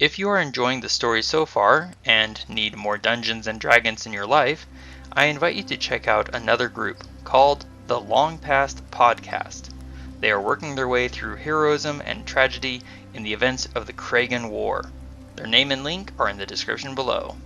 If you are enjoying the story so far and need more Dungeons and Dragons in your life, I invite you to check out another group called the Long Past Podcast. They are working their way through heroism and tragedy in the events of the Chragan War. Their name and link are in the description below.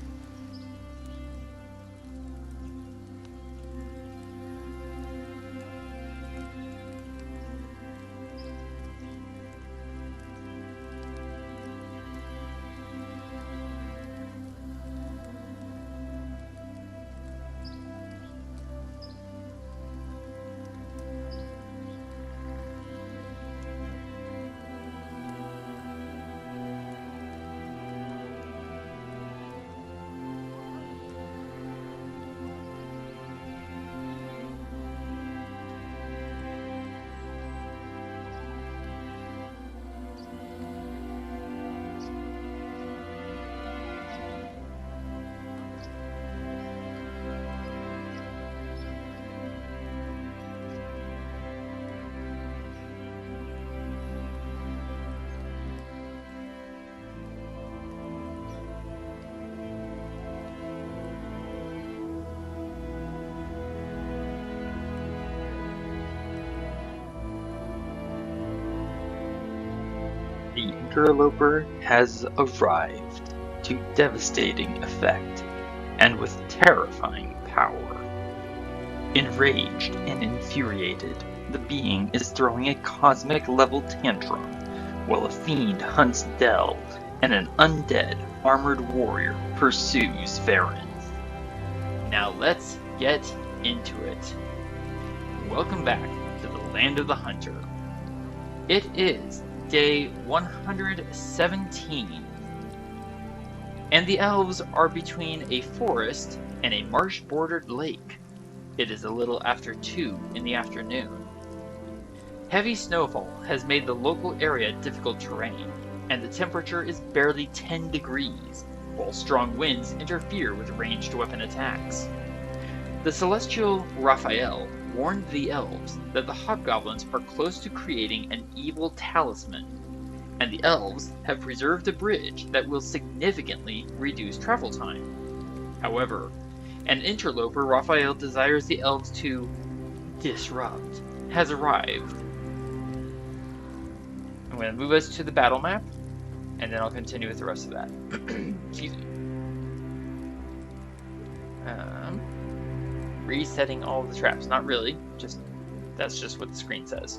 The interloper has arrived to devastating effect, and with terrifying power. Enraged and infuriated, the being is throwing a cosmic-level tantrum, while a fiend hunts Del, and an undead armored warrior pursues Varen. Now let's get into it. Welcome back to the Land of the Hunter. It is Day 117, and the elves are between a forest and a marsh-bordered lake. It is a little after 2 in the afternoon. Heavy snowfall has made the local area difficult terrain, and the temperature is barely 10 degrees, while strong winds interfere with ranged weapon attacks. The celestial Raphael warned the elves that the hobgoblins are close to creating an evil talisman, and the elves have preserved a bridge that will significantly reduce travel time. However, an interloper Raphael desires the elves to disrupt has arrived. I'm going to move us to the battle map, and then I'll continue with the rest of that. Excuse me. Resetting all of the traps. Not really, that's just what the screen says.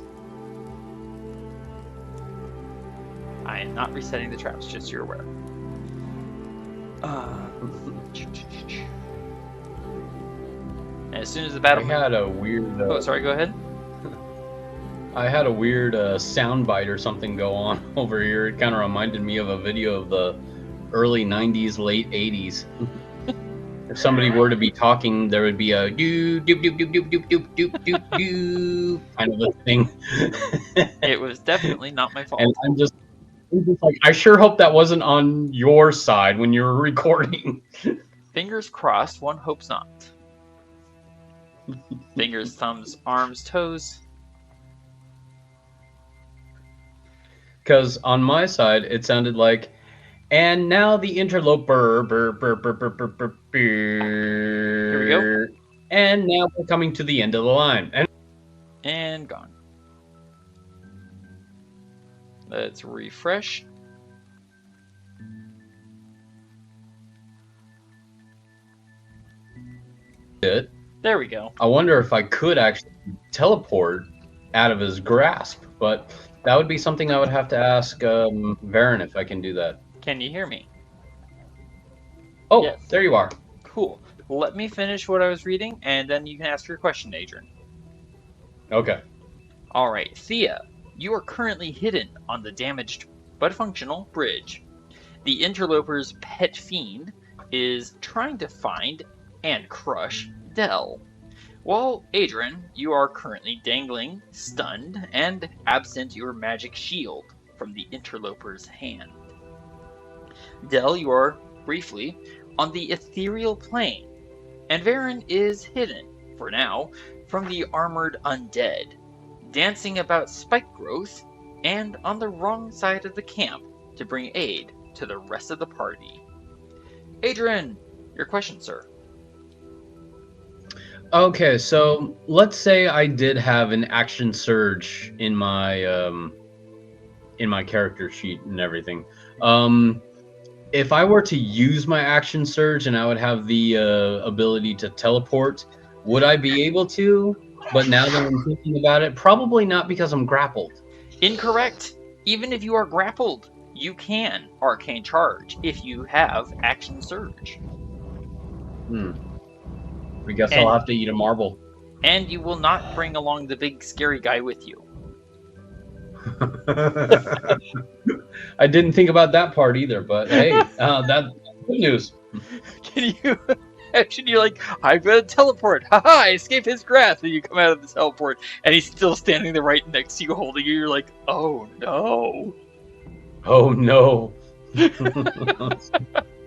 I am not resetting the traps, just so you're aware. As soon as the battle... I had a weird... Oh, sorry, go ahead. I had a weird soundbite or something go on over here. It kind of reminded me of a video of the early 90s, late 80s. If somebody were to be talking, there would be a doo doop doop doop doop doop doop doop doop doo kind of a thing. It was definitely not my fault. And I'm just like, I sure hope that wasn't on your side when you were recording. Fingers crossed, one hopes not. Fingers, thumbs, arms, toes. Because on my side, it sounded like, and now the interloper. Here we go. And now we're coming to the end of the line. And gone. Let's refresh. It. There we go. I wonder if I could actually teleport out of his grasp, but that would be something I would have to ask Varen if I can do that. Can you hear me? Oh, yes. There you are. Cool. Let me finish what I was reading, and then you can ask your question, Adrian. Okay. All right, Thea, you are currently hidden on the damaged but functional bridge. The interloper's pet fiend is trying to find and crush Del. While Adrian, you are currently dangling, stunned, and absent your magic shield from the interloper's hand. Del, you are briefly on the ethereal plane, and Varen is hidden, for now, from the armored undead, dancing about spike growth and on the wrong side of the camp to bring aid to the rest of the party. Adrian, your question, sir. Okay, so let's say I did have an action surge in my character sheet and everything. If I were to use my action surge and I would have the ability to teleport, would I be able to? But now that I'm thinking about it, probably not because I'm grappled. Incorrect. Even if you are grappled, you can arcane charge if you have action surge. I guess I'll have to eat a marble. And you will not bring along the big scary guy with you. I didn't think about that part either, but hey, that's good news. Can you imagine? You're like, I'm gonna teleport. Haha, I escape his grasp. And you come out of the teleport, and he's still standing there right next to you, holding you. You're like, oh no. Oh no. That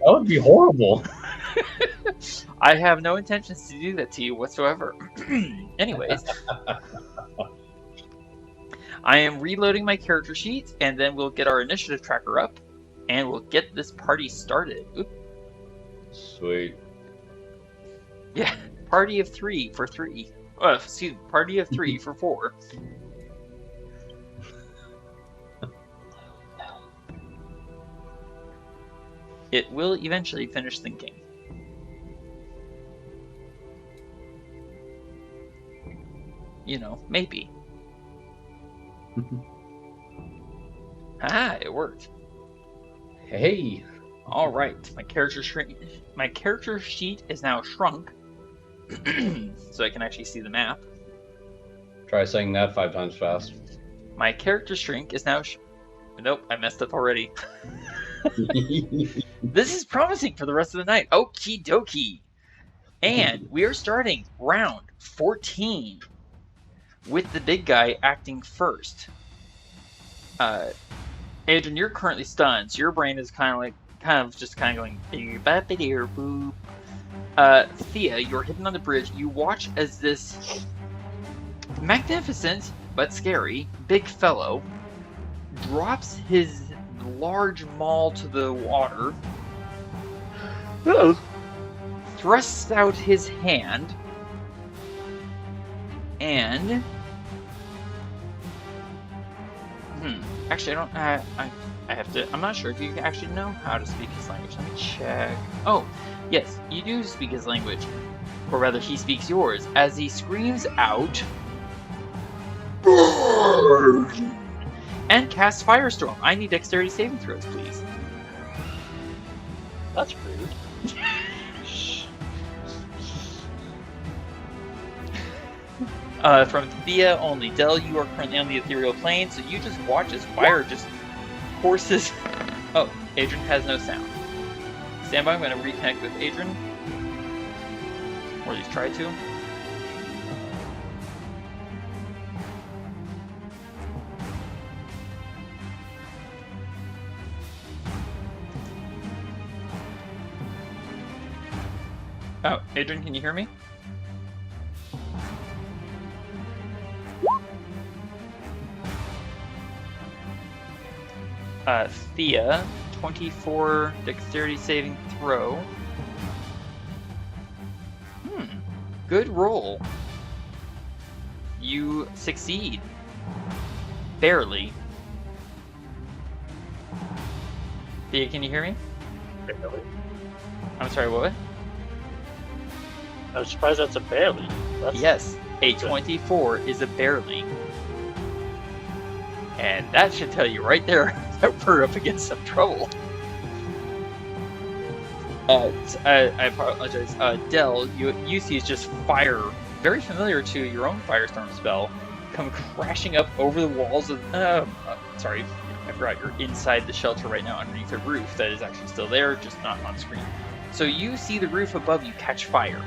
would be horrible. I have no intentions to do that to you whatsoever. Anyways. I am reloading my character sheet, and then we'll get our initiative tracker up, and we'll get this party started. Oop. Sweet. Yeah, party of 3 for 3. Excuse me, party of 3 for 4. It will eventually finish thinking. You know, maybe. Ah, it worked. Hey. All right, my character sheet is now shrunk, so I can actually see the map. Try saying that 5 times fast. My character shrink is now. Nope, I messed up already. This is promising for the rest of the night. Okie dokie. And we are starting round 14 with the big guy acting first. Adrian, you're currently stunned, so your brain is kind of just going boop. Thea, you're hidden on the bridge. You watch as this magnificent but scary big fellow drops his large maul to the water, thrusts out his hand, and actually, I have to. I'm not sure if you actually know how to speak his language. Let me check. Oh, yes, you do speak his language, or rather, he speaks yours as he screams out and casts Firestorm. I need dexterity saving throws, please. That's rude. From Thea only. Del, you are currently on the ethereal plane, so you just watch as fire just courses. Oh, Adrian has no sound. Stand by, I'm going to reconnect with Adrian. Or at least try to. Oh, Adrian, can you hear me? Thea, 24 dexterity saving throw. Good roll. You succeed. Barely. Thea, can you hear me? Barely? I'm sorry, what? I'm surprised that's a barely. Yes, a 24 is a barely. And that should tell you right there that we're up against some trouble. I apologize. Del, you see is just fire, very familiar to your own Firestorm spell, come crashing up over the walls of... sorry, I forgot you're inside the shelter right now underneath a roof that is actually still there, just not on screen. So you see the roof above you catch fire.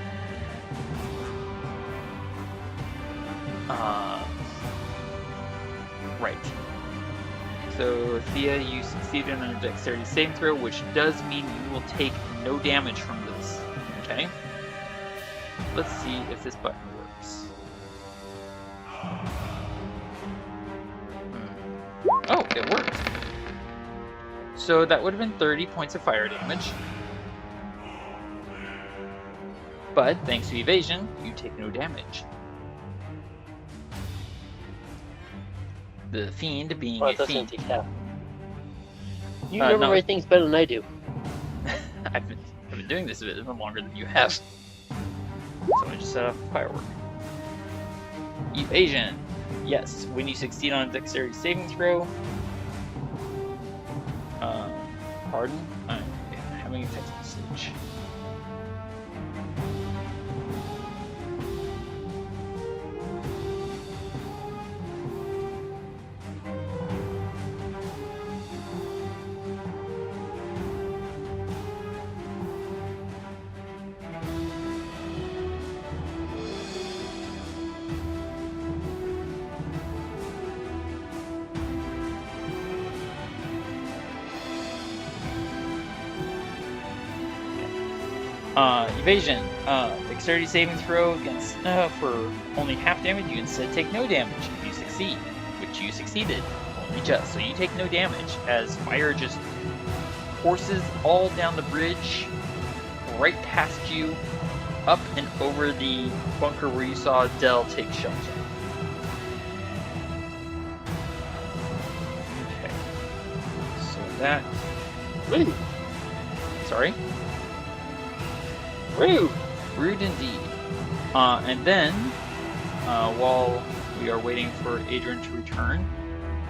Right. So, Thea, you succeeded on a dexterity saving throw, which does mean you will take no damage from this. Okay? Let's see if this button works. Oh, it worked. So that would have been 30 points of fire damage. But thanks to evasion, you take no damage. The fiend being Well, a it doesn't fiend. take half. You No. memorize things better than I do. I've been doing this a bit longer than you have. So I just set off a firework. Evasion. Yes, when you succeed on a dexterity saving throw. Pardon? I'm having a text message. Evasion. Dexterity saving throw against for only half damage. You instead take no damage if you succeed, which you succeeded. Only just. So you take no damage as fire just courses all down the bridge, right past you, up and over the bunker where you saw Dell take shelter. Okay. So that. Rude. Sorry? Rude. Rude indeed. And then, while we are waiting for Adrian to return,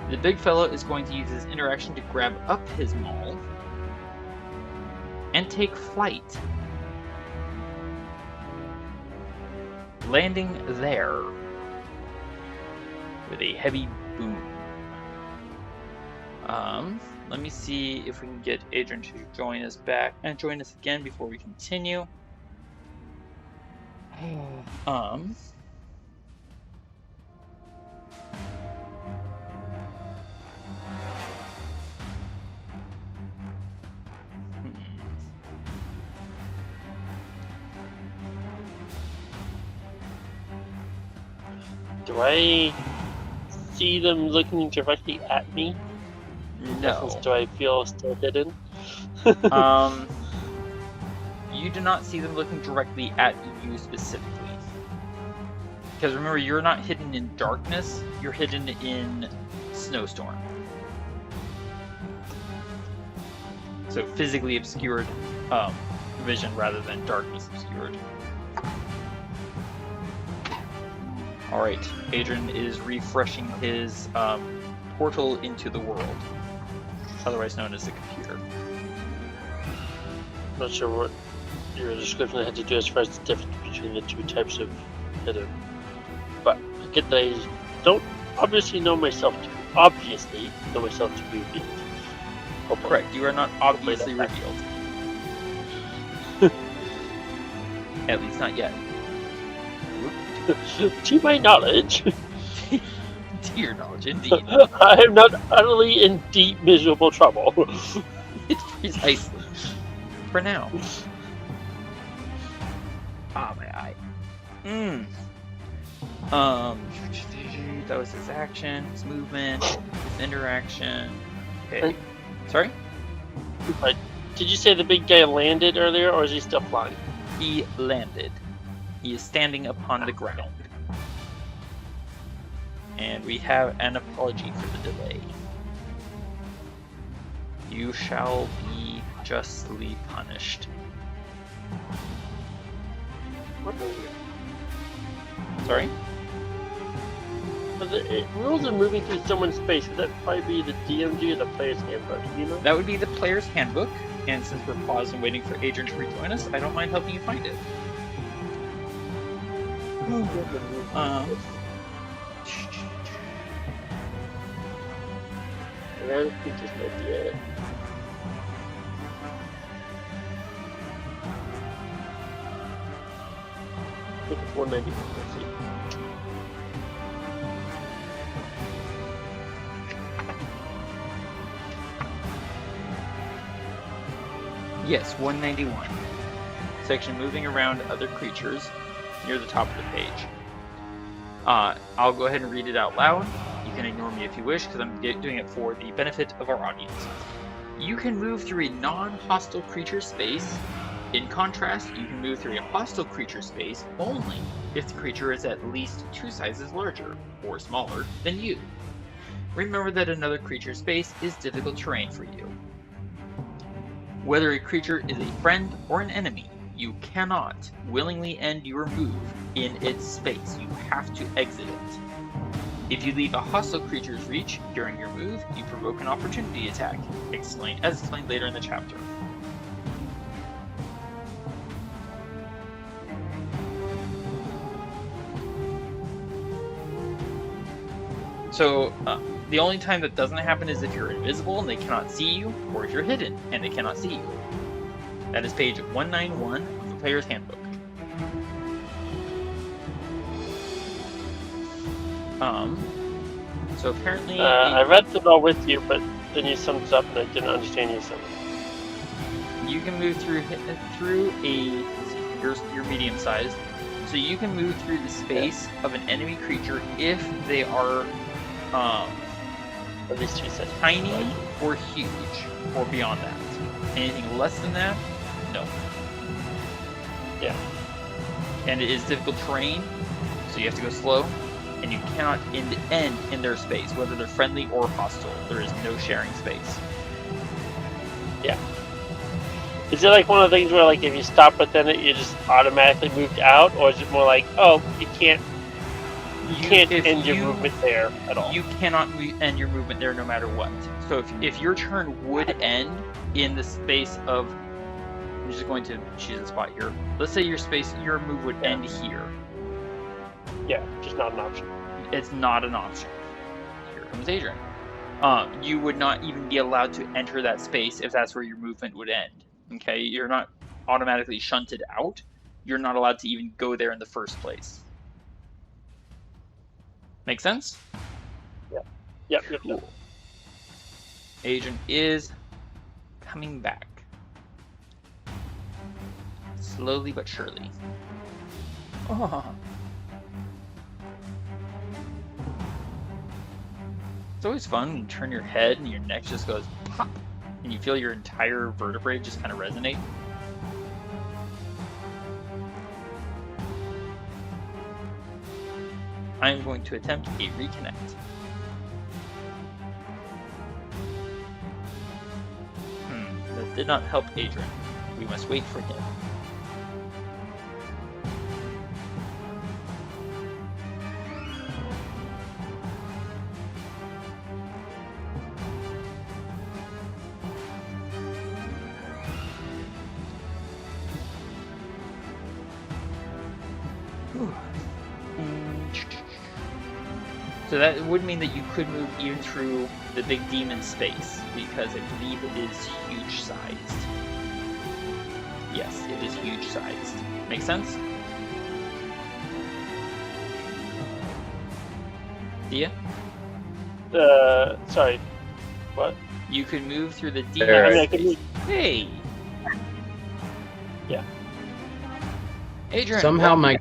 the big fellow is going to use his interaction to grab up his maul and take flight, landing there with a heavy boom. Let me see if we can get Adrian to join us back and join us again before we continue. Do I see them looking directly at me? No. Do I feel still hidden? You do not see them looking directly at you specifically. Because remember, you're not hidden in darkness, you're hidden in snowstorm. So physically obscured vision rather than darkness obscured. Alright, Adrian is refreshing his portal into the world, otherwise known as the computer. Not sure what your description had to do as far as the difference between the two types of hidden. But I get that I don't obviously know myself to be revealed. Hopefully. Correct, you are not obviously revealed. At least not yet. To my knowledge. To your knowledge, indeed. I am not utterly in deep, miserable trouble. Precisely. For now. Ah, my eye. That was his action, his movement, his interaction. Okay. Sorry? Did you say the big guy landed earlier, or is he still flying? He landed. He is standing upon the ground. And we have an apology for the delay. You shall be justly punished. Sorry? The rules of moving through someone's space, would that probably be the DMG or the player's handbook? You know? That would be the player's handbook, and since we're paused and waiting for Adrian to rejoin us, I don't mind helping you find it. I think it's 191. Let's see. Yes, 191. Section moving around other creatures near the top of the page. I'll go ahead and read it out loud. You can ignore me if you wish, because I'm doing it for the benefit of our audience. You can move through a non-hostile creature space. In contrast, you can move through a hostile creature space only if the creature is at least 2 sizes larger, or smaller, than you. Remember that another creature space is difficult terrain for you. Whether a creature is a friend or an enemy, you cannot willingly end your move in its space. You have to exit it. If you leave a hostile creature's reach during your move, you provoke an opportunity attack, as explained later in the chapter. So, the only time that doesn't happen is if you're invisible and they cannot see you, or if you're hidden and they cannot see you. That is page 191 of the Player's Handbook. So apparently... I read it all with you, but then you summed it up and I didn't understand you some. You can move through you're medium sized, so you can move through the space of an enemy creature if they are At least 2 sizes. tiny or huge, or beyond that. Anything less than that, no. Yeah. And it is difficult terrain, so you have to go slow, and you cannot end in their space, whether they're friendly or hostile. There is no sharing space. Yeah. Is it like one of the things where, like, if you stop within it, you just automatically moved out, or is it more like, oh, you can't end your movement there at all? You cannot end your movement there no matter what. So if your turn would end in the space of, I'm just going to choose a spot here. Let's say your move would end here. Yeah, just not an option. It's not an option. Here comes Adrian. You would not even be allowed to enter that space if that's where your movement would end. Okay, you're not automatically shunted out. You're not allowed to even go there in the first place. Make sense? Yep. Cool. Adrian is coming back. Slowly but surely. Oh. It's always fun when you turn your head and your neck just goes pop, and you feel your entire vertebrae just kind of resonate. I'm going to attempt a reconnect. That did not help Adrian. We must wait for him. So that would mean that you could move even through the big demon space, because I believe it is huge sized. Yes, it is huge sized. Make sense? Dia? Sorry. What? You could move through the I demon mean, I space. could move. Hey! Yeah. Adrian! Somehow my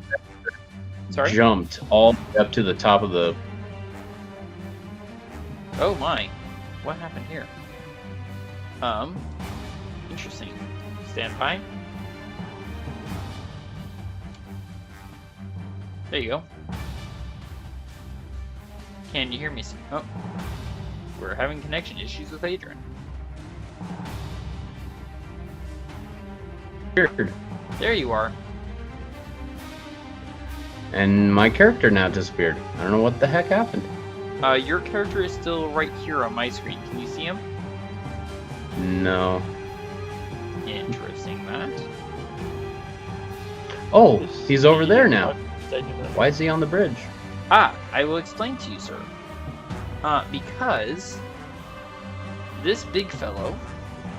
Sorry? jumped all the way up to the top of the... Oh my. What happened here? Interesting. Stand by. There you go. Can you hear me? Oh. We're having connection issues with Adrian. Weird. There you are. And my character now disappeared. I don't know what the heck happened. Your character is still right here on my screen. Can you see him? No. Interesting, Matt. Oh, he's over there now. Did I do that? Why is he on the bridge? Ah, I will explain to you, sir. Because this big fellow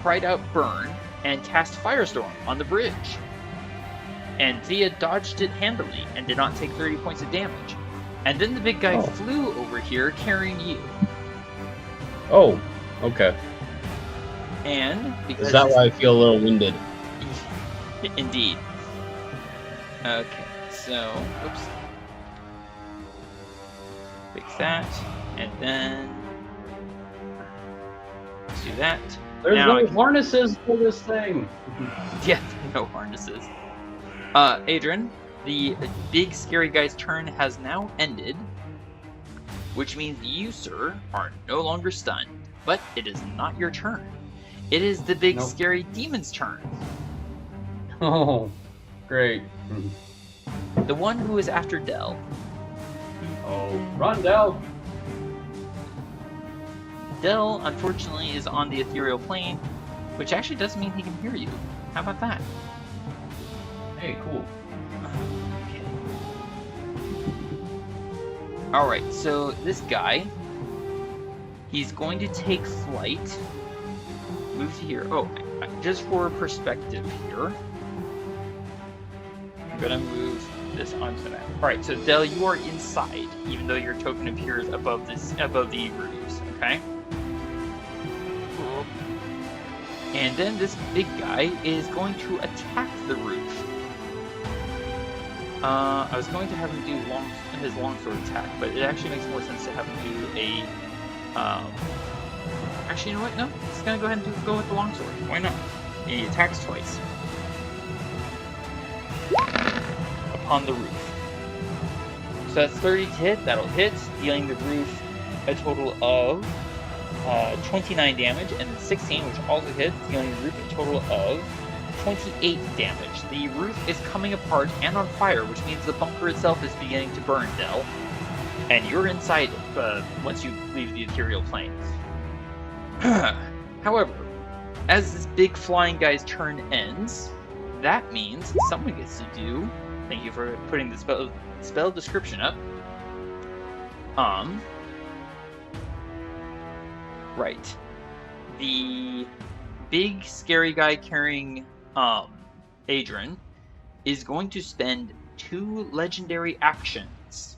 cried out burn and cast Firestorm on the bridge. And Thea dodged it handily and did not take 30 points of damage. And then the big guy flew over here carrying you. Oh, okay. And because Is that why I feel a little winded? Indeed. Okay, so oops. Fix that, and then let's do that. There's Now no harnesses for this thing. Yeah, no harnesses. Adrian, the big scary guy's turn has now ended, which means you, sir, are no longer stunned. But it is not your turn. It is the big scary demon's turn. Oh, great. The one who is after Del. Oh, run, Del. Del, unfortunately, is on the ethereal plane, which actually doesn't mean he can hear you. How about that? Hey, cool. Okay. Alright, so this guy, he's going to take flight. Move to here. Oh, just for perspective here. I'm gonna move this onto the map. Alright, so Del, you are inside, even though your token appears above the roofs, okay? And then this big guy is going to attack the roof. I was going to have him do his longsword attack, but it actually makes more sense to have him do a... Actually, you know what? No, he's going to go ahead and go with the longsword. Why not? He attacks twice. Upon the roof. So that's 30 to hit. That'll hit, dealing the roof a total of 29 damage, and then 16, which also hits, dealing the roof a total of 28 damage. The roof is coming apart and on fire, which means the bunker itself is beginning to burn, Del. And you're inside once you leave the ethereal plane. However, as this big flying guy's turn ends, that means someone gets to do... Thank you for putting the spell description up. Right. The big scary guy carrying Adrian is going to spend 2 legendary actions.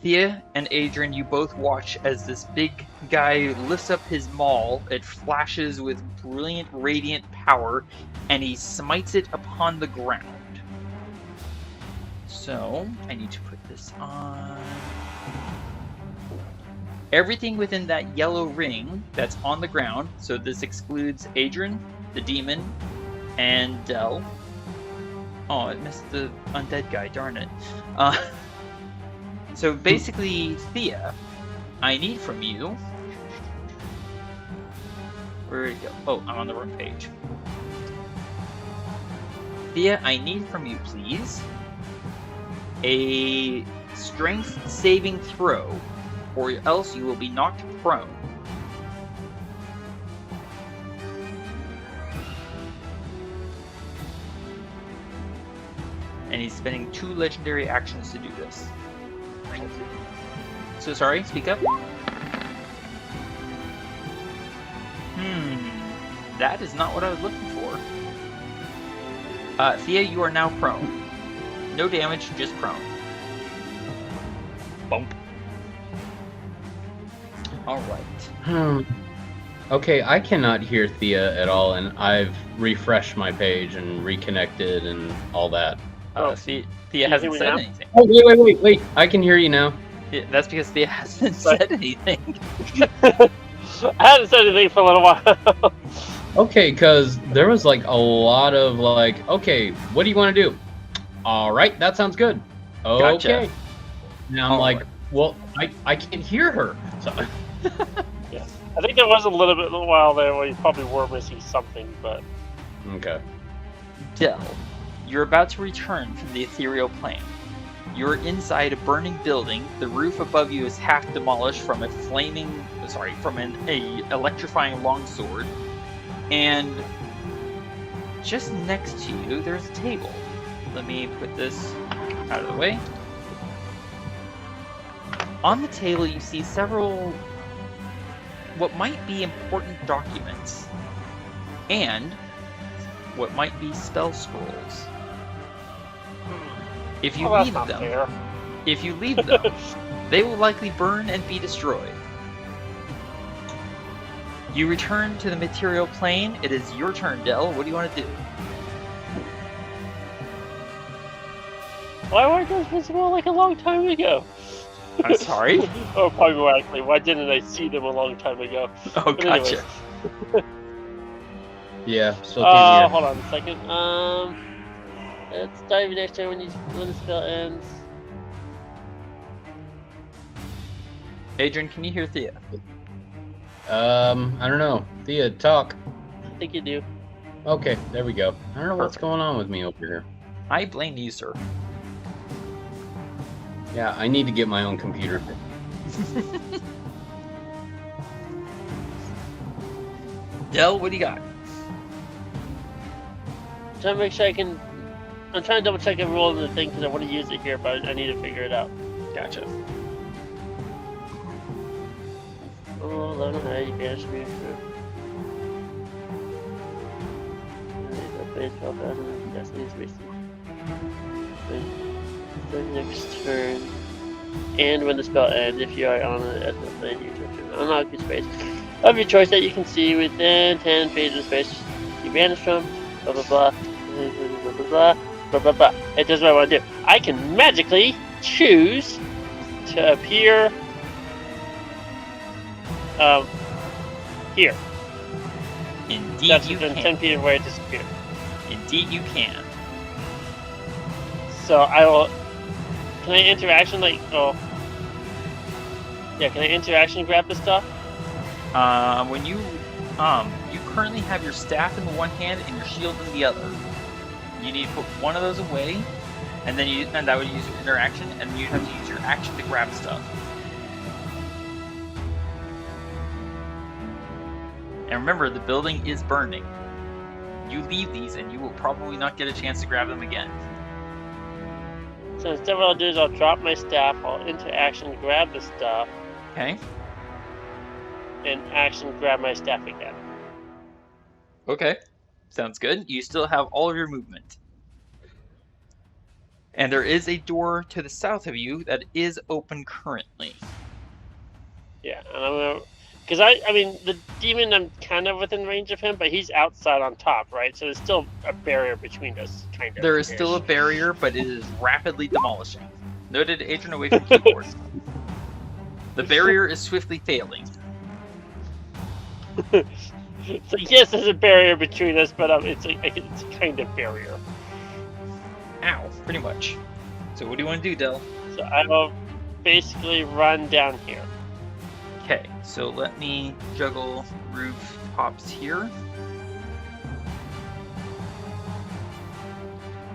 Thea and Adrian, you both watch as this big guy lifts up his maul. It flashes with brilliant radiant power, and he smites it upon the ground. So, I need to put this on. Everything within that yellow ring that's on the ground, so this excludes Adrian, the demon, and Del. Oh, it missed the undead guy, darn it. So basically, Thea, I need from you... Where did it go? Oh, I'm on the wrong page. Thea, I need from you, please, a strength saving throw, or else you will be knocked prone. And he's spending 2 legendary actions to do this. So sorry, speak up. That is not what I was looking for. Thea, you are now prone. No damage, just prone. Bump. Alright. Okay, I cannot hear Thea at all, and I've refreshed my page and reconnected and all that. Thea hasn't said anything. Oh, wait. I can hear you now. Yeah, that's because Thea hasn't said anything. I hadn't said anything for a little while. Okay, because there was like a lot of like, okay, what do you want to do? All right, that sounds good. Okay. Gotcha. Now I'm like, well, I can't hear her. So. Yeah. I think there was a little while there where you probably were missing something, but... Okay. Del, you're about to return from the ethereal plane. You're inside a burning building. The roof above you is half demolished from an electrifying longsword. And just next to you, there's a table. Let me put this out of the way. On the table, you see several what might be important documents and what might be spell scrolls. If you leave them, they will likely burn and be destroyed. You return to the material plane. It is your turn, Del. What do you want to do? Why weren't those visible like a long time ago? I'm sorry? Oh, probably more likely. Why didn't I see them a long time ago? Oh, But anyways. gotcha. Yeah, still can't hear. Hold on a second. Let's dive in next turn when the spell ends. Adrian, can you hear Thea? I don't know. Thea, talk. I think you do. Okay, there we go. I don't know what's Perfect. going on with me over here. I blame you, sir. Yeah, I need to get my own computer. Del, what do you got? Trying to make sure I can. I'm trying to double check every roll in the thing because I want to use it here, but I need to figure it out. Gotcha. Oh, 11 high, you banished me. Yes, it is wasted. The next turn. And when the spell ends, if you are on it at the plane, you unlock your space of your choice that you can see within 10 pages of space you banish from. Blah blah blah. Blah blah blah. Blah blah blah. It does what I want to do. I can magically choose to appear here. Indeed That's you within can. 10 feet of where it disappeared. Indeed you can. So I will. Can I interaction like? Oh. Yeah. Can I interaction grab the stuff? When you currently have your staff in the one hand and your shield in the other. You need to put one of those away, and then that would use your interaction, and you'd have to use your action to grab stuff. And remember, the building is burning. You leave these, and you will probably not get a chance to grab them again. So instead, what I'll do is I'll drop my staff. I'll into action grab the stuff, Okay. and action grab my staff again. Okay. Sounds good. You still have all of your movement. And there is a door to the south of you that is open currently. Yeah, and I'm gonna. Because I mean, the demon, I'm kind of within range of him, but he's outside on top, right? So there's still a barrier between us, kind of. There is still a barrier, but it is rapidly demolishing. Noted Adrian away from keyboard. The barrier is swiftly failing. So yes, there's a barrier between us, but it's a kind of barrier. Ow, pretty much. So what do you want to do, Del? So I will basically run down here. Okay, so let me juggle rooftops here.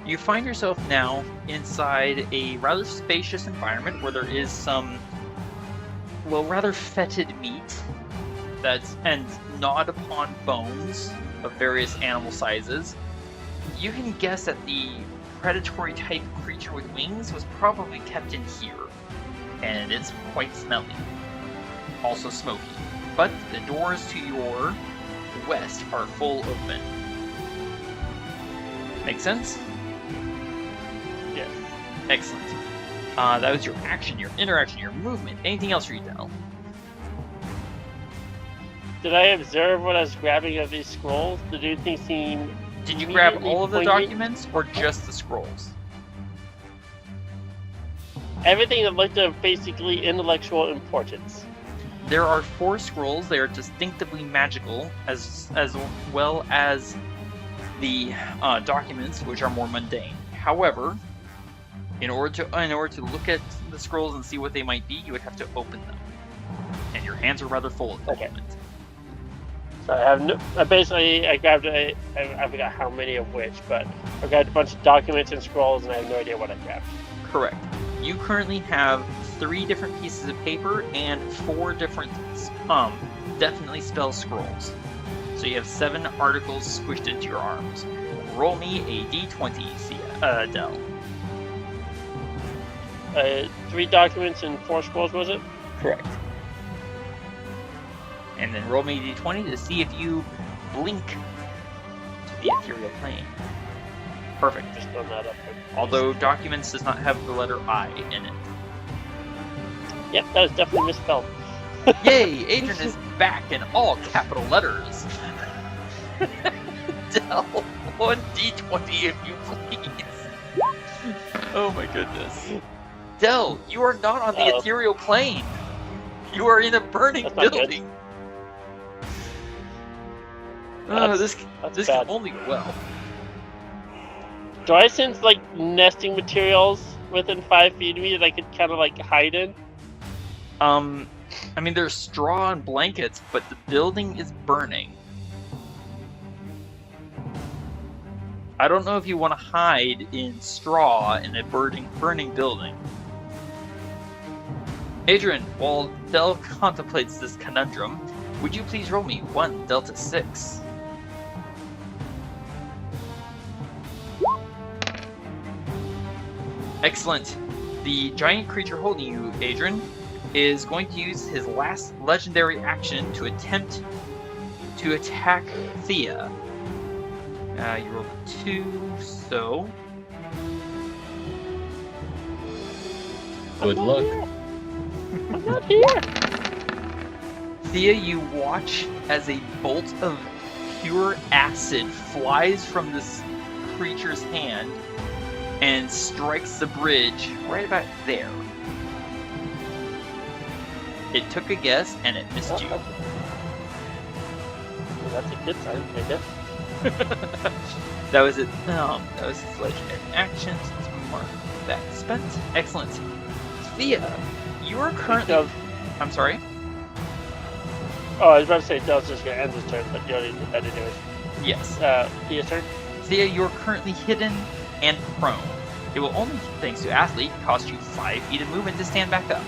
You find yourself now inside a rather spacious environment where there is some, well, rather fetid meat and gnawed upon bones of various animal sizes. You can guess that the predatory type creature with wings was probably kept in here, and it's quite smelly. Also smoky. But the doors to your west are full open. Make sense? Yes. Excellent. That was your action, your interaction, your movement. Anything else for you, Del? Did I observe what I was grabbing of these scrolls? Did anything seem... Did you grab all of the pointing? documents, or just the scrolls? Everything that looked of basically intellectual importance. There are 4 scrolls. They are distinctively magical, as well as the documents, which are more mundane. However, in order to look at the scrolls and see what they might be, you would have to open them, and your hands are rather full at the moment. So I have no... I grabbed I forgot how many of which, but I grabbed a bunch of documents and scrolls, and I have no idea what I grabbed. Correct. You currently have 3 different pieces of paper and 4 different, definitely spell scrolls. So you have 7 articles squished into your arms. Roll me a d20, Del. 3 documents and 4 scrolls, was it? Correct. And then roll me a d20 to see if you blink to the ethereal plane. Perfect. Just throw that up. Although documents does not have the letter I in it. Yep, that was definitely misspelled. Yay! Adrian is back in all capital letters. Del, 1d20 if you please. Oh my goodness. Del, you are not on the ethereal plane. You are in a burning building. This can only go well. Do I sense like nesting materials within 5 feet of me that I could kind of like hide in? I mean, there's straw and blankets, but the building is burning. I don't know if you want to hide in straw in a burning building. Adrian, while Del contemplates this conundrum, would you please roll me 1 Delta 6? Excellent. The giant creature holding you, Adrian, is going to use his last legendary action to attempt to attack Thea. You rolled a 2, so... Good luck. I'm not here! Thea, you watch as a bolt of pure acid flies from this creature's hand and strikes the bridge right about there. It took a guess and it missed you. Well, that's a good sign, I guess. That was it. That was his legendary action. Let's mark that spent. Excellent. Thea, you are currently. I'm sorry. Oh, I was about to say Del's just gonna end his turn, but you already did that anyways. Yes. Thea's turn. Thea, you are currently hidden and prone. It will only, thanks to Athlete, cost you 5 feet of movement to stand back up.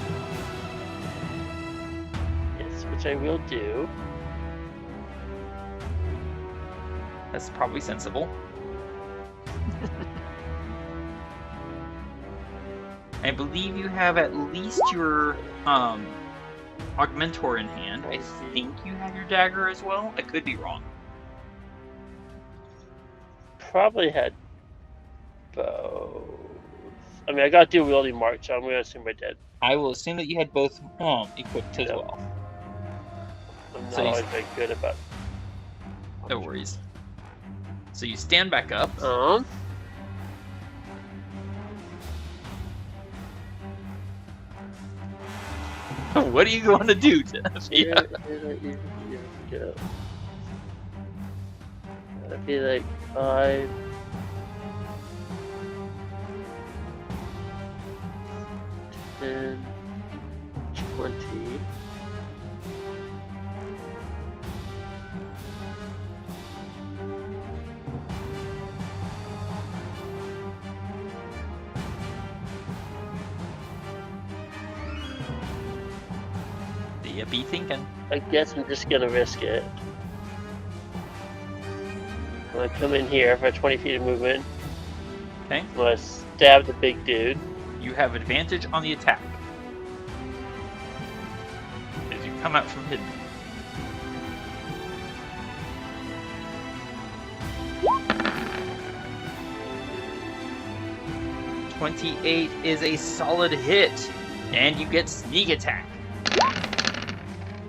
Yes, which I will do. That's probably sensible. I believe you have at least your Augmentor in hand. I think you have your dagger as well. I could be wrong. Probably had both. I mean, I got dual wielding march, so I'm going to assume I did. I will assume that you had both equipped as well. I'm not So always very good about. No worries. So you stand back up. What are you going to do? Here go. That'd be like 5. 10, 20. You be thinking. I guess I'm just gonna risk it. I'm gonna come in here for 20 feet of movement. Okay. I'm gonna stab the big dude. You have advantage on the attack as you come out from hidden. .28 is a solid hit, and you get sneak attack.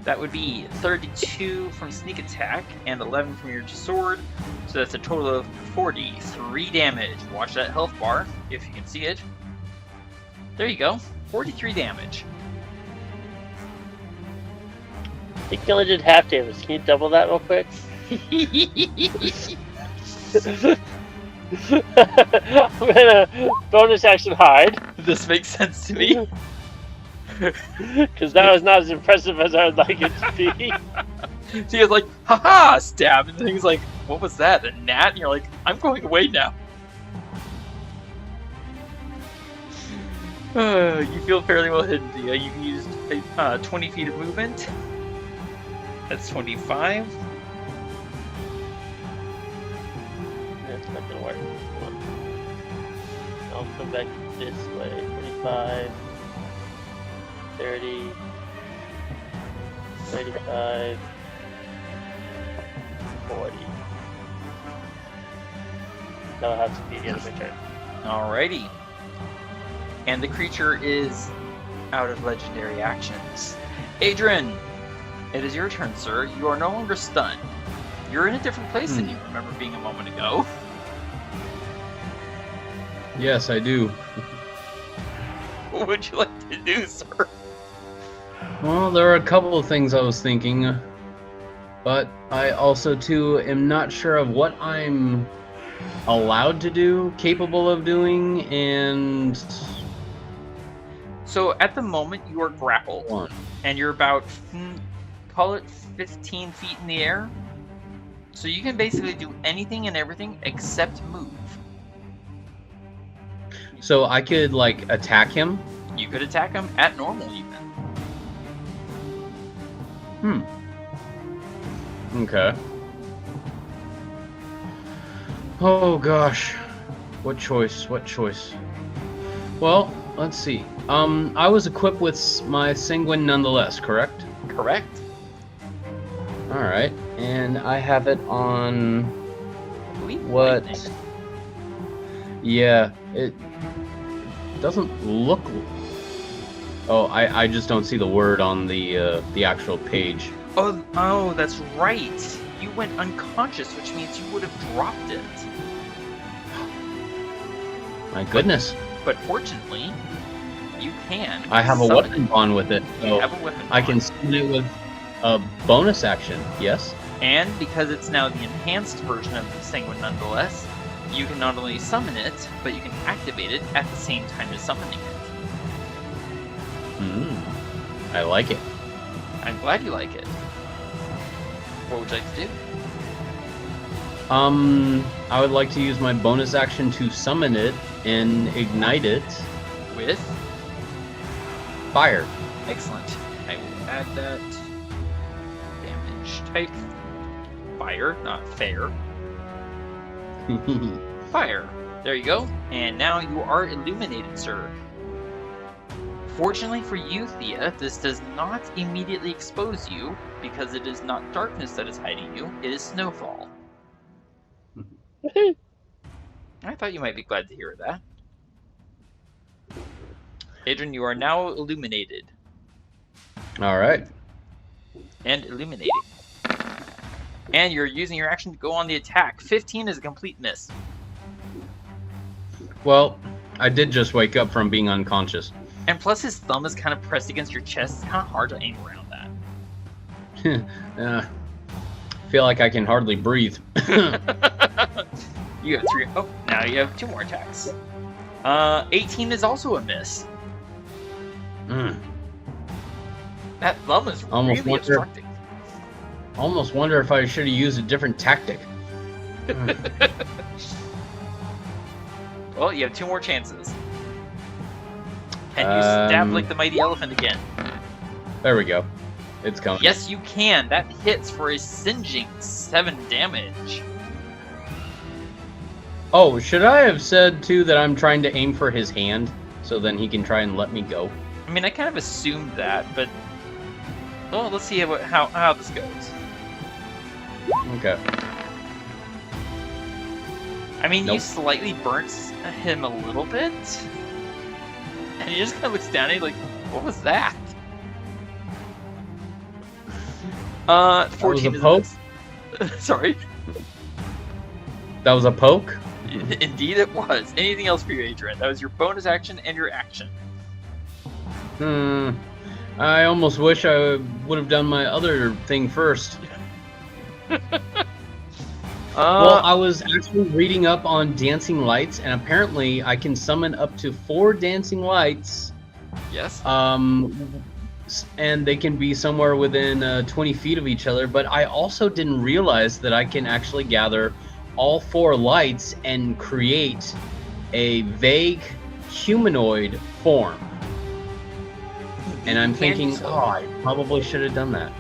That would be 32 from sneak attack and 11 from your sword, so that's a total of 43 damage. Watch that health bar if you can see it. There you go, 43 damage. I think you only did half damage. Can you double that real quick? I'm gonna bonus action hide. This makes sense to me. Because that was not as impressive as I would like it to be. So he was like, haha, stab. And then he's like, what was that? A gnat? And you're like, I'm going away now. You feel fairly well hidden, Thea. You've used 20 feet of movement. That's 25. That's not gonna work. I'll come back this way. 25. 30, 35, 40. That'll have to be the end of my turn. Alrighty. And the creature is out of legendary actions. Adrian, it is your turn, sir. You are no longer stunned. You're in a different place than you remember being a moment ago. Yes, I do. What would you like to do, sir? Well, there are a couple of things I was thinking, but I also too am not sure of what I'm allowed to do, capable of doing, and So at the moment you are grappled, one. and you're about, call it 15 feet in the air. So you can basically do anything and everything except move. So I could like attack him. You could attack him at normal even. Okay. Oh gosh. What choice? What choice? Well, let's see. I was equipped with my sanguine nonetheless, correct? Correct. Alright. And I have it on I believe what? lightning. Yeah, it doesn't look. Oh, I just don't see the word on the actual page. Oh, that's right. You went unconscious, which means you would have dropped it. My goodness. But fortunately, you can. I have a summon weapon it. bond with it, You so have a weapon I can bond. summon it with a bonus action. Yes. And because it's now the enhanced version of Sanguine nonetheless, you can not only summon it, but you can activate it at the same time as summoning it. I like it. I'm glad you like it. What would you like to do? I would like to use my bonus action to summon it and ignite it. With? Fire. Excellent. I will add that. Damage type. Fire, not fair. Fire. There you go. And now you are illuminated, sir. Fortunately for you, Thea, this does not immediately expose you, because it is not darkness that is hiding you, it is snowfall. I thought you might be glad to hear that. Adrian, you are now illuminated. Alright. And illuminating. And you're using your action to go on the attack. 15 is a complete miss. Well, I did just wake up from being unconscious. And plus his thumb is kind of pressed against your chest. It's kind of hard to aim around that. Feel like I can hardly breathe. You have 3. Oh, now you have 2 more attacks. 18 is also a miss. That thumb is Almost really wonder- obstructing. Almost wonder if I should have used a different tactic. Well, you have 2 more chances. And you stab like the mighty elephant again. There we go. It's coming. Yes, you can. That hits for a singeing 7 damage. Oh, should I have said too that I'm trying to aim for his hand so then he can try and let me go? I mean, I kind of assumed that, but well, let's see how this goes. Okay. I mean, you Nope. slightly burnt him a little bit, and he just kind of looks down and he's like, "What was that?" 14 a is poke? a miss. Sorry. That was a poke? Indeed, it was. Anything else for you, Adrian? That was your bonus action and your action. I almost wish I would have done my other thing first. Well, I was actually reading up on dancing lights, and apparently I can summon up to 4 dancing lights. Yes. And they can be somewhere within 20 feet of each other, but I also didn't realize that I can actually gather all 4 lights and create a vague humanoid form. And I'm thinking, so. I probably should have done that.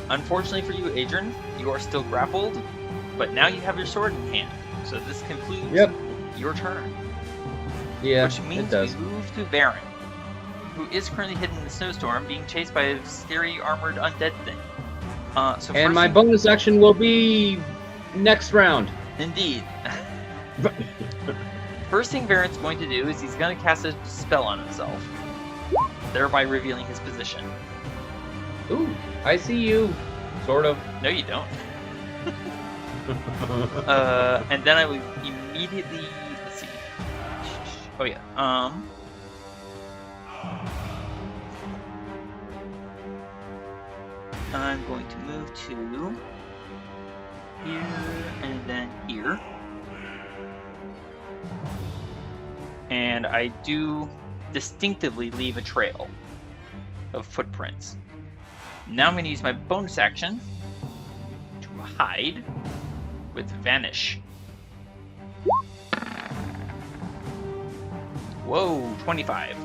Unfortunately for you, Adrian, you are still grappled, but now you have your sword in hand. So this concludes your turn. Yeah, Which means it does. we move to Baron, who is currently hidden in the snowstorm, being chased by a scary armored undead thing. So And first my thing- bonus action will be next round. Indeed. First thing Baron's going to do is he's going to cast a spell on himself, thereby revealing his position. Ooh, I see you. Sort of. No, you don't. And then I would immediately, let's see. Oh yeah. I'm going to move to here and then here. And I do distinctively leave a trail of footprints. Now I'm going to use my bonus action to hide with Vanish. Whoa, 25.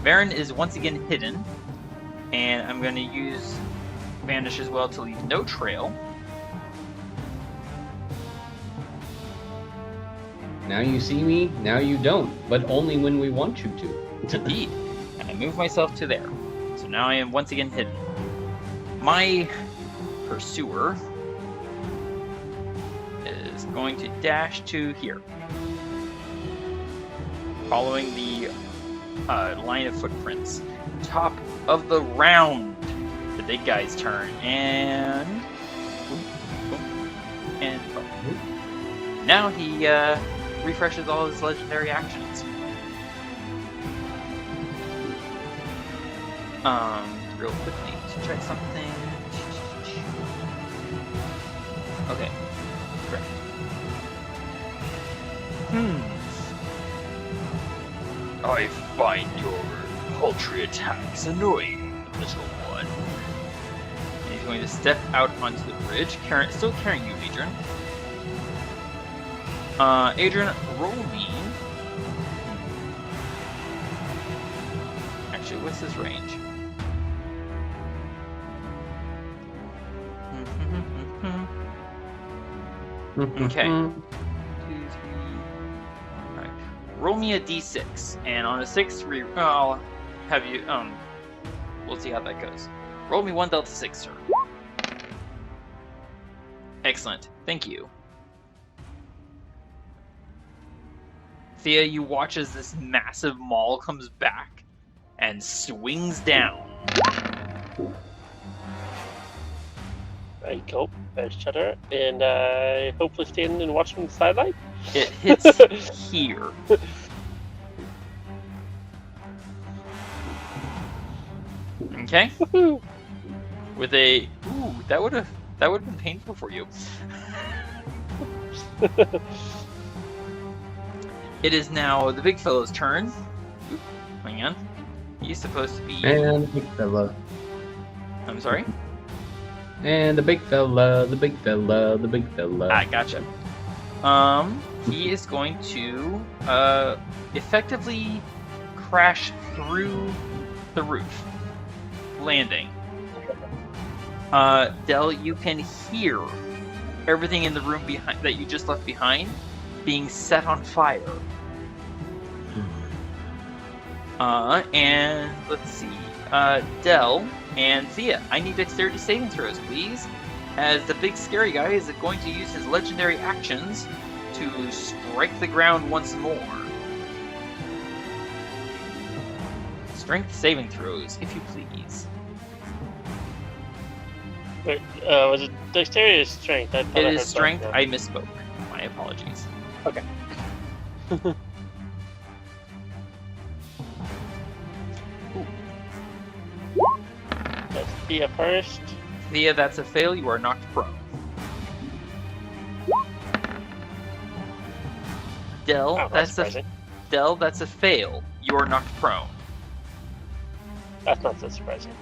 Varen is once again hidden, and I'm going to use Vanish as well to leave no trail. Now you see me, now you don't, but only when we want you to. Indeed. And I move myself to there. So now I am once again hidden. My pursuer is going to dash to here, following the line of footprints. Top of the round, the big guy's turn, and now he refreshes all his legendary actions. Real quickly to check something. Okay, correct. I find your paltry attacks annoying, little one. And he's going to step out onto the bridge, still carrying you, Adrian. Adrian, roll me. Actually, what's his range? Okay. 2, 3. Alright. Roll me a d6, and on a 6, I'll have you. We'll see how that goes. Roll me 1 delta 6, sir. Excellent. Thank you. Thea, you watch as this massive maul comes back and swings down. Right, go. There's Cheddar, and hopefully stand and watch from the sideline. It hits here. Okay. With a that would have been painful for you. It is now the big fellow's turn. Oop, hang on. He's supposed to be. And the big fella. I'm sorry? And the big fella, the big fella, the big fella. Ah, gotcha. He is going to effectively crash through the roof, landing. Del, you can hear everything in the room behind that you just left behind being set on fire. And let's see. Del and Thea, I need dexterity saving throws, please. As the big scary guy is going to use his legendary actions to strike the ground once more. Strength saving throws, if you please. Wait, was it dexterity or strength? It is strength. I misspoke. My apologies. Okay. That's Thea first. Thea, that's a fail. You are knocked prone. Del, Oh, that's a surprising. Del, that's a fail. You are knocked prone. That's not so surprising.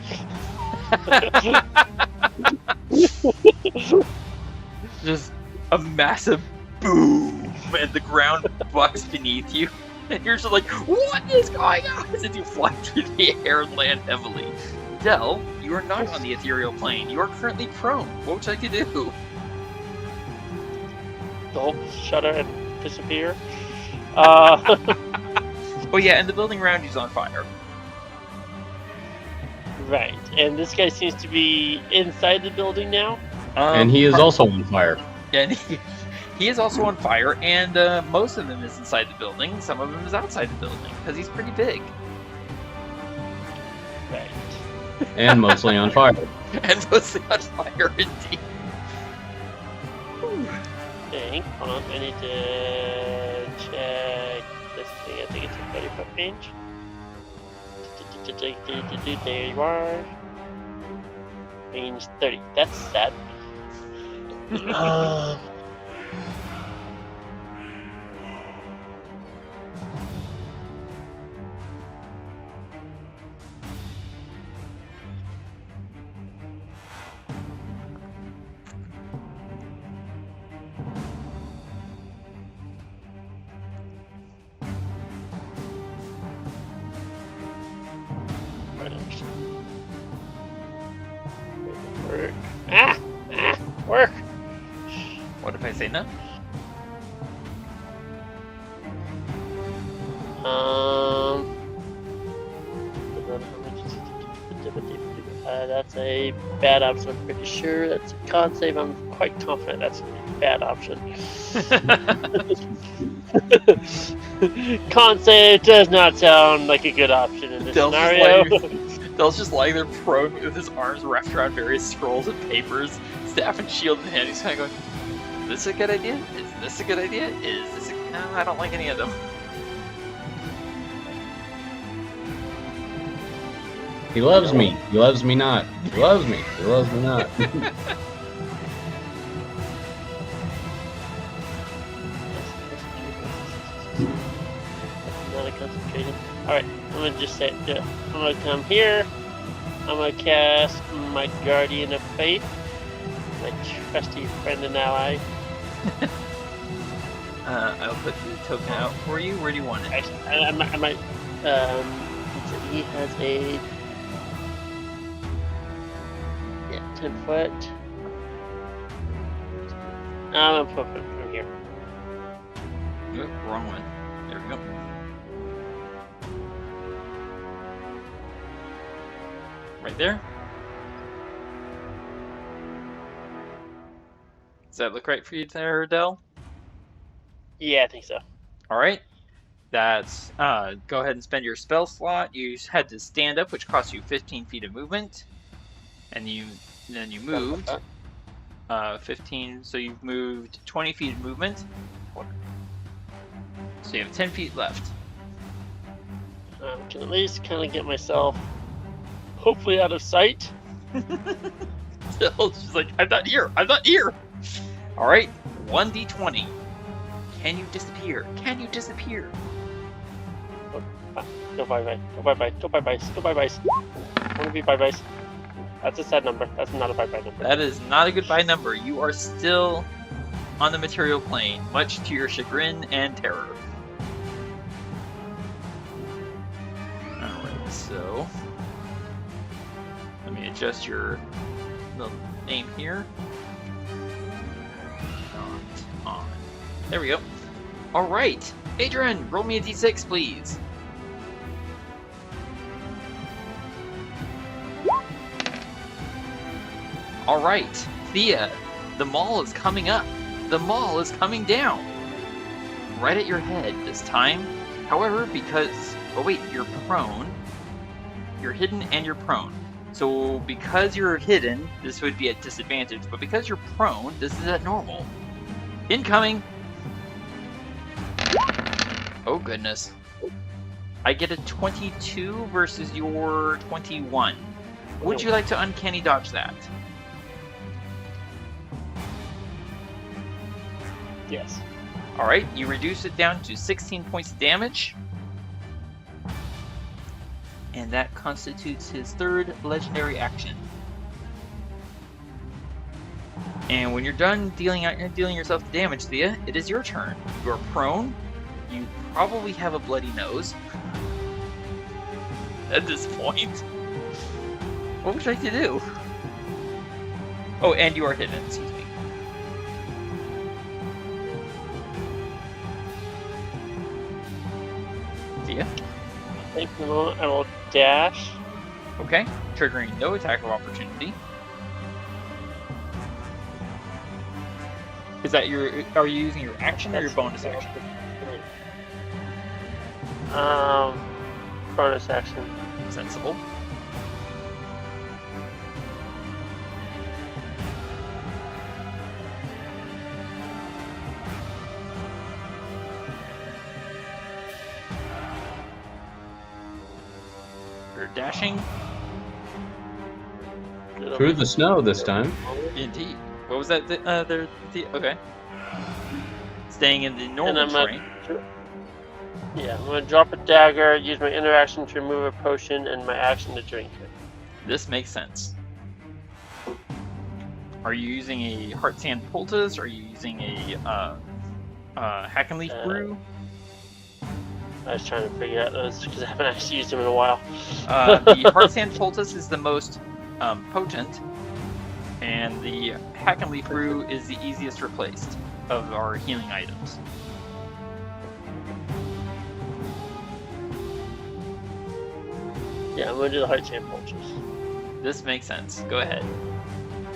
Just a massive boom, and the ground bucks beneath you. And you're just like, what is going on? As you fly through the air and land heavily. Del, you are not on the ethereal plane. You are currently prone. What would you like to do? The whole shudder and disappear. Oh yeah, and the building around you is on fire. Right, and this guy seems to be inside the building now. And he is also on fire. And he is also on fire, and most of them is inside the building. Some of them is outside the building, because he's pretty big. Right. And mostly on fire. And mostly on fire, indeed. Hold on, I need to check this thing. I think it's a 30-foot range. There you are. Range 30. That's sad. Work. Work. What if I say no? That's a bad option. I'm pretty sure that's a con save. I'm quite confident that's a bad option. Con save does not sound like a good option in this scenario. Dell's just lying there prone with his arms wrapped around various scrolls and papers, staff and shield in hand. He's kind of going, "Is this a good idea? Is this a good idea? Is this a... No, I don't like any of them." He loves me. He loves me not. He loves me. He loves me not. Not a concentration. Alright, I'm gonna just say, I'm gonna come here. I'm gonna cast my Guardian of Faith, my trusty friend and ally. I'll put the token out for you. Where do you want it? Actually, I might, he has a 10 foot. I'm gonna put it from here. Oop, wrong one. There we go. Right there. Does that look right for you there, Dell? Yeah, I think so. Alright. That's, go ahead and spend your spell slot. You had to stand up, which costs you 15 feet of movement. And then you moved 15, so you've moved 20 feet of movement. So you have 10 feet left. I can at least kind of get myself hopefully out of sight. Still, she's like, I'm not here. Alright, 1d20. Can you disappear? Can you disappear? Go bye-bye. Go bye-bye. Go bye-bye. Go bye-bye. I want to be bye-bye. That's a sad number. That's not a bye-bye number. That is not a goodbye number. You are still on the material plane, much to your chagrin and terror. Alright, so let me adjust your little name here. Not on. There we go. Alright, Adrian, roll me a d6, please. Alright, Thea, the mall is coming up. The mall is coming down. Right at your head this time. However, because... Oh wait, you're prone. You're hidden and you're prone. So because you're hidden, this would be at disadvantage. But because you're prone, this is at normal. Incoming! Oh goodness. I get a 22 versus your 21. Would you like to uncanny dodge that? Yes. Alright, you reduce it down to 16 points of damage. And that constitutes his third legendary action. And when you're done dealing yourself the damage, Thea, it is your turn. You are prone. You probably have a bloody nose. At this point. What would you like to do? Oh, and you are hidden, excuse me. Thea? Take a moment, I will dash. Okay, triggering no attack of opportunity. Is that are you using your action or your bonus action? Bonus action. Sensible. dashing. Through the snow this time. Indeed. What was that? Okay. Staying in the normal terrain. Yeah, I'm gonna drop a dagger, use my interaction to remove a potion, and my action to drink it. This makes sense. Are you using a Heart Sand Poultice? Are you using a Hack and Leaf Brew? I was trying to figure out those because I haven't actually used them in a while. The Heart Sand Poultice is the most potent, and the Hack and Leaf Brew is the easiest replaced of our healing items. Yeah, I'm gonna do the Heart Sand Poultice. This makes sense. Go ahead.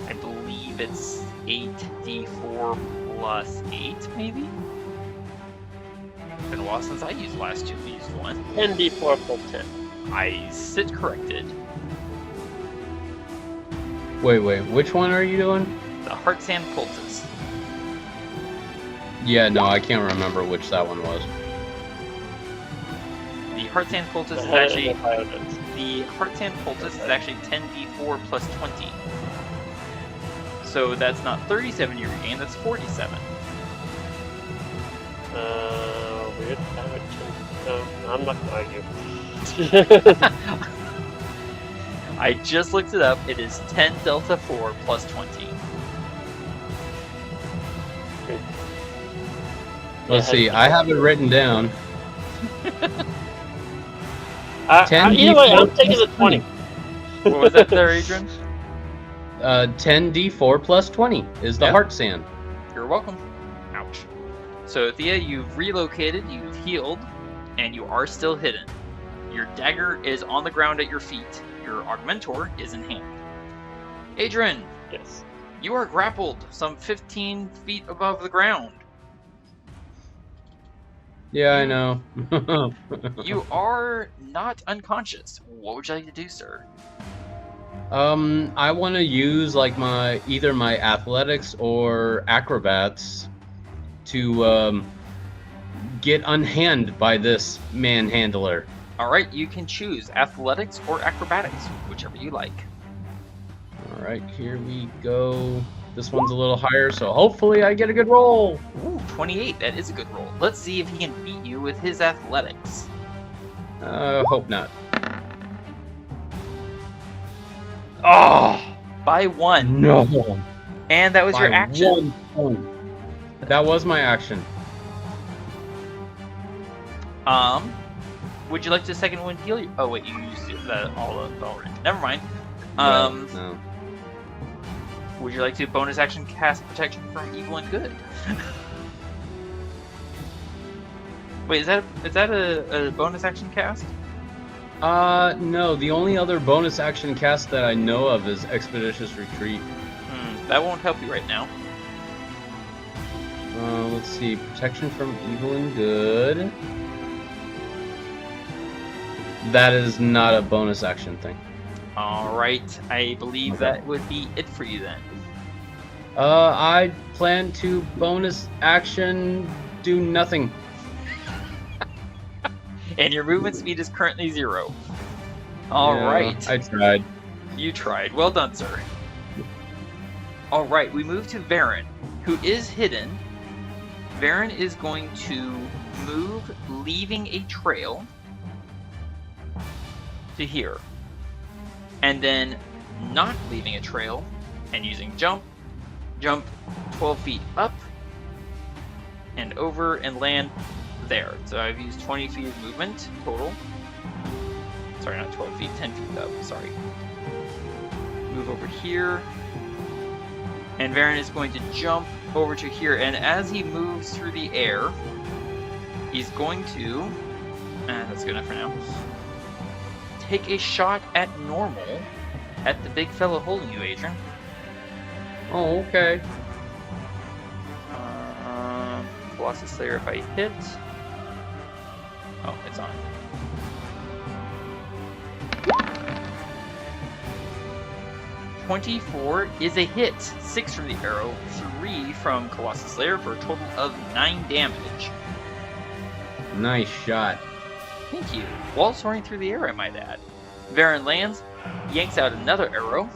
I believe it's 8d4 plus 8, maybe? It's been a while since I used last used one. 10d4 plus 10. I sit corrected. Wait, which one are you doing? The Heart Sand Poultice. Yeah, no, I can't remember which that one was. The Heart Sand Poultice is actually... The Heart Sand Poultice is actually 10d4 plus 20. So that's not 37 you regain, that's 47. Weird. I'm not gonna argue. I just looked it up. It is 10 delta 4 plus 20. Let's see, I have it written down. Either way, I'm taking the 20. What was that there, Adrian? 10d4 plus 20 is the Heart Sand. You're welcome. Ouch. So, Thea, you've relocated, you've healed, and you are still hidden. Your dagger is on the ground at your feet. Your Augmentor is in hand. Adrian! Yes. You are grappled some 15 feet above the ground. Yeah, I know. You are not unconscious. What would you like to do, sir? I want to use like either my athletics or acrobats to get unhand by this manhandler. All right, you can choose athletics or acrobatics, whichever you like. All right, here we go. This one's a little higher, so hopefully I get a good roll. Ooh, 28. That is a good roll. Let's see if he can beat you with his athletics. Hope not. Oh, by 1. No. And that was your action. 1 point. That was my action. Would you like to second wind heal? Oh wait, you used that all up already. Never mind. No. Would you like to bonus action cast protection from evil and good? Wait, is that a bonus action cast? No. The only other bonus action cast that I know of is Expeditious Retreat. That won't help you right now. Let's see. Protection from evil and good. That is not a bonus action thing. Alright, I believe that would be it for you then. I plan to bonus action do nothing. And your movement speed is currently 0. Alright. I tried. You tried. Well done, sir. Alright, we move to Varen, who is hidden. Varen is going to move, leaving a trail to here. And then not leaving a trail and using jump 12 feet up and over and land there. So I've used 20 feet of movement total. Sorry, not 12 feet, 10 feet up, sorry. Move over here. And Varen is going to jump over to here, and as he moves through the air, he's going to, that's good enough for now, take a shot at normal at the big fella holding you, Adrian. Oh, okay. Colossus Slayer if I hit. Oh, it's on. .24 is a hit. 6 from the arrow, 3 from Colossus Slayer for a total of 9 damage. Nice shot. Thank you. While soaring through the air, I might add. Varen lands, yanks out another arrow.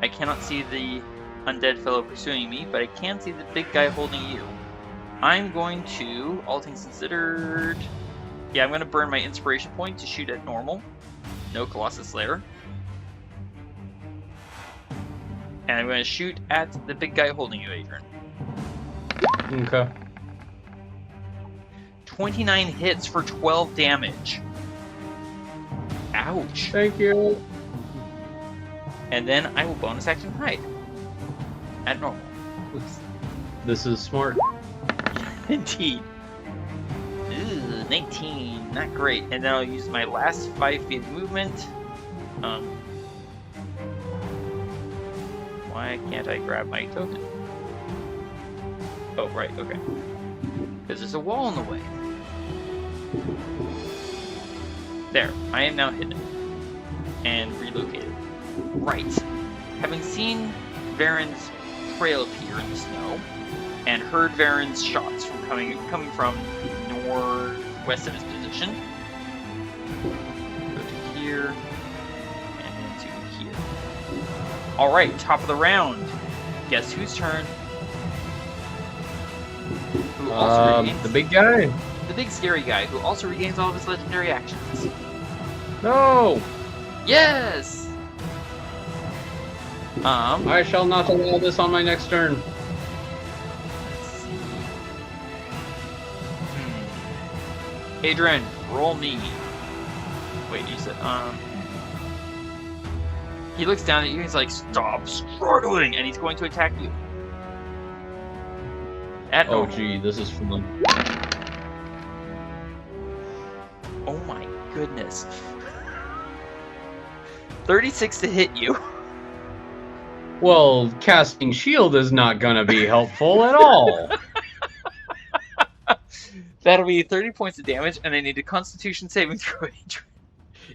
I cannot see the undead fellow pursuing me, but I can see the big guy holding you. I'm going to, all things considered... Yeah, I'm going to burn my inspiration point to shoot at normal. No Colossus Slayer. And I'm going to shoot at the big guy holding you, Adrian. Okay. 29 hits for 12 damage. Ouch. Thank you. And then I will bonus action hide. At normal. This is smart. Indeed. Ooh, 19. Not great. And then I'll use my last 5 feet of movement. Why can't I grab my token? Oh, right, okay. Because there's a wall in the way. There, I am now hidden. And relocated. Right. Having seen Varen's trail appear in the snow, and heard Varen's shots from coming from northwest of his position, go to here, and then to here. Alright, top of the round. Guess whose turn? Who also regains, the big guy? the big scary guy, who also regains all of his legendary actions. No! Yes! I shall not allow this on my next turn. Let's see. Adrian, roll me. Wait, you said, He looks down at you and he's like, stop struggling! And he's going to attack you. At Oh, normal. gee, this is fun. Oh my goodness. 36 to hit you. Well, casting shield is not gonna be helpful at all. That'll be 30 points of damage, and I need a Constitution saving throw.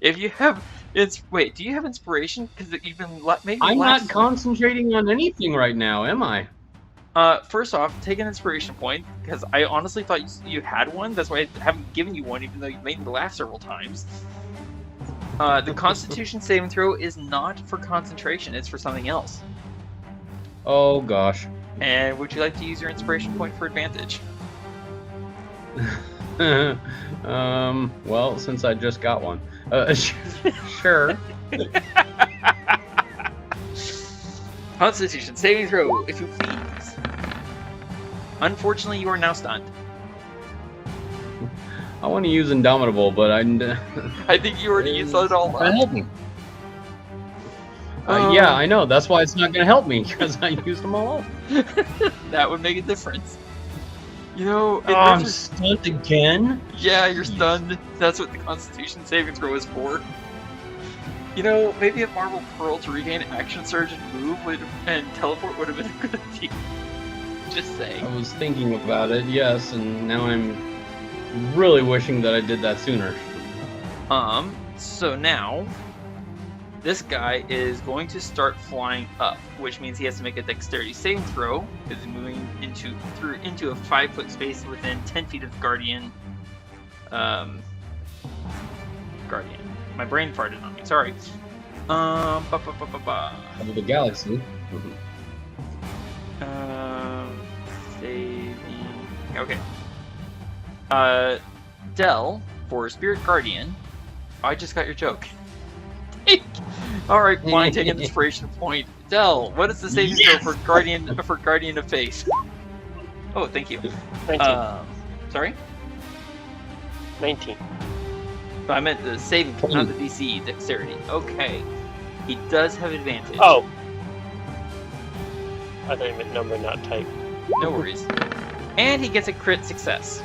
If you have, wait, do you have inspiration? Because you've been maybe. I'm not concentrating on anything right now, am I? First off, take an inspiration point, because I honestly thought you had one. That's why I haven't given you one, even though you've made me laugh several times. The Constitution saving throw is not for concentration; it's for something else. Oh gosh. And would you like to use your inspiration point for advantage? Well, since I just got one. Sure. Constitution saving throw, if you please. Unfortunately, you are now stunned. I want to use Indomitable, but I think you already used it all up. Help me. Yeah, I know. That's why it's not going to help me, because I used them all up. That would make a difference. You know, I'm stunned again? Yeah, you're stunned. That's what the Constitution saving throw is for. You know, maybe a Marble Pearl to regain action surge and move and teleport would have been a good idea. Just saying. I was thinking about it, yes, and now I'm really wishing that I did that sooner. So now, this guy is going to start flying up, which means he has to make a dexterity saving throw, because he's moving into a 5-foot space within 10 feet of the Guardian. Guardian. My brain farted on me, sorry. Of the galaxy. Saving... Okay. Del, for Spirit Guardian... I just got your joke. Alright, fine, take an inspiration point. Del, what is the saving throw for Guardian of Faith? Oh, thank you. 19. Sorry? 19. No, I meant the saving, not the DC, dexterity. Okay. He does have advantage. Oh! I thought you meant number, not type. No worries. And he gets a crit success.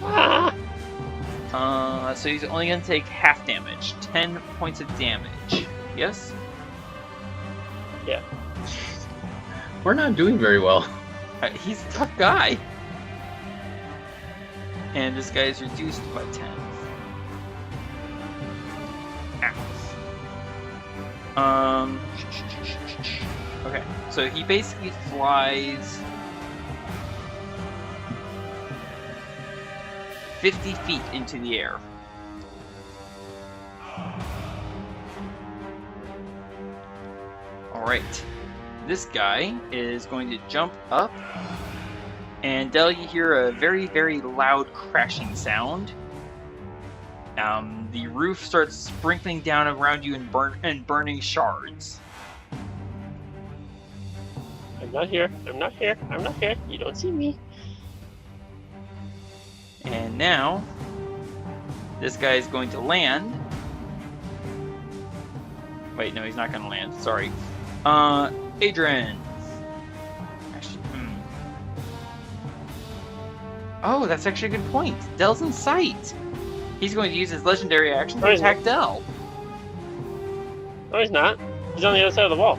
Ah! So he's only going to take half damage. 10 points of damage. Yes? Yeah. We're not doing very well. He's a tough guy. And this guy is reduced by 10. Ow. Okay, so he basically flies 50 feet into the air. Alright. This guy is going to jump up. And Del, you hear a very, very loud crashing sound. The roof starts sprinkling down around you and burning shards. I'm not here. I'm not here. I'm not here. You don't see me. And now, this guy is going to land. Wait, no, he's not going to land. Sorry. Adrian. Actually, Oh, that's actually a good point. Del's in sight. He's going to use his legendary action to attack Del. No, he's not. He's on the other side of the wall.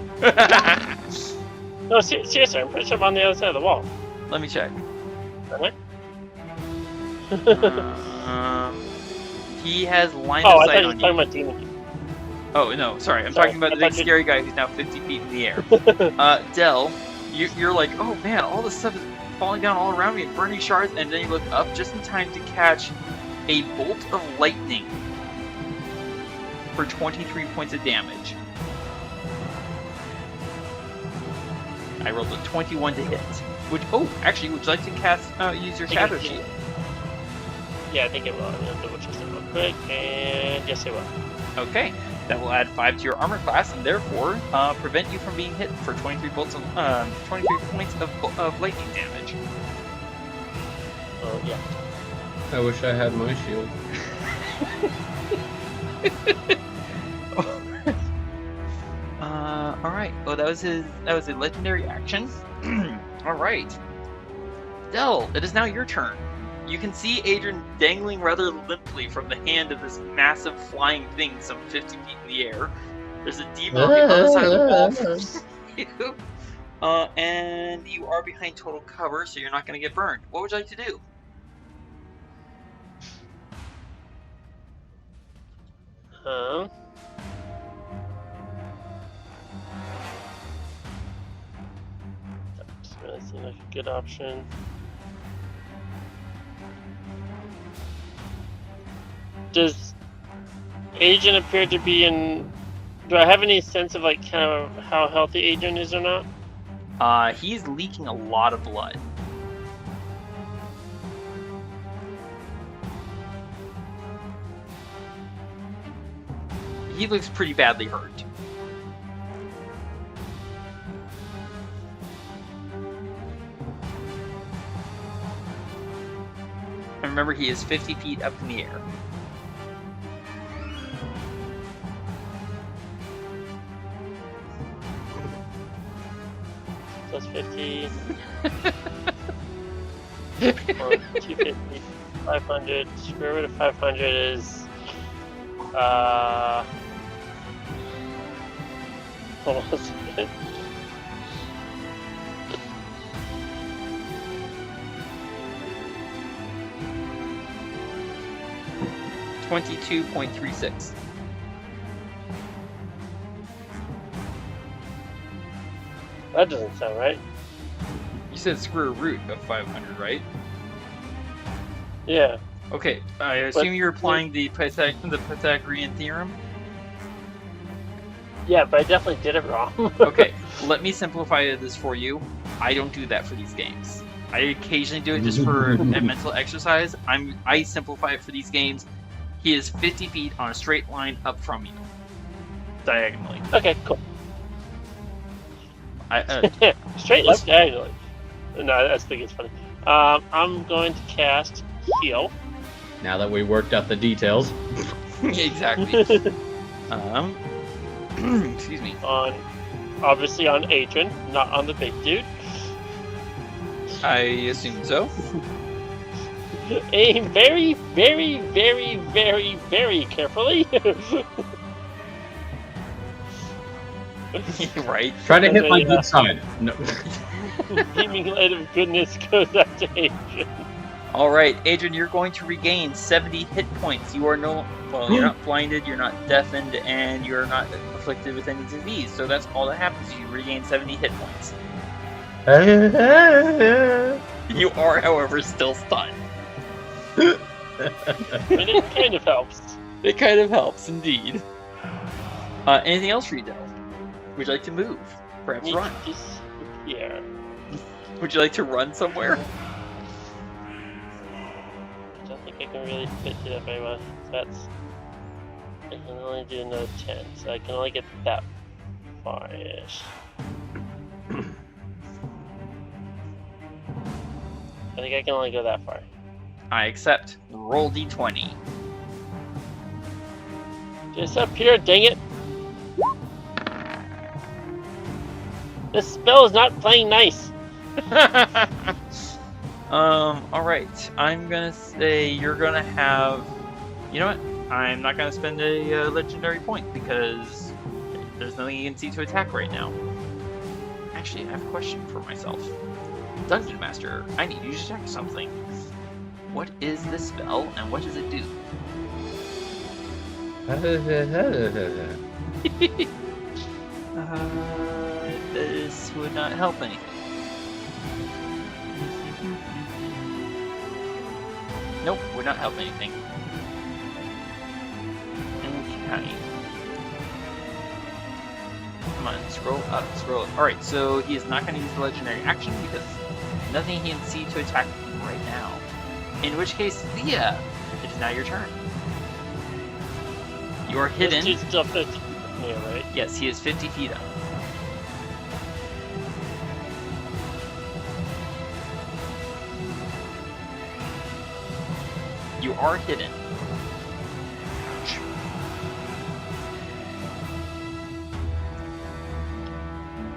No, seriously, I'm pretty sure I'm on the other side of the wall. Let me check. Am I? He has line Oh, of I sight thought you were on talking you. about demon. Oh, no, sorry. I'm Sorry, talking about I the big thought you- scary guy who's now 50 feet in the air. Del, you're like, oh man, all this stuff is falling down all around me and burning shards, and then you look up just in time to catch a bolt of lightning for 23 points of damage. I rolled a 21 to hit. Actually, would you like to use your Shadow Shield? Yeah, I think it will. I'm going to double check that real quick, and yes, it will. Okay, that will add 5 to your armor class, and therefore prevent you from being hit for 23 points of lightning damage. Oh, yeah. I wish I had my shield. All right. Well, that was a legendary action. All right, Del, it is now your turn. You can see Adrian dangling rather limply from the hand of this massive flying thing some 50 feet in the air. There's a demon on the other side of the wall. And you are behind total cover, so you're not going to get burned. What would you like to do? That seems like a good option. Does Adrian appear to be in? Do I have any sense of like kind of how healthy Adrian is or not? He's leaking a lot of blood. He looks pretty badly hurt. And remember, he is 50 feet up in the air. Plus 50. 250. 500. Square root of 500 is. Hold on a second. $22.36. That doesn't sound right. You said square root of 500, right? Yeah. Okay, I assume you're applying the Pythagorean theorem? Yeah, but I definitely did it wrong. Okay, let me simplify this for you. I don't do that for these games. I occasionally do it just for a mental exercise. I simplify it for these games. He is 50 feet on a straight line up from you. Diagonally. Okay, cool. Straight let's- left diagonally. No, I think it's funny. I'm going to cast Heal. Now that we worked out the details. Exactly. Excuse me. Obviously on Adrian, not on the big dude. I assume so. Aim very, very, very, very, very carefully. Right. Try to hit my Yeah. good side. No. Beaming light of goodness goes out to Adrian. All right, Adrian, you're going to regain 70 hit points. You are you're not blinded, you're not deafened, and you're not afflicted with any disease. So that's all that happens. You regain 70 hit points. You are, however, still stunned. And it kind of helps. It kind of helps, indeed. Anything else for you, Del? Would you like to move? Perhaps run? Yeah. Would you like to run somewhere? I don't think I can really fit it up very well. I can only do another 10, so I can only get that far-ish. I think I can only go that far. I accept. Roll d20. Just up here, dang it! This spell is not playing nice. Alright. I'm gonna say you're gonna have... You know what? I'm not gonna spend a legendary point because there's nothing you can see to attack right now. Actually, I have a question for myself. Dungeon Master, I need you to check something. What is this spell and what does it do? This would not help anything. Nope, would not help anything. Okay. Come on, scroll up, scroll up. Alright, so he is not going to use the legendary action because nothing he can see to attack right now. In which case, Thea, it is now your turn. You are hidden. This dude's still 50 feet from me, right? Yes, he is 50 feet up. You are hidden.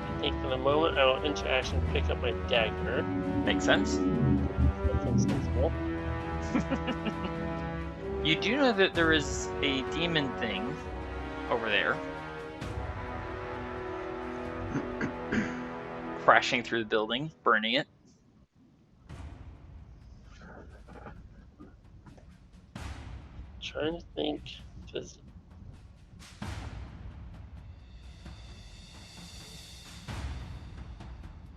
I think for the moment I will enter action, pick up my dagger. Makes sense. That seems sensible. You do know that there is a demon thing over there. Crashing through the building, burning it. Trying to think. Does...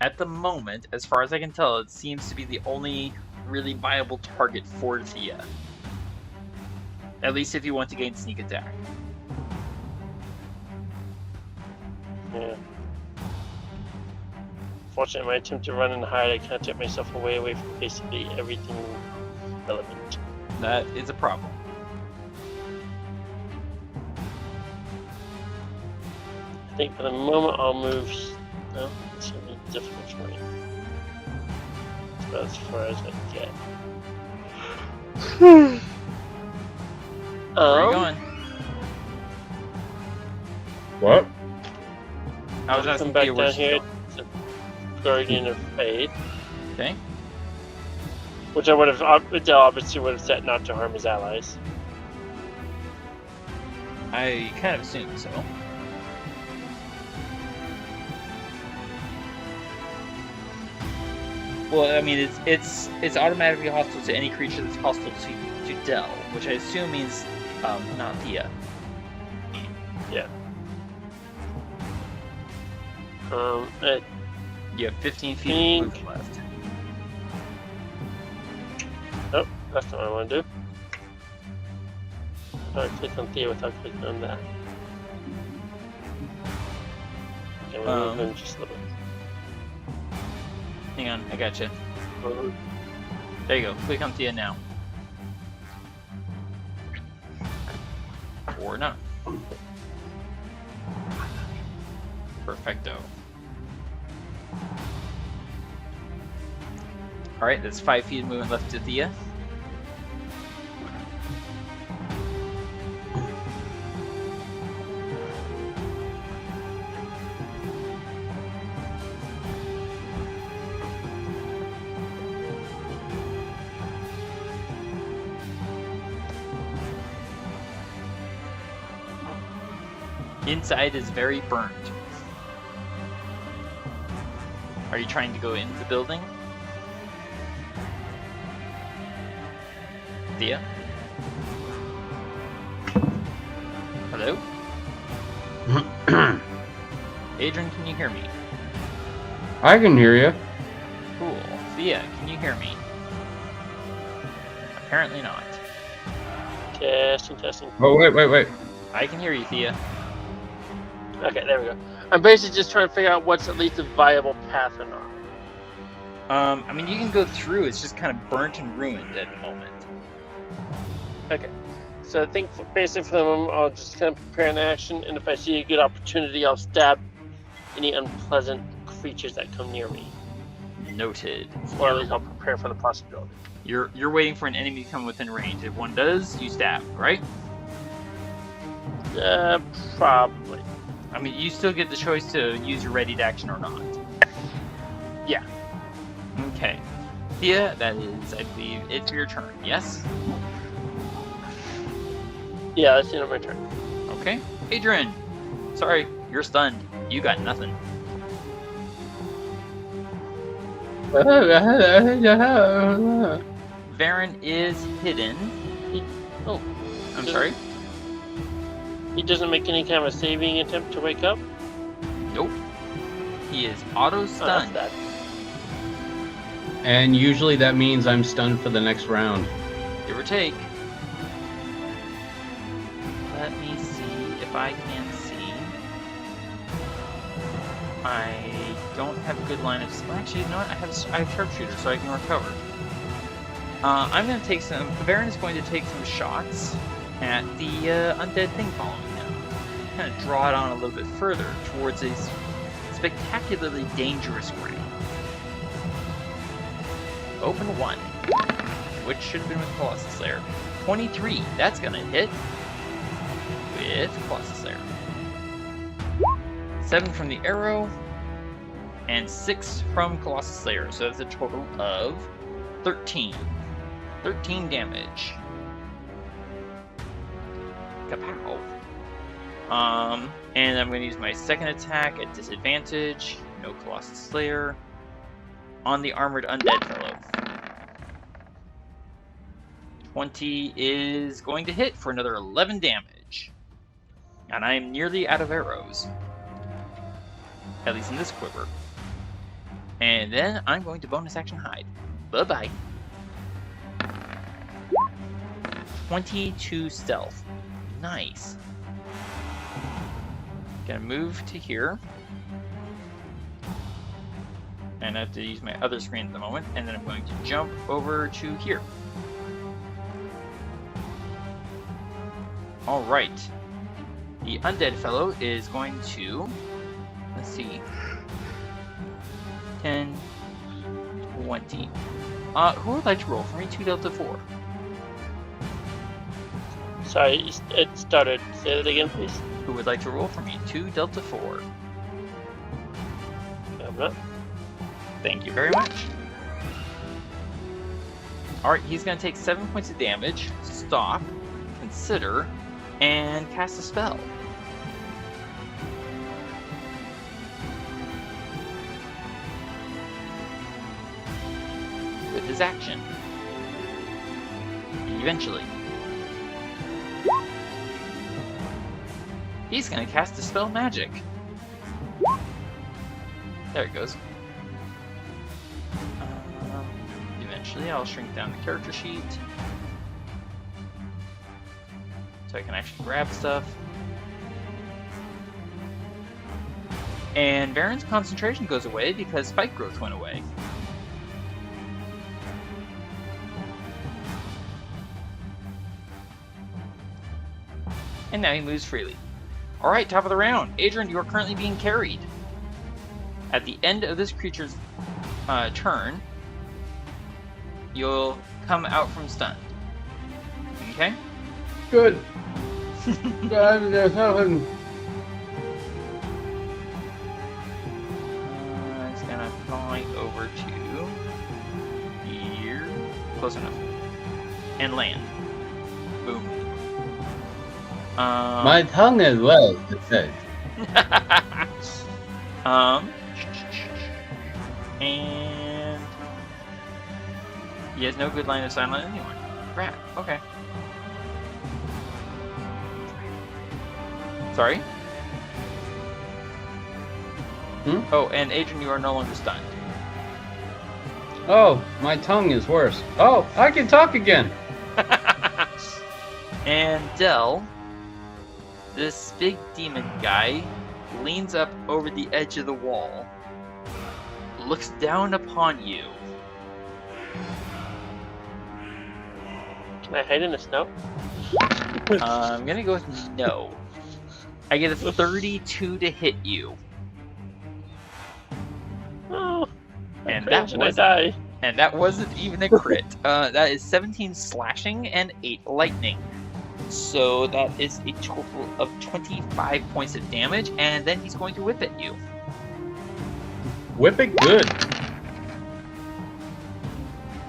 At the moment, as far as I can tell, it seems to be the only really viable target for Thea. At least if you want to gain sneak attack. Yeah. Fortunately, my attempt to run and hide, I kind of took myself away from basically everything relevant. That is a problem. I think for the moment I'll move. No, it's going to be difficult for me. It's about as far as I can get. Where are you going? What? I was I'll asking come back you where down she's here going. to Guardian of Fate, Okay. which I would have obviously would have set not to harm his allies. I kind of assumed so. Well, I mean, it's automatically hostile to any creature that's hostile to Del, which I assume means not Thea. Yeah. You have 15 feet of movement left. Nope, that's not what I want to do. I click on Thea without clicking on that. Okay, we'll move in just a little bit. Hang on, I gotcha. There you go. Click on Thea now. Or not. Perfecto. Alright, that's 5 feet of movement left to Thea. Inside is very burnt. Are you trying to go into the building? Thea? Hello? Adrian, can you hear me? I can hear you. Cool. Thea, can you hear me? Apparently not. Testing. Oh, wait. I can hear you, Thea. Okay, there we go. I'm basically just trying to figure out what's at least a viable path or not. I mean, you can go through. It's just kind of burnt and ruined at the moment. Okay. So I think basically for the moment, I'll just kind of prepare an action, and if I see a good opportunity, I'll stab any unpleasant creatures that come near me. Noted. Or at least I'll prepare for the possibility. You're waiting for an enemy to come within range. If one does, you stab, right? Probably. I mean, you still get the choice to use your ready to action or not. Yeah. Okay. Yeah, that is, I believe, it for your turn. Yes? Yeah, that's the end of my turn. Okay. Adrian! Sorry, you're stunned. You got nothing. Varen is hidden. I'm sorry? He doesn't make any kind of a saving attempt to wake up? Nope. He is auto-stunned. That's And usually that means I'm stunned for the next round. Give or take. Let me see if I can see. I don't have a good line of sight. Actually, you know what? I have sharpshooter, so I can recover. I'm going to take some. Varen is going to take some shots at the undead thing following him. Kind of draw it on a little bit further towards a spectacularly dangerous ground. Open 1, which should have been with Colossus Slayer. 23, that's going to hit with Colossus Slayer. 7 from the arrow, and 6 from Colossus Slayer, so that's a total of 13. 13 damage. Kapow. And I'm going to use my second attack at disadvantage. No Colossus Slayer. On the armored undead fellow. 20 is going to hit for another 11 damage. And I am nearly out of arrows. At least in this quiver. And then I'm going to bonus action hide. Bye-bye. 22 stealth. Nice. Gonna move to here. And I have to use my other screen at the moment. And then I'm going to jump over to here. Alright. The undead fellow is going to... Let's see. 10, 20. Who would like to roll for me? 2 Delta 4. Sorry, it started. Say that again, please. Who would like to roll for me? 2 Delta 4. I'm not. Thank you very much. Alright, he's going to take 7 points of damage, stop, consider, and cast a spell. With his action. Eventually. He's going to cast Dispel Magic. There it goes. Eventually, I'll shrink down the character sheet. So I can actually grab stuff. And Varen's concentration goes away because Spike Growth went away. And now he moves freely. Alright, top of the round. Adrian, you are currently being carried. At the end of this creature's turn, you'll come out from stunned. Okay? Good. There's nothing. It's gonna fly over to here. Close enough. And land. Boom. My tongue as well, it says. And he has no good line of sight on anyone. Crap. Okay. Sorry? Oh, and Adrian, you are no longer stunned. Oh, my tongue is worse. Oh, I can talk again. And Dell, this big demon guy, leans up over the edge of the wall, looks down upon you. Can I hide in the snow? I'm gonna go with no. I get a 32 to hit you. Oh, And I die. And that wasn't even a crit. That is 17 slashing and 8 lightning. So that is a total of 25 points of damage, and then he's going to whip at you. Whip it good.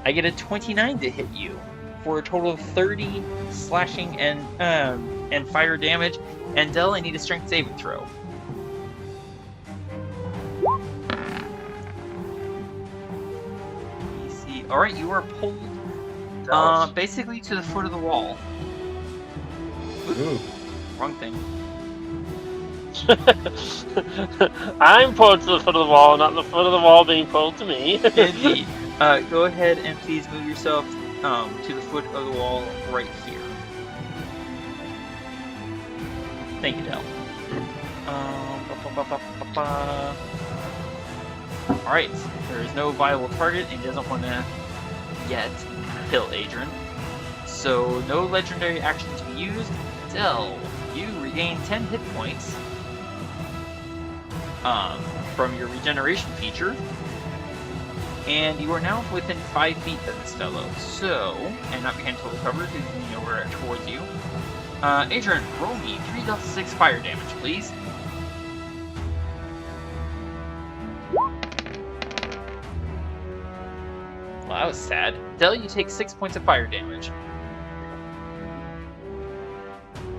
I get a 29 to hit you for a total of 30 slashing and fire damage. And Del, I need a strength saving throw. Easy. All right, you are pulled basically to the foot of the wall. Ooh. Wrong thing. I'm pulled to the foot of the wall, not the foot of the wall being pulled to me. Indeed. Go ahead and please move yourself to the foot of the wall right here. Thank you, Del. Alright, there is no viable target, and he doesn't want to yet kill Adrian. So, no legendary action to be used. Del, you regain 10 hit points from your regeneration feature. And you are now within 5 feet of this fellow. So, and not behind total cover, because you know we're towards you. Adrian, roll me 3d6 fire damage, please. Well, that was sad. Del, you take 6 points of fire damage.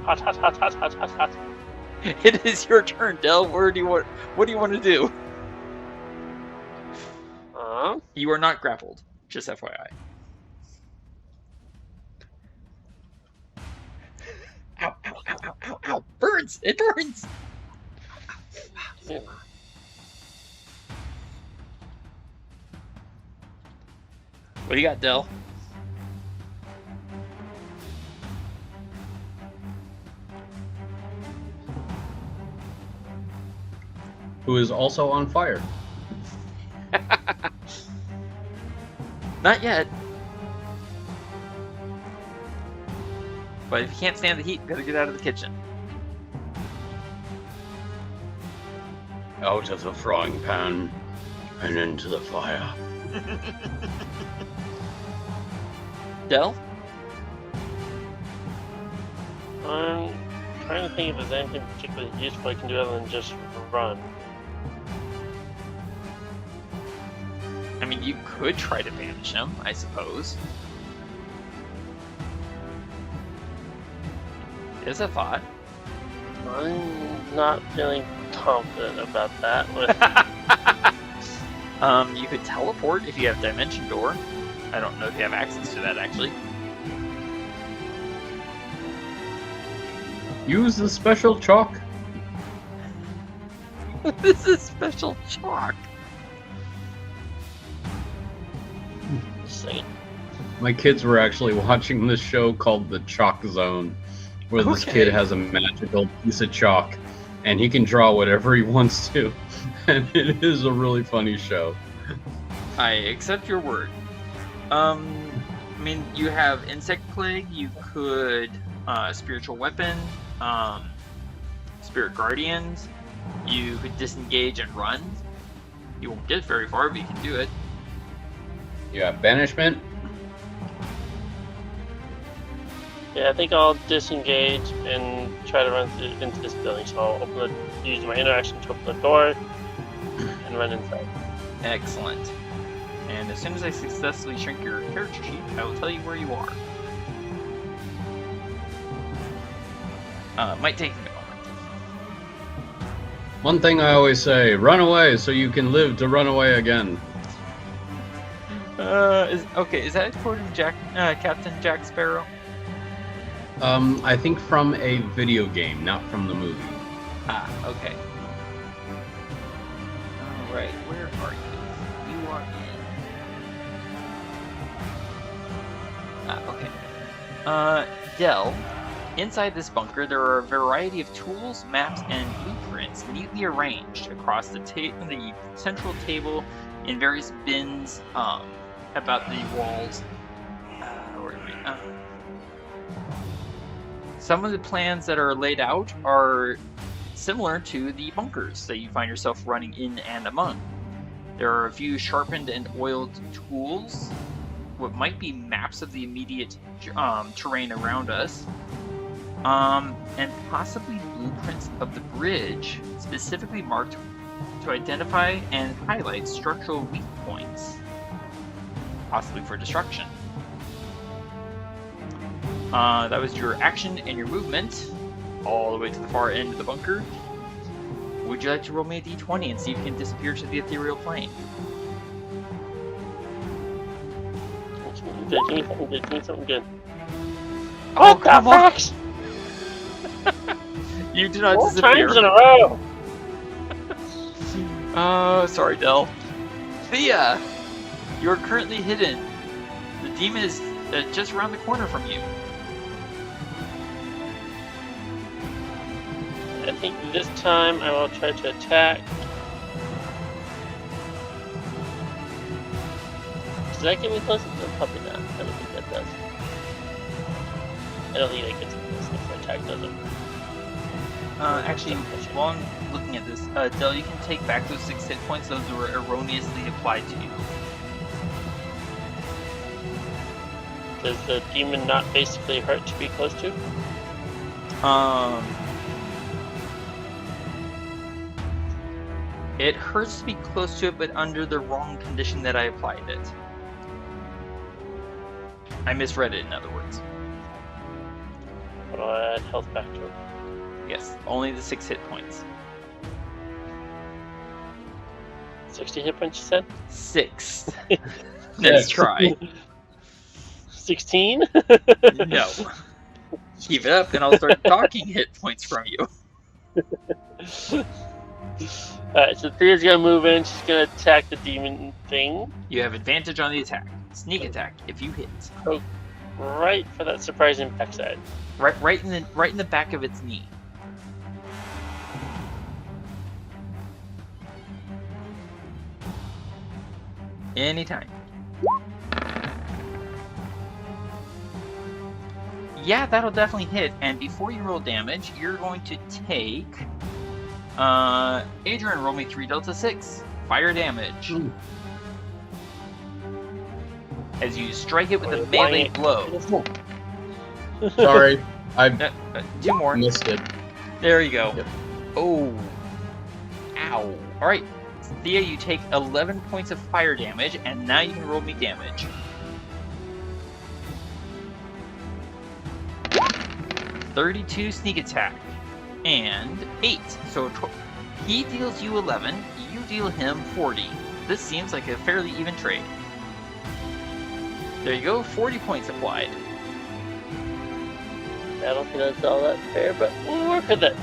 Hot, hot, hot, hot, hot, hot, hot. It is your turn, Del. What do you want to do? You are not grappled, just FYI. Ow, ow, ow, ow, ow, ow. Burns! It burns! Yeah. What do you got, Del? Who is also on fire. Not yet. But if you can't stand the heat, you gotta get out of the kitchen. Out of the frying pan and into the fire. Del? I'm trying to think if there's anything particularly useful I can do other than just run. I mean, you could try to banish him, I suppose. Is a thought. I'm not feeling confident about that. You could teleport if you have Dimension Door. I don't know if you have access to that, actually. Use the special chalk. This is special chalk. My kids were actually watching this show called The Chalk Zone, where this kid has a magical piece of chalk, and he can draw whatever he wants to. And it is a really funny show. I accept your word. I mean, you have Insect Plague, you could Spiritual Weapon, Spirit Guardians, you could disengage and run. You won't get very far, but you can do it. You have Banishment. Yeah, I think I'll disengage and try to run into this building. So I'll use my interaction to open the door and run inside. Excellent. And as soon as I successfully shrink your character sheet, I will tell you where you are. Might take me a moment. One thing I always say, run away so you can live to run away again. Is that according to Captain Jack Sparrow? I think from a video game, not from the movie. Ah, okay. Alright, where are you? You are in... okay. Del, inside this bunker there are a variety of tools, maps, and blueprints weapons neatly arranged across the central table in various bins about the walls. Some of the plans that are laid out are similar to the bunkers that you find yourself running in and among. There are a few sharpened and oiled tools, what might be maps of the immediate terrain around us, and possibly blueprints of the bridge, specifically marked to identify and highlight structural weak points, possibly for destruction. That was your action and your movement, all the way to the far end of the bunker. Would you like to roll me a d20 and see if you can disappear to the ethereal plane? Give me something good. Oh, come on! You do not 4 disappear. times in a row! Sorry, Del. Thea! You are currently hidden. The demon is just around the corner from you. I think this time I will try to attack. Does that get me close? No, probably not. I don't think that does. I don't think that gets me close enough for attack, does it? Actually, while I'm looking at this, Del, you can take back those 6 hit points. Those were erroneously applied to you. Does the demon not basically hurt to be close to? It hurts to be close to it, but under the wrong condition that I applied it. I misread it, in other words. But I'll add health back to it. Yes, only the 6 hit points. 60 hit points, you said? 6. Nice try. 16? No. Keep it up, and I'll start docking hit points from you. Alright, so Thea's gonna move in, she's gonna attack the demon thing. You have advantage on the attack. Sneak attack if you hit. Oh, right for that surprising backside. Right in the back of its knee. Anytime. Yeah, that'll definitely hit. And before you roll damage, you're going to take... Adrian, roll me 3 Delta 6. Fire damage. Ooh. As you strike it with a melee blow. Sorry, I 2 more. missed it. There you go. Yep. Oh. Ow. Alright. Thea, you take 11 points of fire damage, and now you can roll me damage. 32 sneak attack. And 8. So he deals you 11, you deal him 40. This seems like a fairly even trade. There you go, 40 points applied. I don't think that's all that fair, but we'll work with it.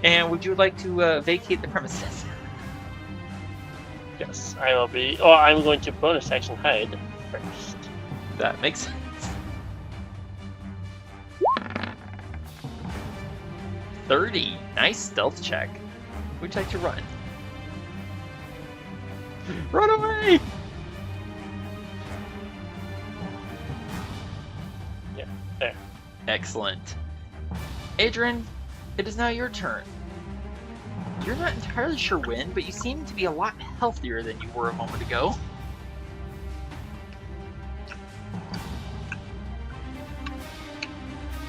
And would you like to vacate the premises? Yes, I will be. Oh, I'm going to bonus action hide first. That makes sense. $30. Nice stealth check. Would you like to run? Run away! Yeah, there. Excellent. Adrian, it is now your turn. You're not entirely sure when, but you seem to be a lot healthier than you were a moment ago.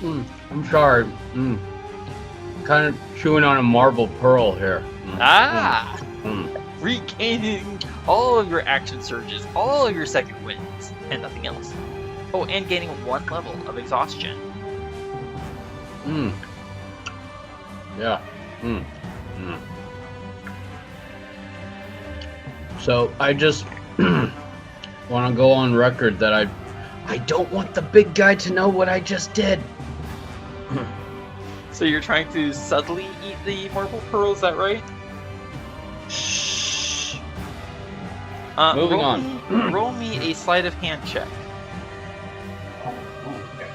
I'm sorry. Kind of chewing on a marble pearl here. Regaining all of your action surges, all of your second wins, and nothing else. Oh, and gaining 1 level of exhaustion. Yeah. So I just want to go on record that I don't want the big guy to know what I just did. So you're trying to subtly eat the marble pearl, is that right? Shh. Moving Moving on. Roll me a sleight of hand check. Okay.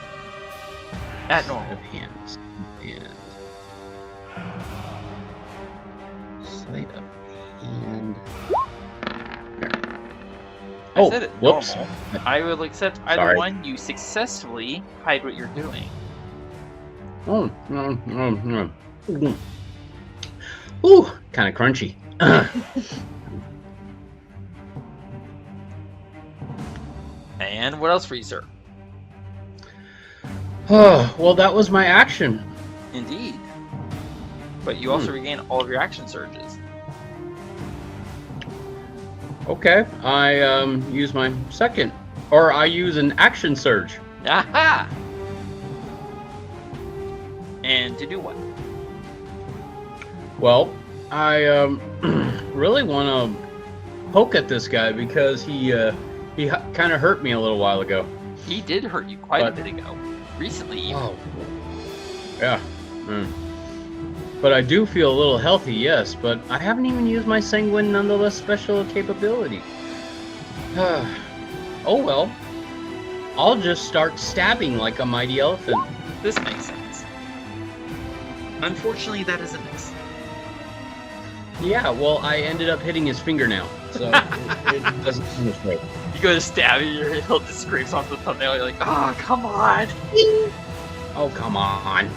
At normal. Hands. And sleight of hand. I said it whoops. normal. I will accept either Sorry. one. You successfully hide what you're doing. Oh, no. Ooh, kind of crunchy. And what else for you, sir? Oh, well, that was my action. Indeed. But you also regain all of your action surges. Okay, I use my second, or I use an action surge. Aha! And to do what? Well, I really want to poke at this guy because he kind of hurt me a little while ago. He did hurt you quite a bit ago. Recently, even. Oh. Yeah. But I do feel a little healthy, yes, but I haven't even used my sanguine nonetheless special capability. Oh well. I'll just start stabbing like a mighty elephant. This makes sense. Unfortunately, that is a miss. Yeah, well, I ended up hitting his fingernail, so it doesn't finish right. You go to stab it, your hilt just scrapes off the thumbnail. You're like, oh, come on. Oh, come on.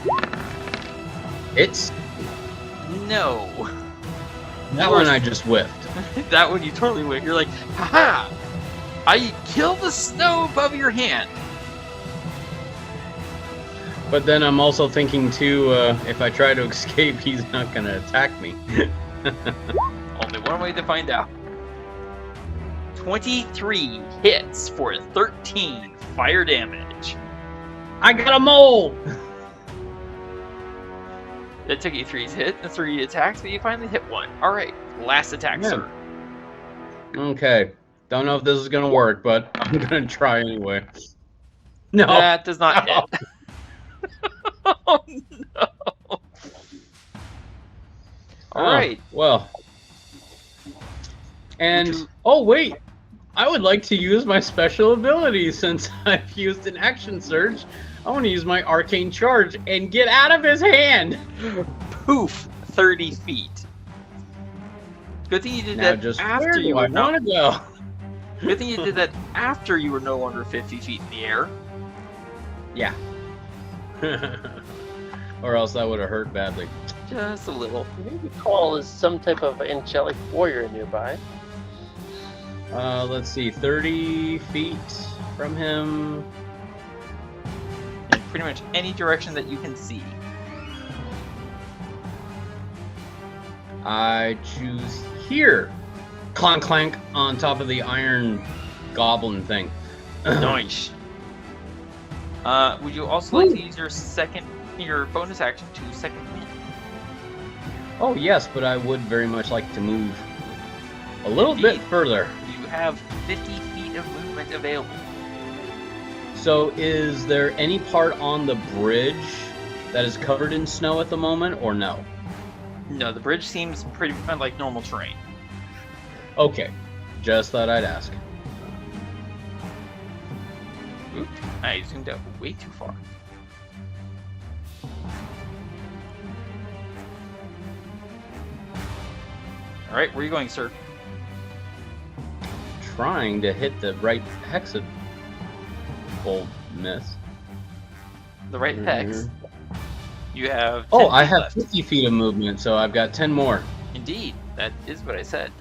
It's... No. That one I just whiffed. That one you totally whiffed. You're like, haha! I killed the snow above your hand. But then I'm also thinking, too, if I try to escape, he's not going to attack me. Only one way to find out. 23 hits for 13 fire damage. I got a mole! That took you 3 attacks, but you finally hit one. Alright, last attack, Yeah. sir. Okay. Don't know if this is going to work, but I'm going to try anyway. No. That does not hit. Oh, no. Alright. Well. And, oh wait, I would like to use my special ability since I've used an action surge. I want to use my arcane charge and get out of his hand. Poof, 30 feet. Good thing you did Now that just after where you do I were want to go? Good thing you did that after you were no longer 50 feet in the air. Yeah. Or else that would have hurt badly. Just a little. Maybe Call is some type of angelic warrior nearby. Let's see, 30 feet from him. In pretty much any direction that you can see. I choose here. Clank clank on top of the iron goblin thing. Nice. Would you also like to use your bonus action to second wind? Oh yes, but I would very much like to move a little bit Indeed. further. You have 50 feet of movement available. So is there any part on the bridge that is covered in snow at the moment, or no? No, the bridge seems pretty like normal terrain. Okay, just thought I'd ask. Oops, I zoomed out way too far. Alright, where are you going, sir? Trying to hit the right hexabolt miss. The right hex. You have 10 Oh, feet I have left. 50 feet of movement, so I've got 10 more. Indeed, that is what I said.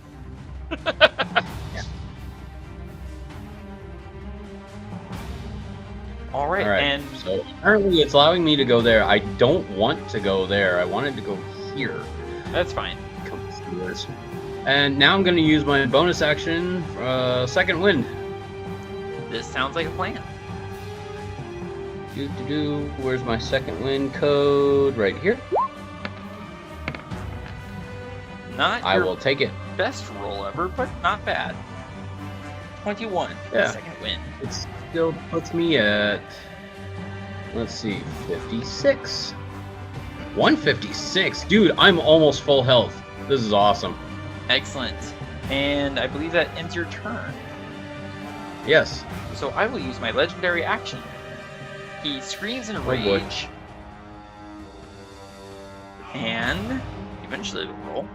Alright, All right, and so apparently it's allowing me to go there. I don't want to go there. I wanted to go here. that's fine. And now I'm going to use my bonus action, second wind. This sounds like a plan. Where's my second wind code? Right here. Not I your will take it. best roll ever, but not bad. 21 for the Yeah. second win. It still puts me at, let's see, 56. 156. Dude, I'm almost full health. This is awesome. Excellent. And I believe that ends your turn. Yes. So I will use my legendary action. He screams in boy. rage. And eventually will roll.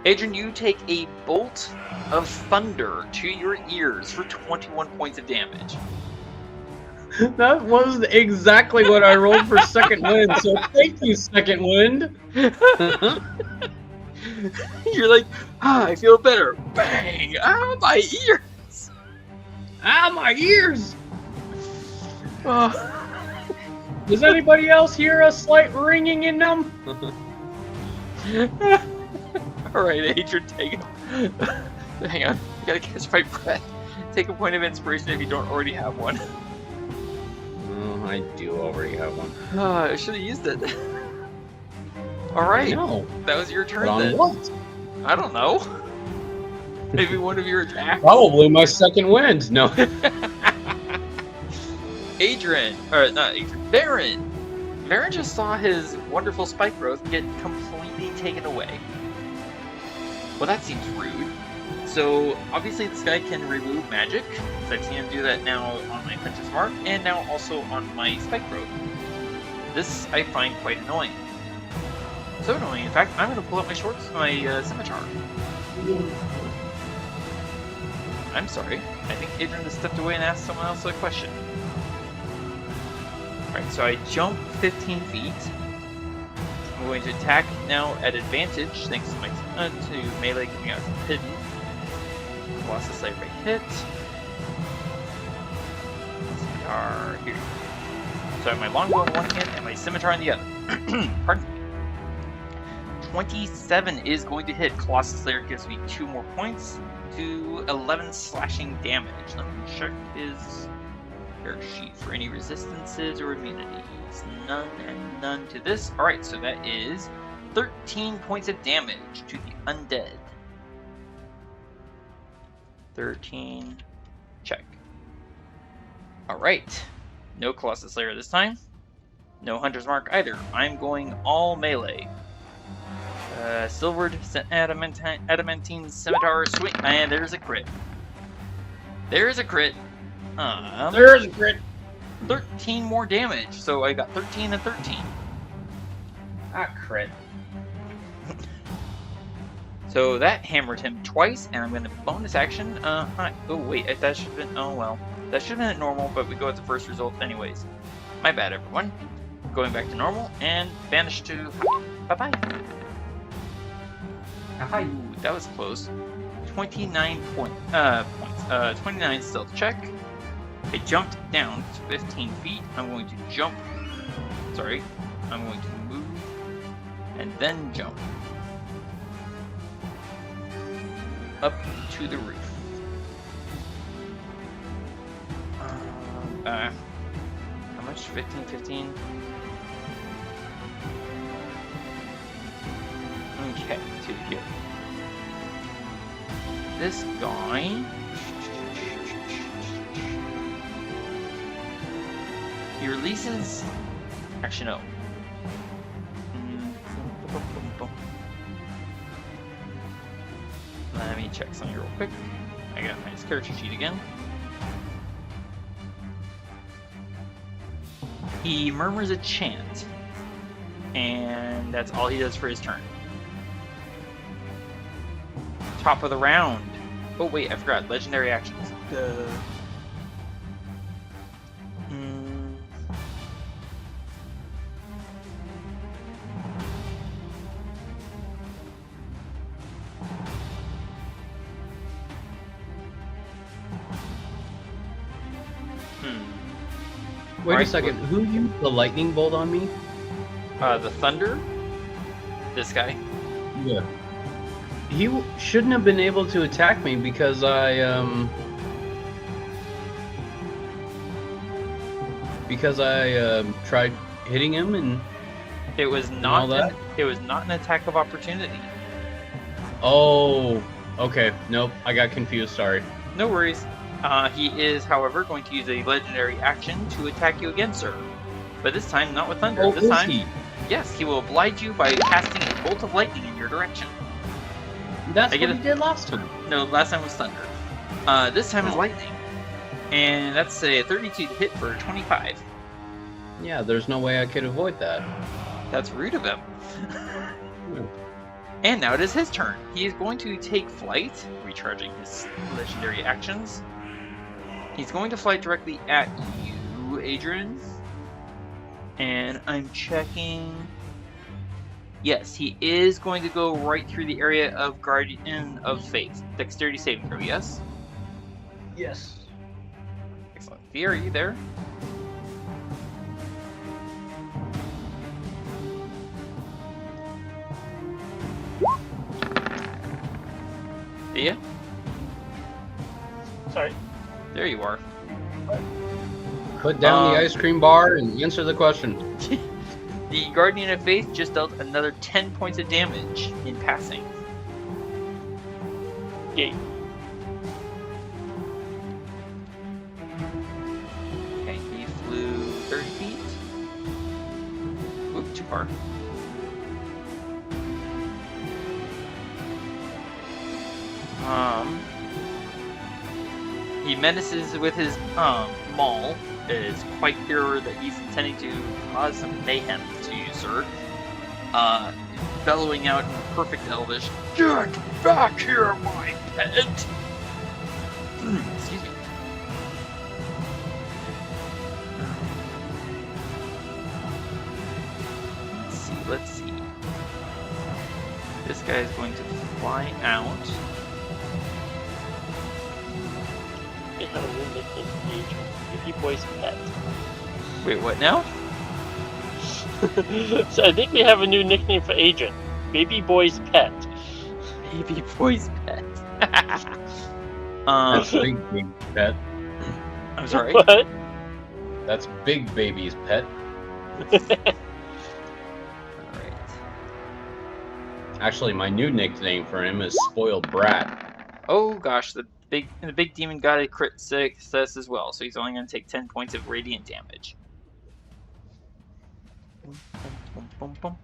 Adrian, you take a bolt of thunder to your ears for 21 points of damage. That was exactly what I rolled for second wind, so thank you, second wind. You're like, I feel better. Bang! Ah, my ears! Ah, my ears! Oh. Does anybody else hear a slight ringing in them? Alright, Adrian, take it. Hang on, I gotta catch my breath. Take a point of inspiration if you don't already have one. Oh, I do already have one. I should have used it. Alright, No. that was your turn But on then. what? I don't know. Maybe one of your attacks. Probably my second wind. No. Adrian, or not Adrian, Baron. Baron just saw his wonderful spike growth get completely taken away. Well, that seems rude. So, obviously this guy can remove magic. So I've seen him do that now on my Hunter's Mark, and now also on my spike growth. This I find quite annoying. So annoying, in fact, I'm going to pull out my scimitar. I'm sorry. I think Adrian has stepped away and asked someone else a question. Alright, so I jump 15 feet. I'm going to attack now at advantage, thanks to my to melee coming out from hidden. Colossus Slayer by hit. Scimitar here. So I have my longbow in one hand and my scimitar in the other. Pardon me. 27 is going to hit. Colossus Slayer gives me 2 more points to 11 slashing damage. Let me check his character sheet for any resistances or immunities. None and none to this. Alright, so that is 13 points of damage to the undead. 13. Check. Alright. No Colossus Slayer this time. No Hunter's Mark either. I'm going all melee. Silvered adamantine scimitar swing, and there's a crit. There's a crit. There's a crit. 13 more damage, so I got 13 and 13. Ah, crit. So that hammered him twice, and I'm going to bonus action. Oh wait, that should have been. Oh well, that should have been at normal, but we go with the first result anyways. My bad, everyone. Going back to normal and banish to. Bye bye. Ooh, that was close. 29 points. 29 stealth check. I jumped down to 15 feet. I'm going to jump. Sorry. I'm going to move and then jump up to the roof. How much? 15, 15? Okay, to here. This guy... He releases... Actually, no. Let me check something real quick. I gotta find his character sheet again. He murmurs a chant. And that's all he does for his turn. Top of the round. Oh wait, I forgot. Legendary actions. Wait a second. Who used the lightning bolt on me? The thunder. This guy. Yeah. He shouldn't have been able to attack me because I tried hitting him and it was not it was not an attack of opportunity. Oh, okay. Nope, I got confused. Sorry. No worries. He is, however, going to use a legendary action to attack you again, sir. But this time, not with thunder. Oh, this is time, he? yes, he will oblige you by casting a bolt of lightning in your direction. That's what he did last time. No, last time was thunder. This time is lightning. And that's a 32 to hit for 25. Yeah, there's no way I could avoid that. That's rude of him. And now it is his turn. He is going to take flight, recharging his legendary actions. He's going to fly directly at you, Adrian. And I'm checking. Yes, he is going to go right through the area of Guardian of Faith. Dexterity saving throw, yes? Yes. Excellent. Thea, are you there? Thea? Sorry. There you are. Put down the ice cream bar and answer the question. The Guardian of Faith just dealt another 10 points of damage in passing. Yay. Okay, he flew 30 feet. Oop, too far. He menaces with his maul. It's quite clear that he's intending to cause some mayhem to you, sir. Bellowing out in perfect Elvish, "Get back here, my pet!" Excuse me. Let's see. This guy is going to fly out. They have a new nickname for Adrian. Baby Boy's Pet. Wait, what now? So I think we have a new nickname for Adrian. Baby Boy's Pet. Baby Boy's Pet. That's big baby's pet. I'm sorry. What? That's big baby's pet. Alright. Actually, my new nickname for him is Spoiled Brat. Oh gosh, the big demon got a crit success as well, so he's only going to take 10 points of radiant damage. Boom, boom, boom, boom.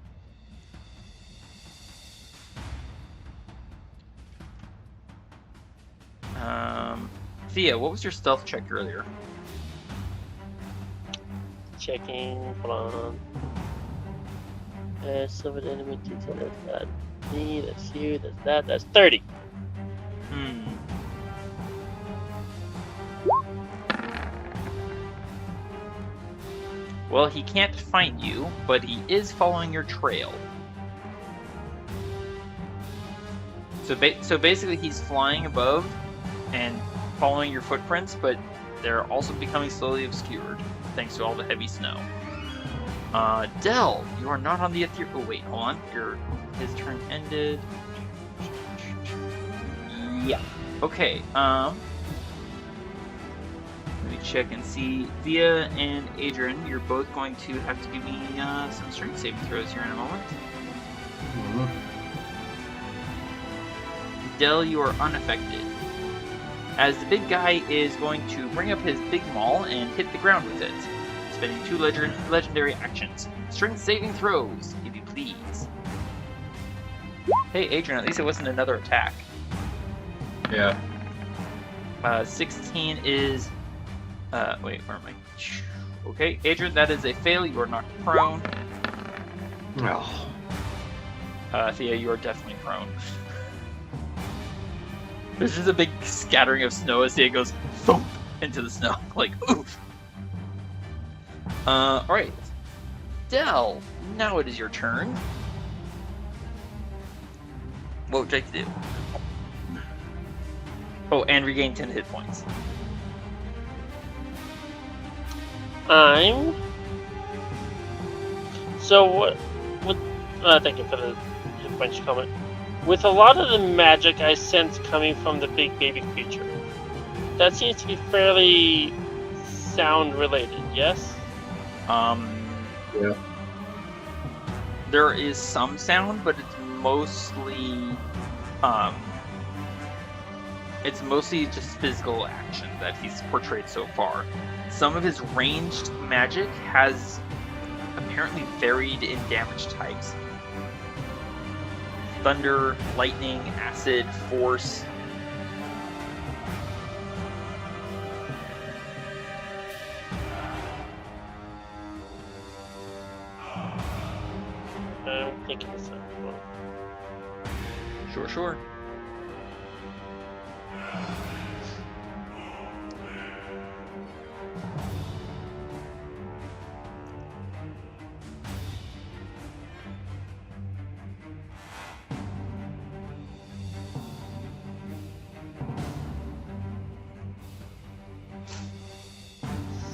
Thea, what was your stealth check earlier? Checking. Hold on. Silver enemy detail. That's that. Me. That's you. That's that. That's 30. Well, he can't find you, but he is following your trail. So basically he's flying above and following your footprints, but they're also becoming slowly obscured thanks to all the heavy snow. Del, you are not on the ethereal. Oh wait, hold on. His turn ended. Yeah. Okay. Let me check and see. Thea and Adrian, you're both going to have to give me some strength saving throws here in a moment. Mm-hmm. Del, you are unaffected, as the big guy is going to bring up his big maul and hit the ground with it, spending 2 legendary actions. Strength saving throws, if you please. Hey, Adrian, at least it wasn't another attack. Yeah. 16 is... wait, where am I? Okay, Adrian, that is a fail. You are knocked prone. Oh. Thea, you are definitely prone. There's just a big scattering of snow as Thea goes thump into the snow. Like, oof. Alright. Del, now it is your turn. What would you like to do? Oh, and regain 10 hit points. So what? Thank you for the hit points comment. With a lot of the magic I sense coming from the big baby creature, that seems to be fairly sound related. Yes. Yeah. There is some sound, but it's mostly just physical action that he's portrayed so far. Some of his ranged magic has apparently varied in damage types. Thunder, lightning, acid, force. I'm thinking this out. For sure.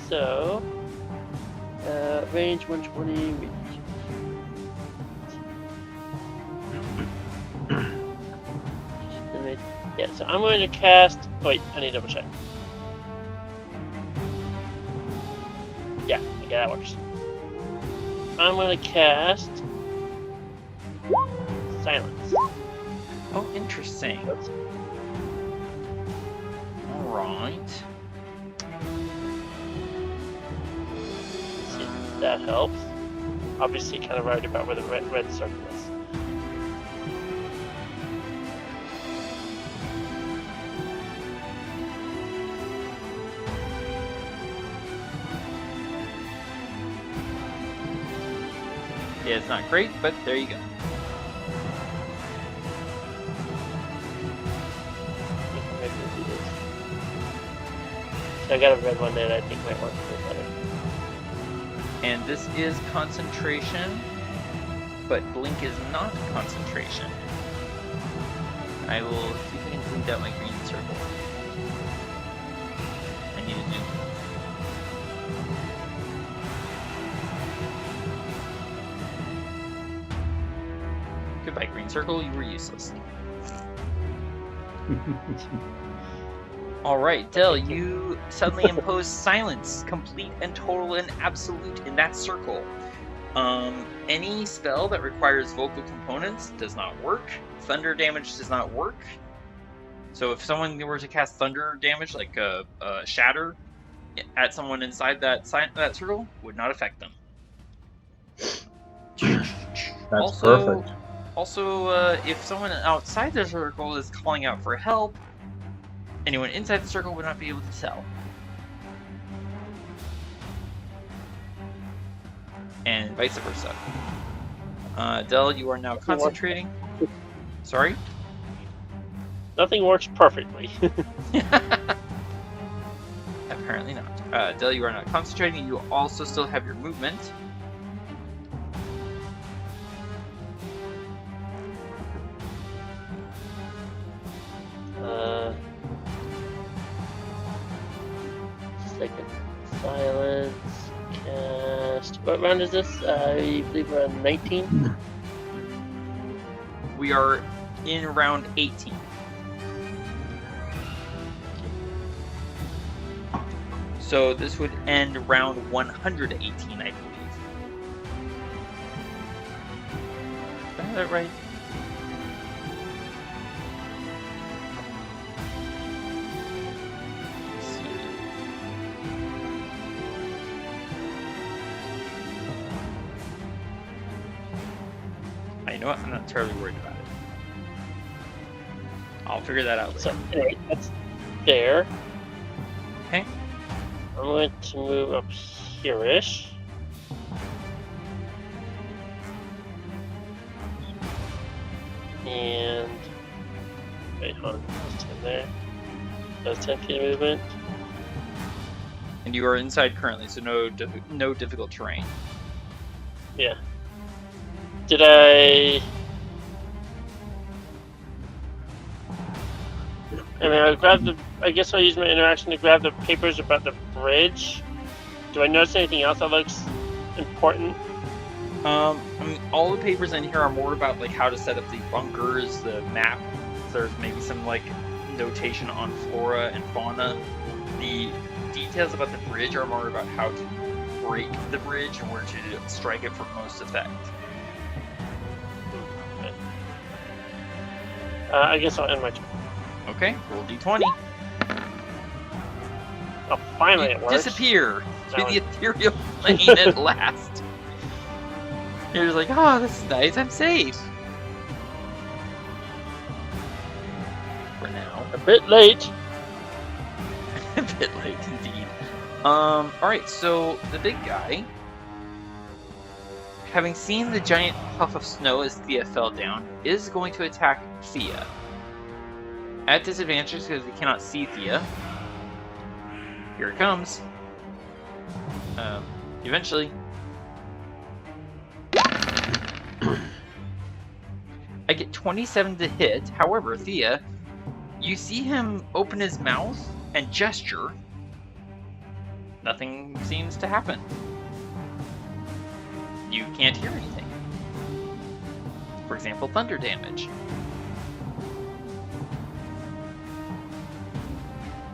So, range 120. Yeah, so I'm going to cast. Wait, I need to double check. Yeah, okay, that works. I'm going to cast Silence. Oh, interesting. Oops. Alright. See if that helps. Obviously, kind of worried about where the red circle is. Yeah, it's not great, but there you go. Maybe we'll do this. So I got a red one that I think might work a bit better. And this is concentration, but blink is not concentration. I will see if I can blink out my green circle. I need to do. Goodbye, green circle. You were useless. Alright, Del, you suddenly impose silence, complete and total and absolute in that circle. Any spell that requires vocal components does not work. Thunder damage does not work. So if someone were to cast thunder damage, like a shatter, at someone inside that circle, would not affect them. That's perfect. Also, if someone outside the circle is calling out for help, anyone inside the circle would not be able to tell. And vice versa. Del, you are now concentrating. Sorry? Nothing works perfectly. Apparently not. Del, you are not concentrating. You also still have your movement. Second silence. Cast. What round is this? I believe we're on 19. We are in round 18. So this would end round 118, I believe. Did I have that right? Let's see. You know what? I'm not terribly worried about it. I'll figure that out later. So, anyway, that's there. Okay. I'm going to move up here-ish. And... wait, hold on. That's 10 there. That's 10 feet of movement. And you are inside currently, so no difficult terrain. Yeah. Did I mean, I guess I'll use my interaction to grab the papers about the bridge. Do I notice anything else that looks important? I mean, all the papers in here are more about like how to set up the bunkers, the map. There's maybe some like notation on flora and fauna. The details about the bridge are more about how to break the bridge and where to strike it for most effect. Okay. I guess I'll end my turn. Okay, roll d20. Oh, finally You it works. disappear to That the ethereal plane at last. You're just like, oh, this is nice, I'm safe. For now. A bit late. A bit late indeed. Alright, so the big guy Having seen the giant puff of snow as Thea fell down, is going to attack Thea. At disadvantage because we cannot see Thea. Here it comes. Eventually. I get 27 to hit. However, Thea, you see him open his mouth and gesture. Nothing seems to happen. You can't hear anything. For example, thunder damage.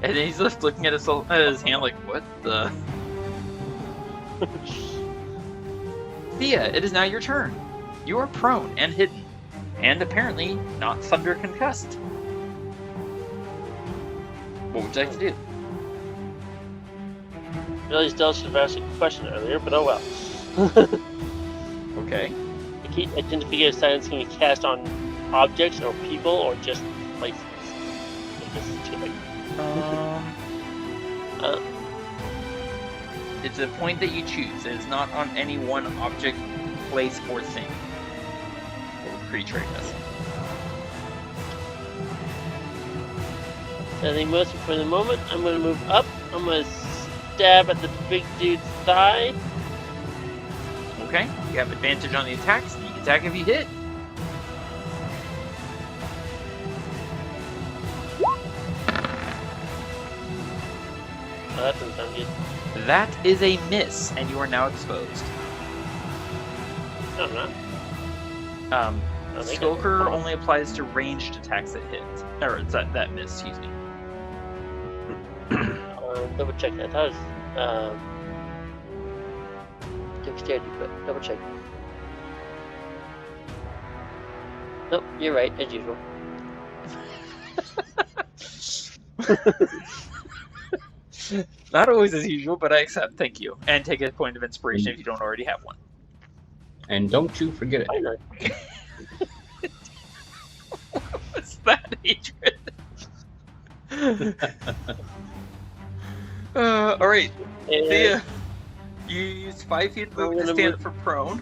And then he's just looking at his hand like, what the? Thea, it is now your turn. You are prone and hidden, and apparently not thunder concussed. What would you like to do? Really still should have asked a question earlier, but oh well. Okay. Identification science can be cast on objects or people or just places. This is too late. It's a point that you choose. It's not on any one object, place, or thing. What creature it does. I think mostly for the moment, I'm going to move up. I'm going to stab at the big dude's thigh. Okay, you have advantage on the attack. Sneak attack if you hit. Oh, that doesn't sound good. That is a miss, and you are now exposed. No, I'm not. Skulker only applies to ranged attacks that hit. Or that miss, excuse me. Double check that. That was dexterity, but double check. Nope, you're right, as usual. Not always as usual, but I accept. Thank you. And take a point of inspiration if you don't already have one. And don't you forget it. I know. What's that, hatred? Alright. Thea, you used 5 feet of movement to stand up for prone.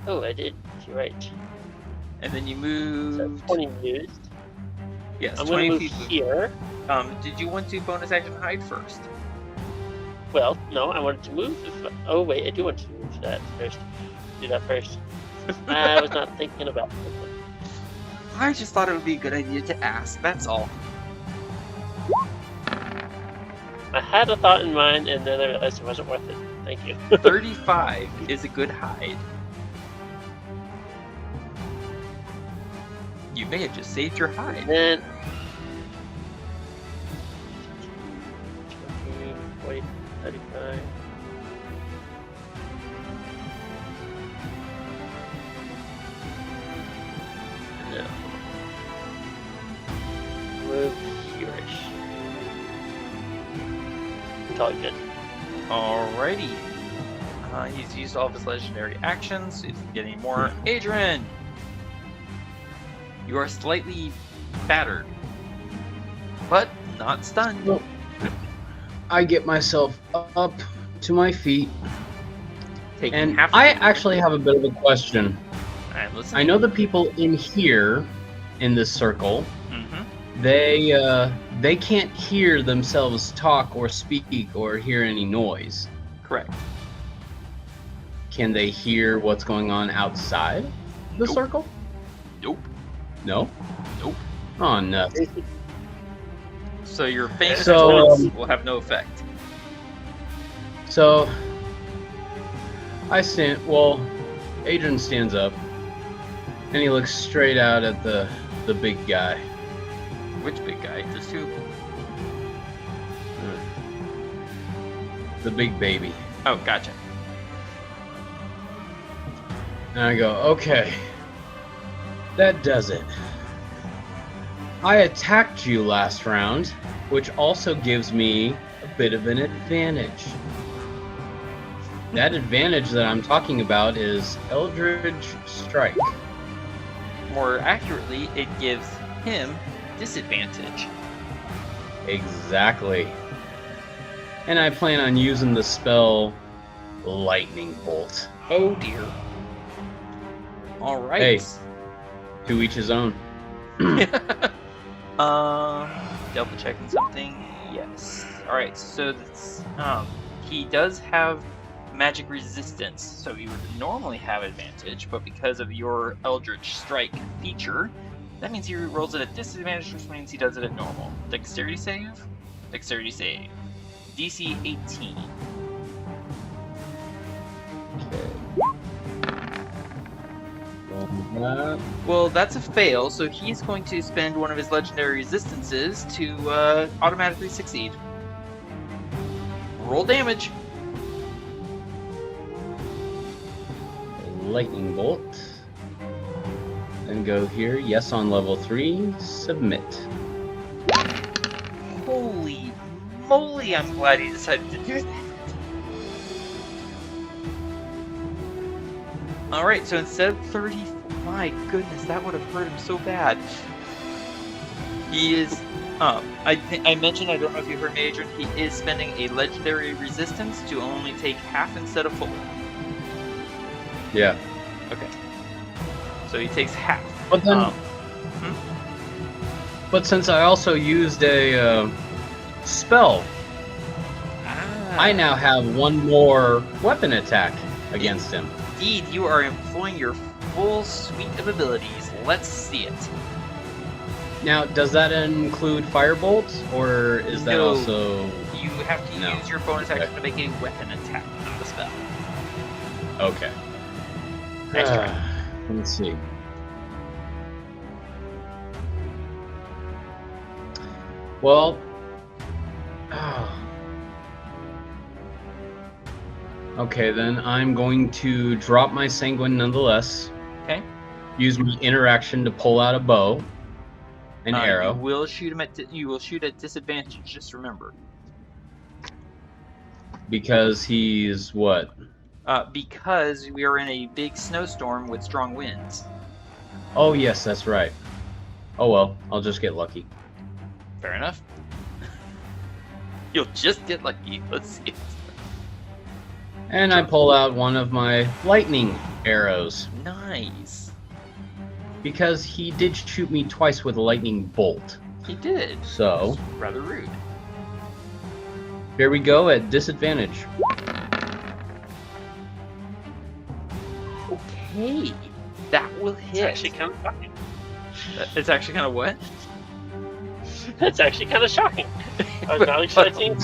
Oh, I did. You're right. And then you moved. So 20 used. Yes, I'm 20 going to feet move here. Did you want to bonus action hide first? Well, no, I wanted to move. Oh, wait, I do want to move that first. Do that first. I was not thinking about it. I just thought it would be a good idea to ask, that's all. I had a thought in mind, and then I realized it wasn't worth it. Thank you. 35 is a good hide. You may have just saved your hide. And then 20, 40, 35. No. Move here-ish. It's all good. Alrighty. He's used all of his legendary actions. He's getting more. Adrian! You are slightly battered, but not stunned. Well, I get myself up to my feet, Taking and half I actually have a bit of a question. I'm listening. I know the people in here, in this circle, Mm-hmm. they can't hear themselves talk or speak or hear any noise. Correct. Can they hear what's going on outside the Nope. circle? Nope. No? Nope. Oh, no. So your faint So, response will have no effect. So, Adrian stands up, and he looks straight out at the big guy. Which big guy? There's two. The big baby. Oh, gotcha. And I go, okay, that does it. I attacked you last round, which also gives me a bit of an advantage. That advantage that I'm talking about is Eldritch Strike. More accurately, it gives him disadvantage. Exactly. And I plan on using the spell Lightning Bolt. Oh dear. All right. Hey. To each his own. Double checking something. Yes. All right. So that's he does have magic resistance, so he would normally have advantage, but because of your Eldritch Strike feature, that means he rolls it at disadvantage, which means he does it at normal. Dexterity save. Dexterity save. DC 18. Well, that's a fail, so he's going to spend one of his legendary resistances to automatically succeed. Roll damage. Lightning bolt. And go here. Yes on level 3. Submit. Holy moly, I'm glad he decided to do that. Alright, so instead of 34, my goodness, that would have hurt him so bad. He is, I mentioned, I don't know if you heard me, Adrian, he is spending a legendary resistance to only take half instead of full. Yeah. Okay. So he takes half. But then, but since I also used a spell, I now have one more weapon attack against him. Indeed, you are employing your full suite of abilities. Let's see it. Now, does that include firebolt, or is that No. also... You have to use your bonus action to make a weapon attack, not a spell. Okay. Next turn. Let's see. Well... Okay, then I'm going to drop my sanguine nonetheless. Okay. Use my interaction to pull out a bow and arrow. You will shoot him you will shoot at disadvantage. Just remember. Because he's what? Because we are in a big snowstorm with strong winds. Oh yes, that's right. Oh well, I'll just get lucky. Fair enough. You'll just get lucky. Let's see it. And I pull out one of my lightning arrows. Nice. Because he did shoot me twice with a lightning bolt. He did. So, rather rude. Here we go at disadvantage. Okay. That will hit. It's actually kind of shocking. It's actually kind of what? That's actually kind of shocking. I was not expecting.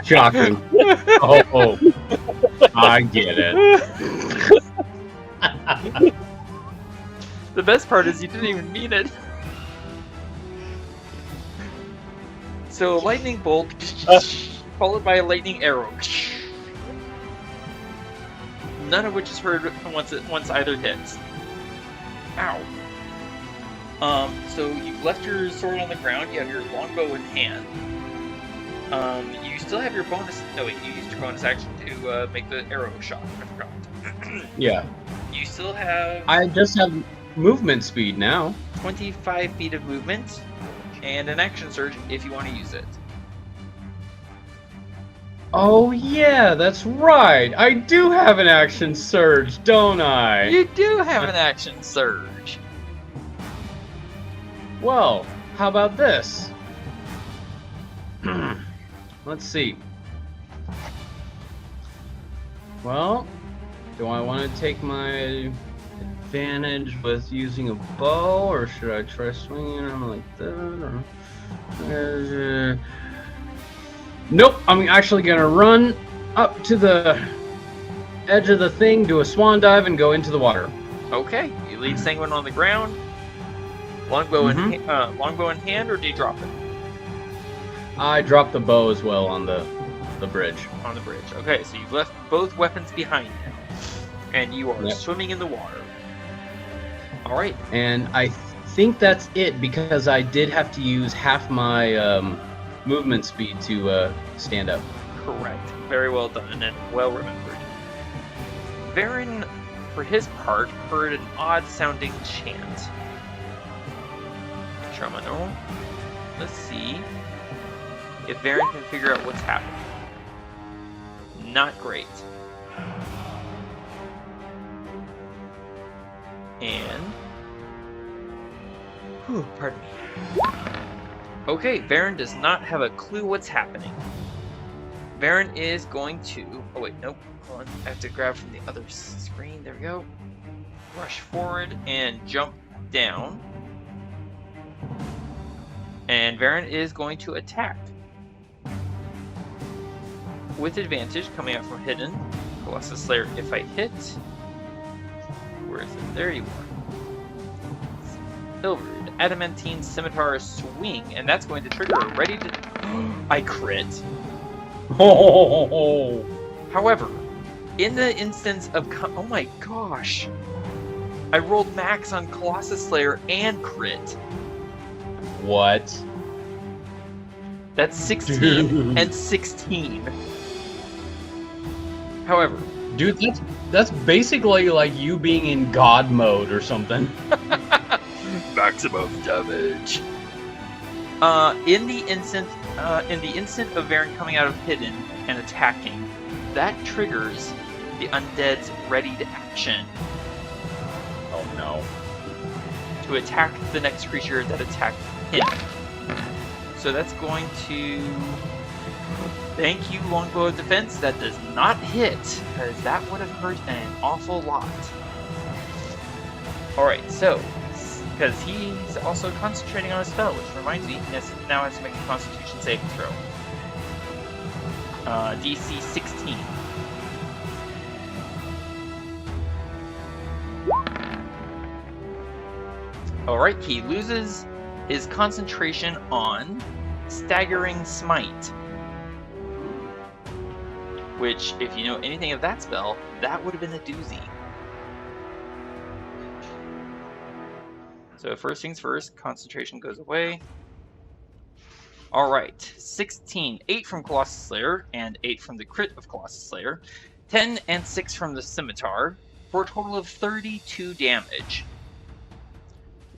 Shocking. Oh, I get it. The best part is you didn't even mean it. So, lightning bolt, followed by a lightning arrow. None of which is heard once either hits. Ow. So you've left your sword on the ground, you have your longbow in hand. You still have your bonus... No, wait, you used your bonus action to make the arrow shot. I forgot. Yeah. You still have... I just have movement speed now. 25 feet of movement, and an action surge if you want to use it. Oh yeah, that's right. I do have an action surge, don't I? You do have an action surge. Well, how about this? Let's see. Well, do I want to take my advantage with using a bow, or should I try swinging them like that? Or... Nope, I'm actually going to run up to the edge of the thing, do a swan dive, and go into the water. Okay, you leave Sanguine on the ground. Longbow in hand, or do you drop it? I dropped the bow as well on the bridge. On the bridge. Okay, so you've left both weapons behind you, and you are swimming in the water. All right. And I think that's it, because I did have to use half my movement speed to stand up. Correct. Very well done and well remembered. Varen, for his part, heard an odd-sounding chant. Terminal. Let's see if Varen can figure out what's happening. not great. And... whew, pardon me. Okay, Varen does not have a clue what's happening. Varen is going to... oh wait, nope. Hold on. I have to grab from the other screen. There we go. Rush forward and jump down. And Varen is going to attack. With advantage, coming out from hidden. Colossus Slayer if I hit. Where is it? There you are. Silvered. Adamantine Scimitar Swing. And that's going to trigger a ready to... I crit. Oh. However, in the instance of... oh my gosh. I rolled max on Colossus Slayer and crit. What? That's 16 Dude. and 16. However, Dude, that's basically like you being in God mode or something. maximum damage. In the instant of Varen coming out of hidden and attacking, that triggers the undead's readied action Oh no. to attack the next creature that attacked him. So that's going to... thank you, Longbow of Defense. That does not hit, because that would have hurt an awful lot. Alright, so, because he's also concentrating on a spell, which reminds me, he now has to make a Constitution saving throw. DC 16. Alright, he loses his concentration on Staggering Smite. Which, if you know anything of that spell, that would have been a doozy. So first things first, concentration goes away. Alright, 16, 8 from Colossus Slayer, and 8 from the crit of Colossus Slayer, 10 and 6 from the Scimitar, for a total of 32 damage.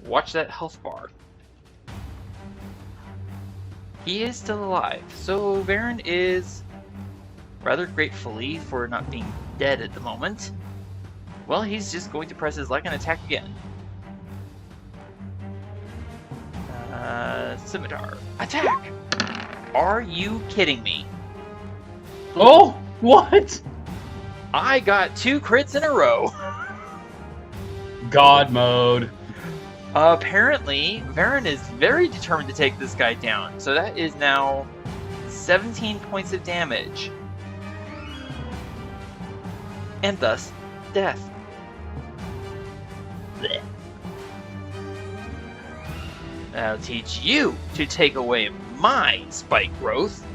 Watch that health bar. He is still alive, so Varen is, rather gratefully for not being dead at the moment, well, he's just going to press his luck and attack again. Scimitar. Attack! Are you kidding me? Oh, what? I got 2 crits in a row. God mode. Apparently, Varen is very determined to take this guy down. So that is now 17 points of damage. And thus, death. Blech. I'll teach you to take away my spike growth.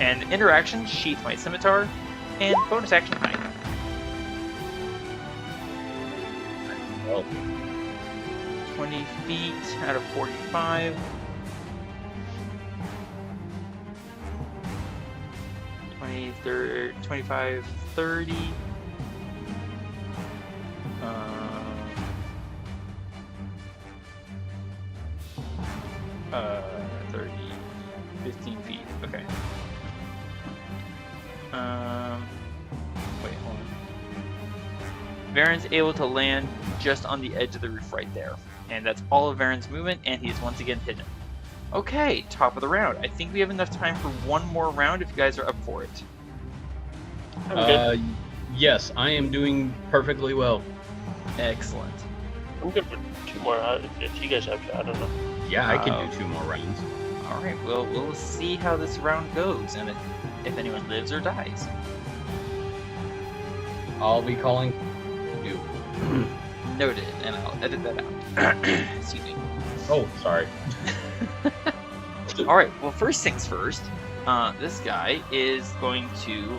And interaction, sheath my scimitar, and bonus action hide. Well, 20 feet out of 45. 20, 30, 25, 30. 30, 15 feet. Okay. Wait, hold on. Varen's able to land just on the edge of the roof right there. And that's all of Varen's movement, and he is once again hidden. Okay, top of the round. I think we have enough time for one more round if you guys are up for it. I'm good. Yes, I am doing perfectly well. Excellent. I'm good for 2 more. If you guys have to, I don't know. Yeah, I can do 2 more rounds. Alright, well, we'll see how this round goes, and if anyone lives or dies. I'll be calling you. Noted, and I'll edit that out. Excuse me. Oh, sorry. Alright, well, first things first, this guy is going to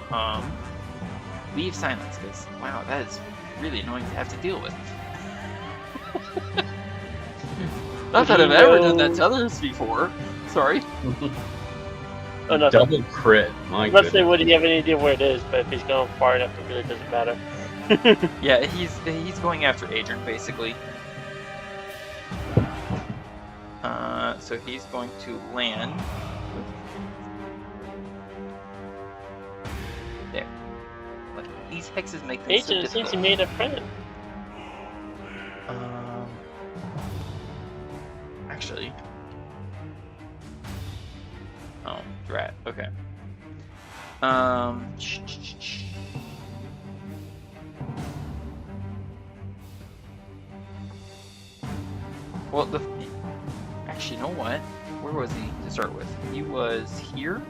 leave silence, because, wow, that is really annoying to have to deal with. Not that I've ever done that to others before. Sorry. Oh, no. Double crit. My I'm not saying goodness. would he have any idea where it is, but if he's going far enough, it really doesn't matter. Yeah, he's going after Adrian, basically. So he's going to land. There. Look, these hexes make things so Agent, it seems difficult. you made a friend. Actually. Oh, rat. Okay. Well, actually, you know what? Where was he to start with? He was here?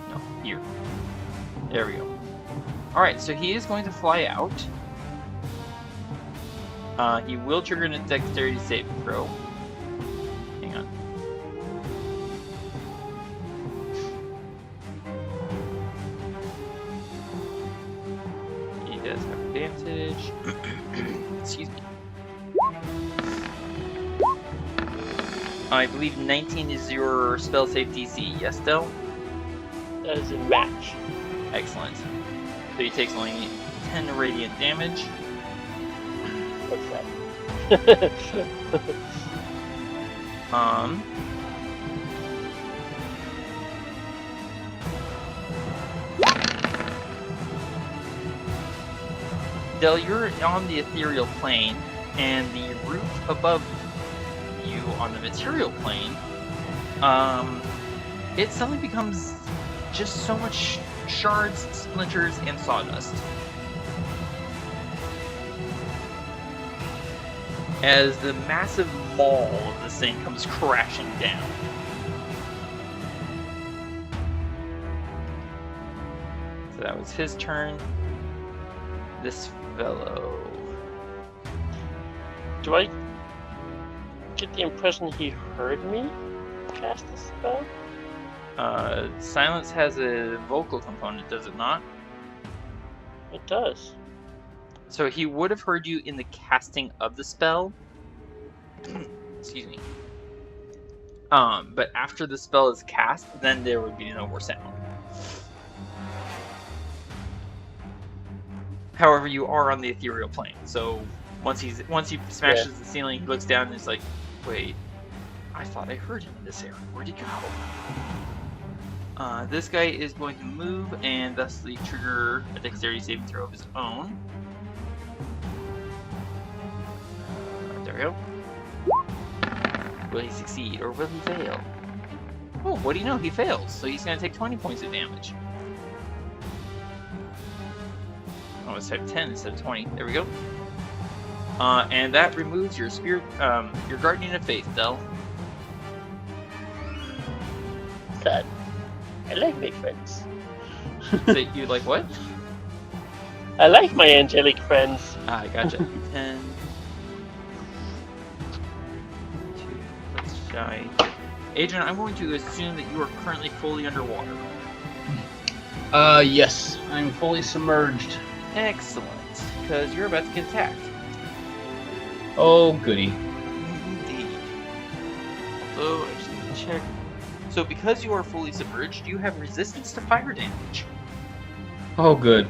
No, here. There we go. Alright, so he is going to fly out. He will trigger a dexterity saving throw. Hang on. He does have advantage. Excuse me. I believe 19 is your spell save DC. Yes, Del? That is a match. Excellent. So he takes only 10 radiant damage. What's that? Del, you're on the ethereal plane, and the roof above you on the material plane, it suddenly becomes just so much shards, splinters, and sawdust. As the massive maul of this thing comes crashing down. So that was his turn. This fellow. Do I get the impression he heard me cast a spell? Silence has a vocal component, does it not? It does. So he would have heard you in the casting of the spell. Excuse me. But after the spell is cast, then there would be no more sound. However, you are on the ethereal plane, so once he smashes the ceiling, he looks down and is like, "Wait, I thought I heard him in this area. Where'd he go?" This guy is going to move and thusly trigger a dexterity saving throw of his own. There we go. Will he succeed or will he fail? Oh, what do you know? He fails, so he's going to take 20 points of damage. Oh, it's type 10 instead of 20. There we go. And that removes your spirit, your guardian of faith, Del. Sad. I like my friends. So you like what? I like my angelic friends. I gotcha. 10. 2. Let's shy. Adrian, I'm going to assume that you are currently fully underwater. Yes. I'm fully submerged. Excellent, because you're about to get attacked. Oh, goody. Indeed. Although, I just need to check. So, because you are fully submerged, you have resistance to fire damage. Oh, good.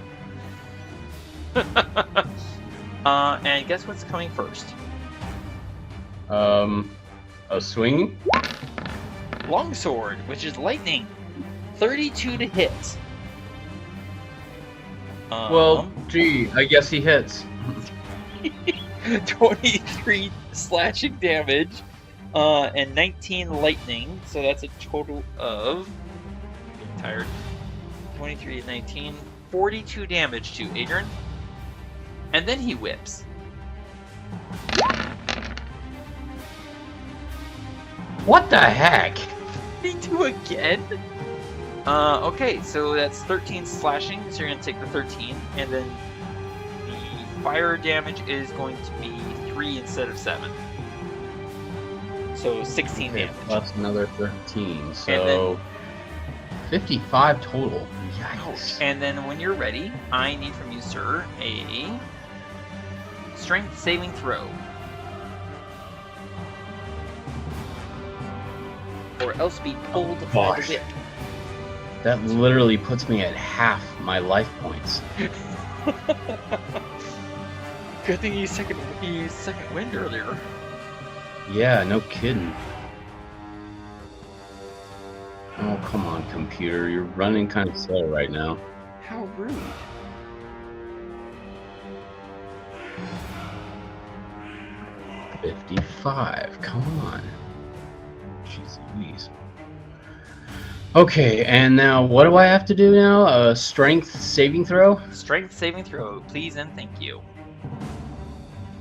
And guess what's coming first? A swinging? Longsword, which is lightning. 32 to hit. Well, gee, I guess he hits. 23 slashing damage, and 19 lightning, so that's a total of, I'm getting tired, 23 and 19, 42 damage to Adrian, and then he whips. What the heck? He do again? Okay, so that's 13 slashing, so you're going to take the 13, and then the fire damage is going to be 3 instead of 7. So 16 Okay, damage. plus another 13, so And 55 total. Yikes. And then when you're ready, I need from you, sir, a strength saving throw. Or else be pulled by the Gosh. whip. That literally puts me at half my life points. Good thing you second wind earlier. Yeah, no kidding. Oh, come on, computer. You're running kind of slow right now. How rude. $55. Come on. Jeez Louise. Okay, and now what do I have to do now? A strength saving throw? Strength saving throw, please and thank you.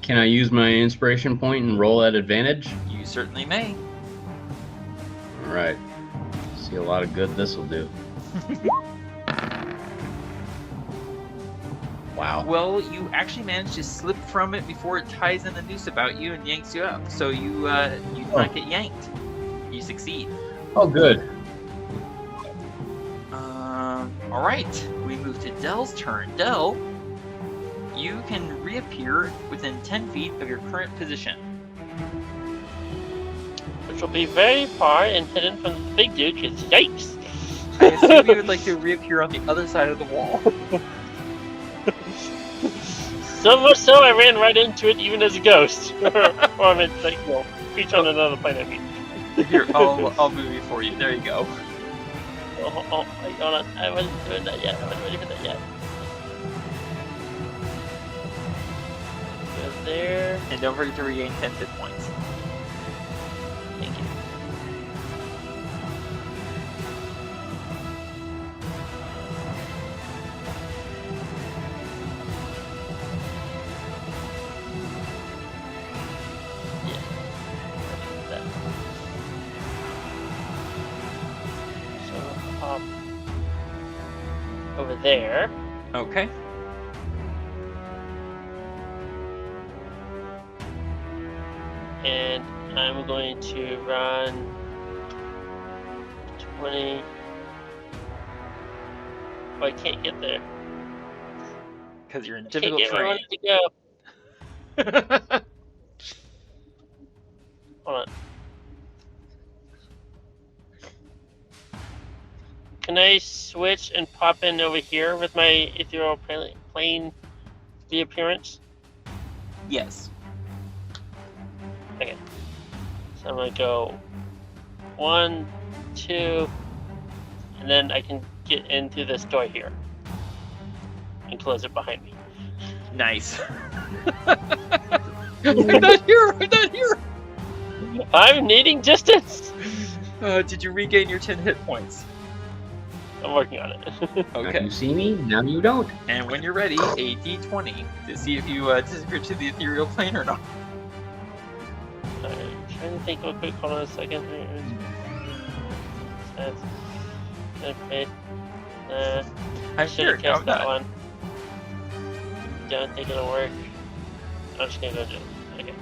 Can I use my inspiration point and roll at advantage? You certainly may. Alright. See a lot of good this will do. Wow. Well, you actually managed to slip from it before it ties in the noose about you and yanks you up. So you do not get yanked. You succeed. Oh, good. All right. We move to Dell's turn. Dell, you can reappear within 10 feet of your current position. Which will be very far and hidden from the big dude, because yikes! I assume you would like to reappear on the other side of the wall. So much so, I ran right into it even as a ghost. Or I meant, like, well, creature on another planet. Here, I'll move you for you. There you go. Oh, wait, hold on. I wasn't doing that yet. I wasn't ready for that yet. Go there. And don't forget to regain 10 hit points. Thank you. Over there. Okay. And I'm going to run 20. Oh, I can't get there. Because you're in Can't difficult get where I terrain. wanted to go. Hold on. Can I switch and pop in over here with my ethereal plane reappearance? Yes. Okay. So I'm gonna go 1, 2, and then I can get into this door here and close it behind me. Nice. I'm not here! I'm not here! I'm needing distance! Did you regain your 10 hit points? I'm working on it. Now Okay. you see me, now you don't. And when you're ready, a d20 to see if you disappear to the ethereal plane or not. I'm trying to think real quick. Hold on a second. Okay. I'm Should sure. have cast that one. Don't think it'll work. I'm just gonna go do it. Okay.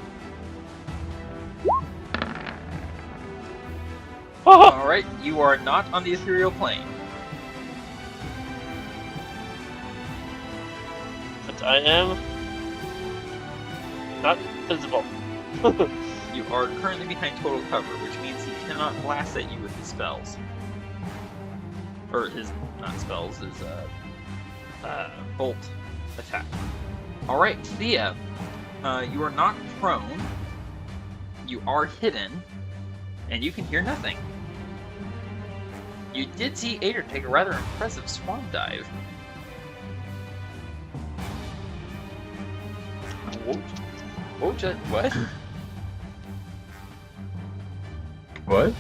Alright, you are not on the ethereal plane. But I am not visible. You are currently behind total cover, which means he cannot blast at you with his spells. Or his, not spells, his bolt attack. Alright, Thea, you are not prone, you are hidden, and you can hear nothing. You did see Ader take a rather impressive swan dive. What? What?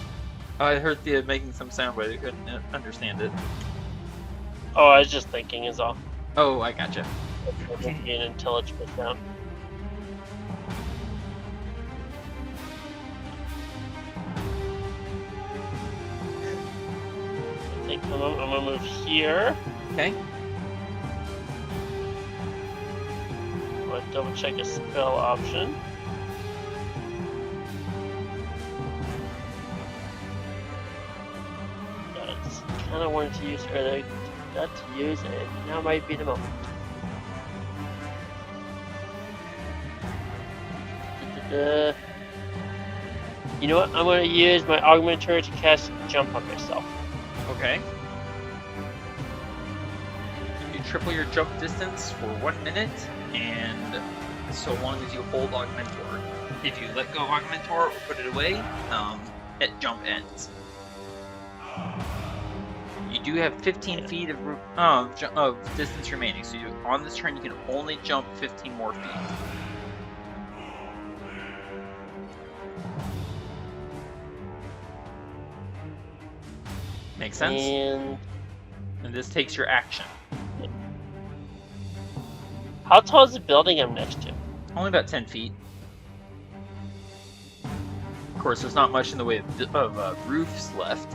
I heard Thea making some sound, but I couldn't understand it. Oh, I was just thinking is all. Oh, I gotcha. It would be an intelligible sound. I think I'm gonna move here. Okay. I'm gonna double check a spell option. I kind of wanted to use earlier. Got to use it. Now might be the moment. You know what? I'm going to use my augmenter to cast jump on myself. Okay. You triple your jump distance for 1 minute, and so long as you hold Augmentor. If you let go of Augmentor or put it away, jump ends. You do have 15 feet of distance remaining, so on this turn you can only jump 15 more feet. Make sense? And this takes your action. How tall is the building I'm next to? Only about 10 feet. Of course, there's not much in the way of roofs left.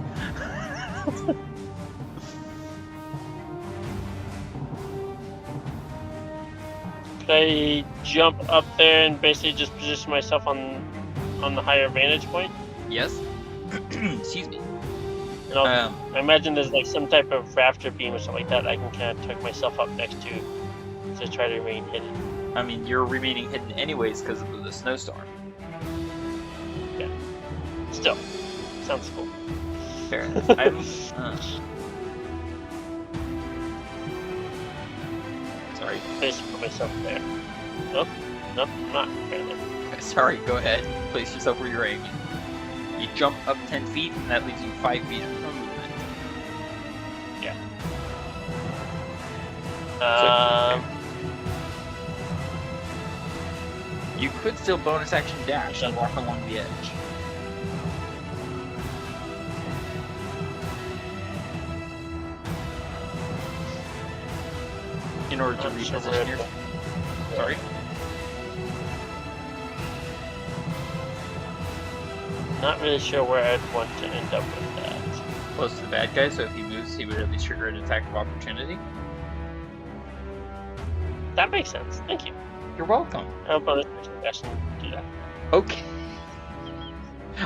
Could I jump up there and basically just position myself on the higher vantage point? Yes. Excuse me. And I imagine there's like some type of rafter beam or something like that I can kind of tuck myself up next to try to remain hidden. I mean, you're remaining hidden anyways because of the snowstorm. Yeah. Still, sounds cool. Fair enough. Sorry. I just put myself there. Nope, I'm not, apparently. Sorry, go ahead. Place yourself where you're aiming. You jump up 10 feet, and that leaves you 5 feet of movement. Yeah. You could still bonus action dash and walk along the edge. In order to reposition your... Sorry? Not really sure where I'd want to end up with that. Close to the bad guy, so if he moves, he would at least trigger an attack of opportunity. That makes sense. Thank you. You're welcome. I'll bonus action do that. Okay.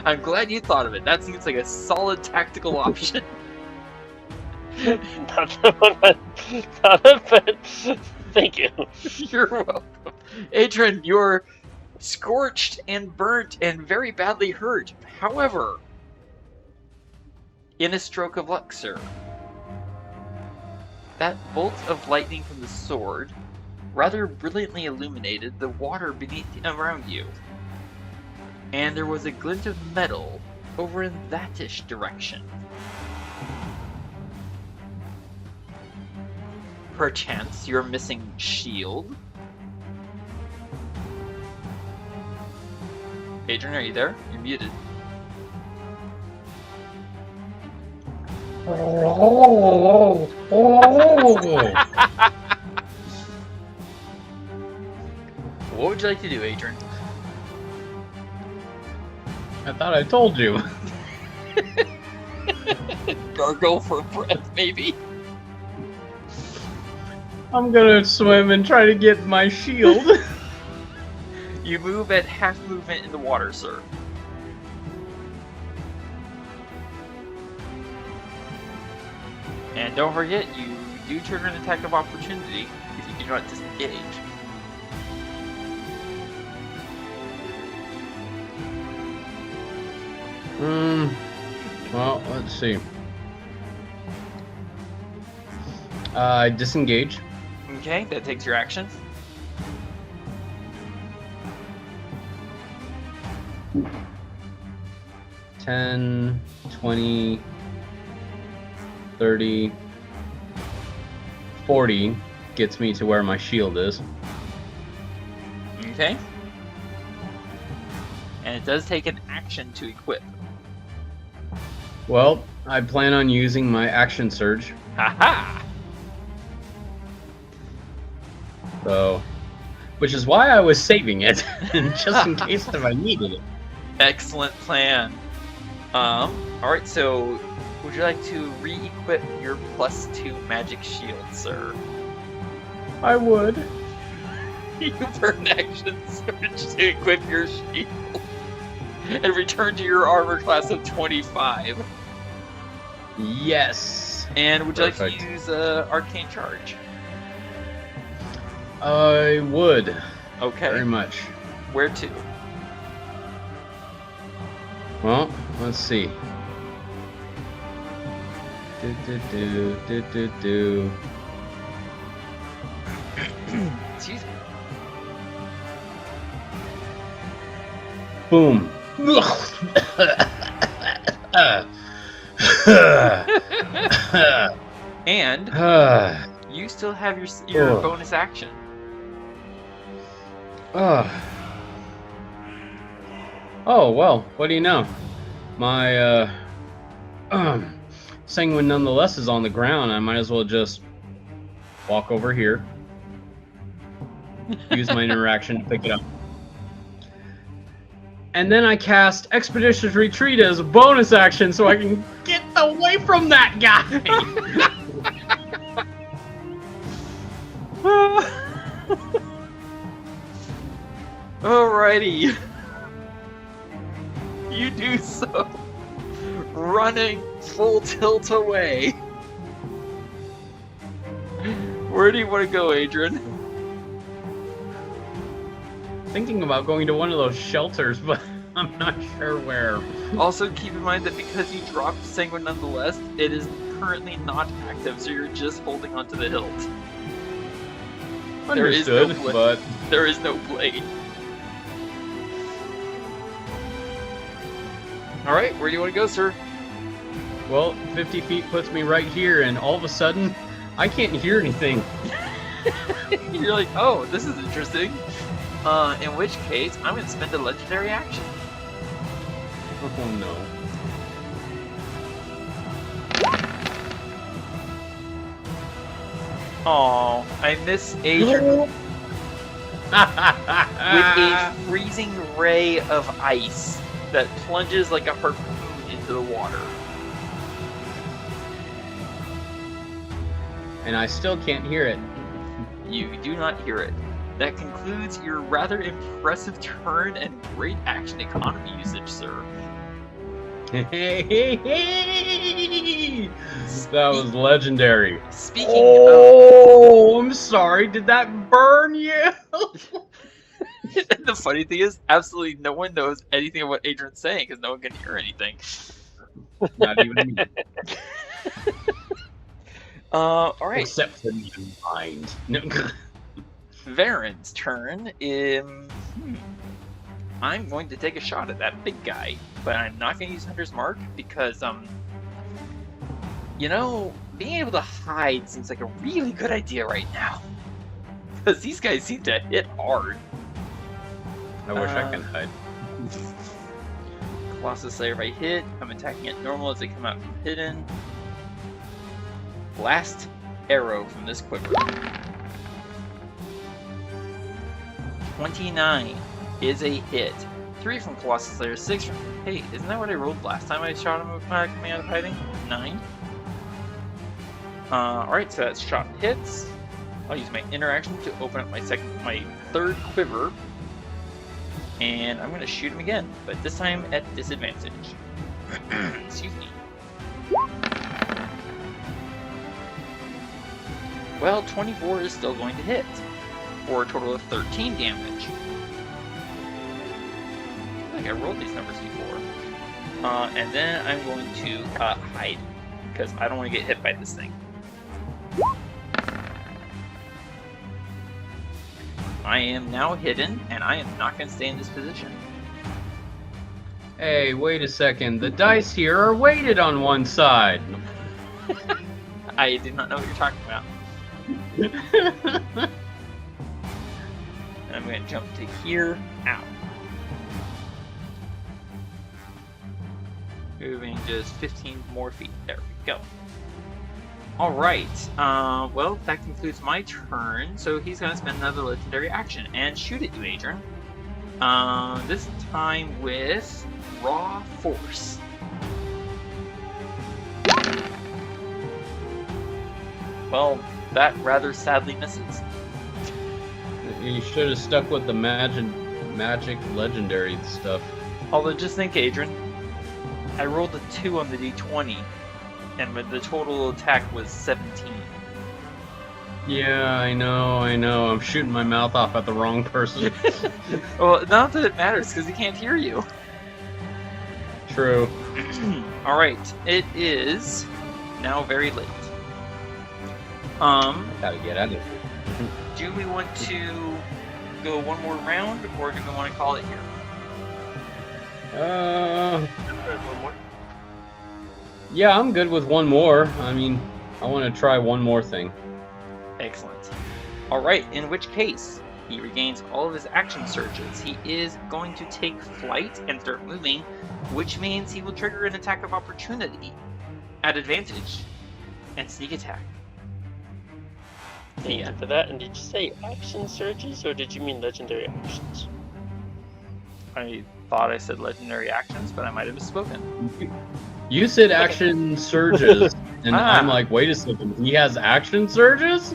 I'm glad you thought of it. That seems like a solid tactical option. Not the one I thought of, but thank you. You're welcome. Adrian, you're scorched and burnt and very badly hurt. However, in a stroke of luck, sir, that bolt of lightning from the sword rather brilliantly illuminated the water beneath around you. And there was a glint of metal over in that-ish direction. Perchance your missing shield? Adrian, are you there? You're muted. What would you like to do, Adrian? I thought I told you. Gargle for breath, maybe? I'm gonna swim and try to get my shield. You move at half movement in the water, sir. And don't forget, you do trigger an attack of opportunity if you do not disengage. Well, let's see. Disengage. Okay, that takes your action. $10, 20, 30, 40 gets me to where my shield is. Okay. And it does take an action to equip. Well, I plan on using my action surge. Haha! So, which is why I was saving it, just in case if I needed it. Excellent plan. Alright, so would you like to re-equip your +2 magic shield, sir? I would. You burn action surge to equip your shield and return to your armor class of 25. Yes. And would you like Perfect. to use arcane charge? I would. Okay. Very much. Where to? Well, let's see. Do. Excuse me. Boom. And you still have your bonus action. Oh, well, what do you know? My Sanguine nonetheless is on the ground. I might as well just walk over here. Use my interaction to pick it up. And then I cast Expeditious Retreat as a bonus action so I can get away from that guy! Alrighty. You do so. Running full tilt away. Where do you want to go, Adrian? Thinking about going to one of those shelters, but I'm not sure where. Also, keep in mind that because you dropped Sanguine nonetheless, it is currently not active, so you're just holding onto the hilt. Understood, but there is no blade. Alright, where do you want to go, sir? Well, 50 feet puts me right here, and all of a sudden, I can't hear anything. You're like, oh, this is interesting. In which case, I'm going to spend a legendary action. Oh no. Aw, I miss Adrian with a freezing ray of ice that plunges like a harpoon into the water. And I still can't hear it. You do not hear it. That concludes your rather impressive turn and great action economy usage, sir. That was legendary. Speaking of... I'm sorry, did that burn you? The funny thing is, absolutely no one knows anything of what Adrian's saying because no one can hear anything. Not even me. Alright. Except for me mind. No. Varen's turn. I'm going to take a shot at that big guy, but I'm not going to use Hunter's Mark because, you know, being able to hide seems like a really good idea right now. Because these guys seem to hit hard. I wish I could hide. Colossus Slayer, if I hit, I'm attacking at normal as they come out from hidden. Last arrow from this quiver. 29 is a hit. 3 from Colossus Slayer, 6 from... Hey, isn't that what I rolled last time I shot him coming out of hiding? 9. Alright, so that's shot hits. I'll use my interaction to open up my third quiver. And I'm going to shoot him again, but this time at disadvantage. Excuse me. Well, 24 is still going to hit, for a total of 13 damage. I think I rolled these numbers before. And then I'm going to hide, because I don't want to get hit by this thing. I am now hidden, and I am not going to stay in this position. Hey, wait a second. The dice here are weighted on one side. I do not know what you're talking about. And I'm going to jump to here. Ow. Moving just 15 more feet. There we go. Alright. Well, that concludes my turn. So he's going to spend another legendary action and shoot at you, Adrian. This time with Raw Force. Well, that rather sadly misses. You should have stuck with the magic legendary stuff. Although, just think, Adrian, I rolled a 2 on the d20, and the total attack was 17. Yeah, I know. I'm shooting my mouth off at the wrong person. Well, not that it matters, because he can't hear you. True. Alright, it is now very late. Gotta get out of here. Do we want to go one more round, or do we want to call it here? One more. Yeah, I'm good with one more. I mean, I want to try one more thing. Excellent. Alright, in which case, he regains all of his action surges. He is going to take flight and start moving, which means he will trigger an attack of opportunity at advantage and sneak attack. Thank you for that. And did you say action surges, or did you mean legendary actions? I thought I said legendary actions, but I might have misspoken. You said action surges, and I'm like, wait a second, he has action surges?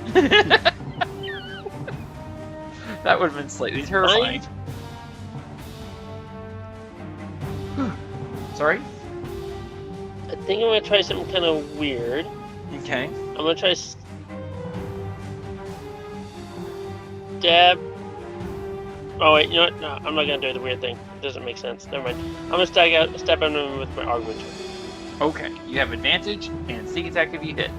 That would have been slightly terrifying. Sorry? I think I'm going to try something kind of weird. Okay. I'm going to try stab. Oh wait, you know what? No, I'm not going to do the weird thing. It doesn't make sense. Never mind. I'm going to stab at him with my augmenter. Okay, you have advantage and sneak attack if you hit.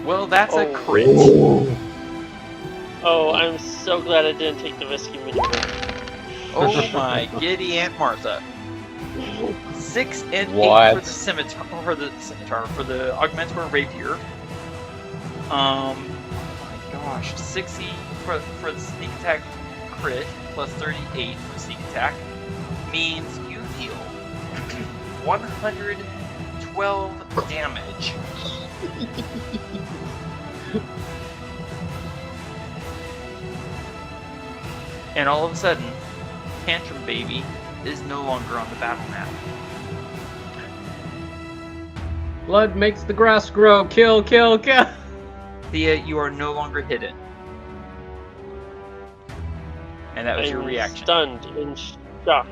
Well, that's a crit. Oh, I'm so glad I didn't take the risky maneuver. Oh my giddy Aunt Martha. 6 and 8 What? for the augmentor rapier. Oh my gosh, 60 for the sneak attack crit plus 38 for sneak attack means you deal 112 damage. And all of a sudden, Tantrum Baby is no longer on the battle map. Blood makes the grass grow. Kill, kill, kill. Thea, you are no longer hidden. And that was your reaction. Stunned in shock.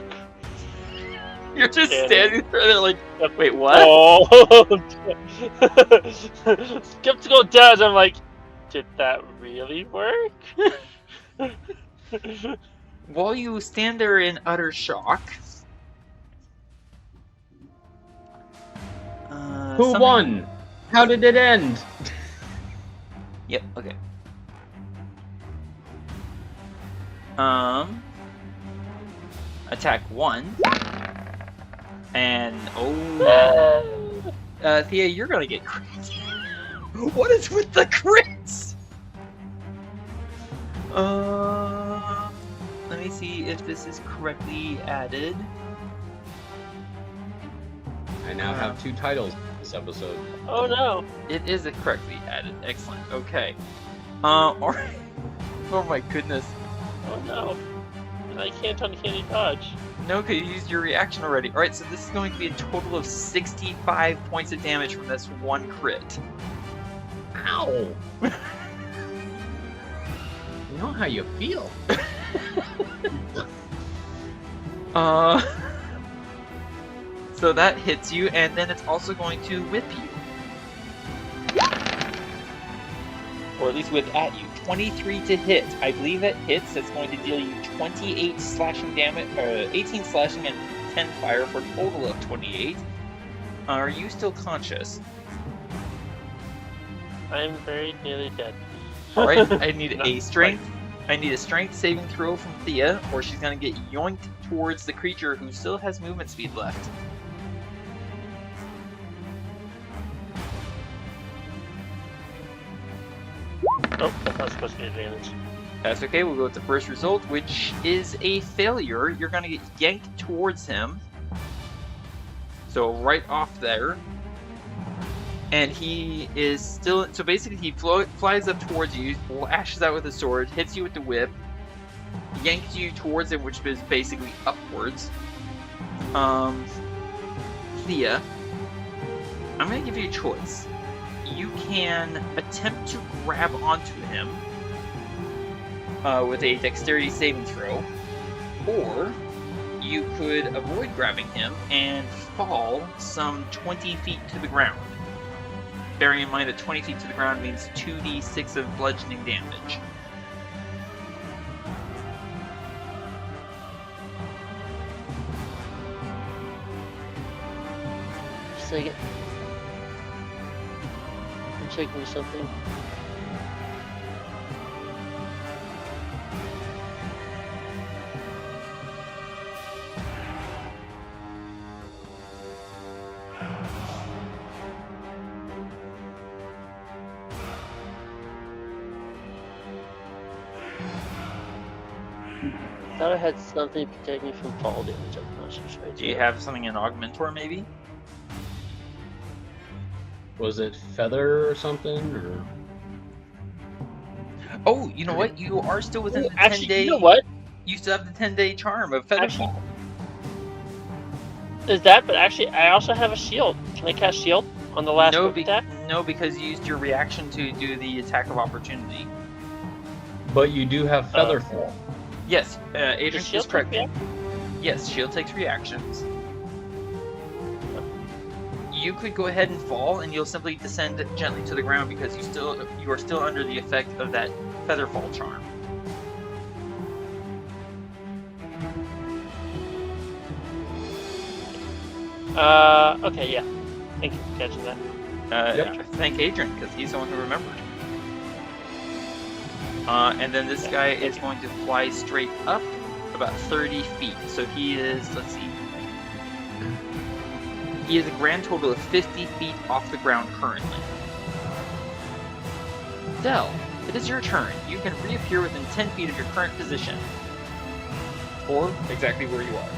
You're just standing there like, wait, what? Oh, skeptical dad. I'm like, did that really work? While you stand there in utter shock, Who won? How did it end? Yep. Okay. Attack 1. And Thea, you're gonna get crit. What is with the crits? Let me see if this is correctly added. I now have 2 titles this episode. Oh no! It is correctly added. Excellent. Okay. Alright. Oh my goodness. Oh no! I can't uncanny dodge. No, because you used your reaction already. Alright, so this is going to be a total of 65 points of damage from this one crit. Ow! You know how you feel. So that hits you, and then it's also going to whip you. Or at least whip at you. 23 to hit. I believe that hits. That's going to deal you 28 slashing damage, 18 slashing and 10 fire for a total of 28. Are you still conscious? I'm very nearly dead. Alright, I need a strength. I need a strength saving throw from Thea, or she's gonna get yoinked towards the creature who still has movement speed left. Oh, that's not supposed to be advantage. That's okay, we'll go with the first result, which is a failure. You're gonna get yanked towards him. So right off there. And he is still... So basically he flies up towards you, lashes out with his sword, hits you with the whip, yanks you towards him, which is basically upwards. Thea, I'm gonna give you a choice. You can attempt to grab onto him with a dexterity saving throw, or you could avoid grabbing him and fall some 20 feet to the ground. Bearing in mind that 20 feet to the ground means 2d6 of bludgeoning damage. Just a second. I'm checking something. I thought I had something protecting me from fall damage. I'm not sure. Do you have something in Augmentor, maybe? Was it feather or something? Or Oh, you know what? You are still within the 10 Actually, day. you know what? You still have the 10-day charm of Featherfall. Is that? But actually, I also have a shield. Can I cast shield on the last quick attack? No, because you used your reaction to do the attack of opportunity. but you do have featherfall. Yes, Does Adrian is shield correct. take Yes, shield takes reactions. You could go ahead and fall, and you'll simply descend gently to the ground because you are still under the effect of that Featherfall charm. Okay, yeah. Thank you for catching that. Yep. Thank Adrian, because he's the one who remembered. And then this guy is going to fly straight up about 30 feet. So he is, let's see. He is a grand total of 50 feet off the ground currently. Del, it is your turn. You can reappear within 10 feet of your current position. Or exactly where you are.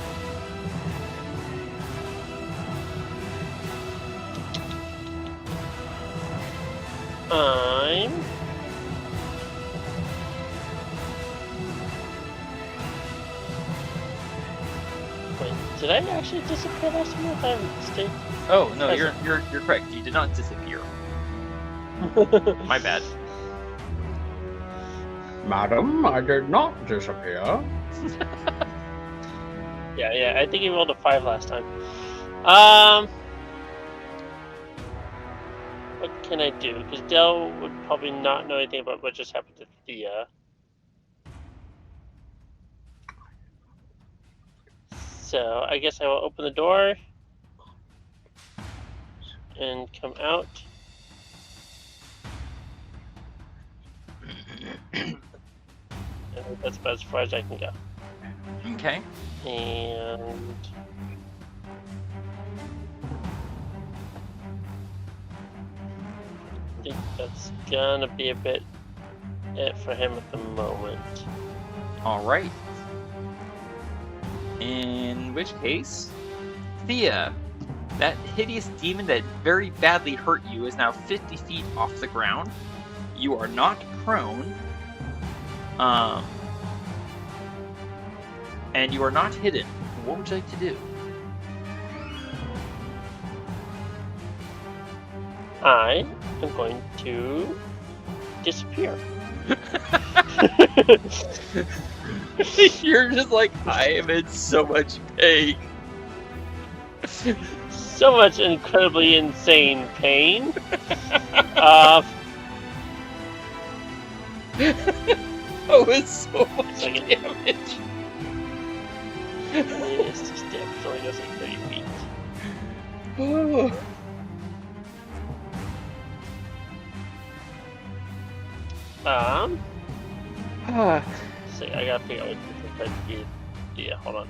Wait, did I actually disappear last time? If I'm mistaken. Oh no, you're correct. You did not disappear. My bad. Madam, I did not disappear. Yeah. I think he rolled a 5 last time. What can I do? Because Del would probably not know anything about what just happened to Thea. So I guess I will open the door and come out. And that's about as far as I can go. Okay. And I think that's gonna be a bit it for him at the moment. Alright. In which case, Thea, that hideous demon that very badly hurt you is now 50 feet off the ground. You are not prone. And you are not hidden. What would you like to do? I am going to disappear. You're just like, I am in so much pain. So much incredibly insane pain. Oh, it's so much Second. damage. It's just step. It only goes like 30 feet. Oh. So I gotta figure out what to do. Yeah, hold on.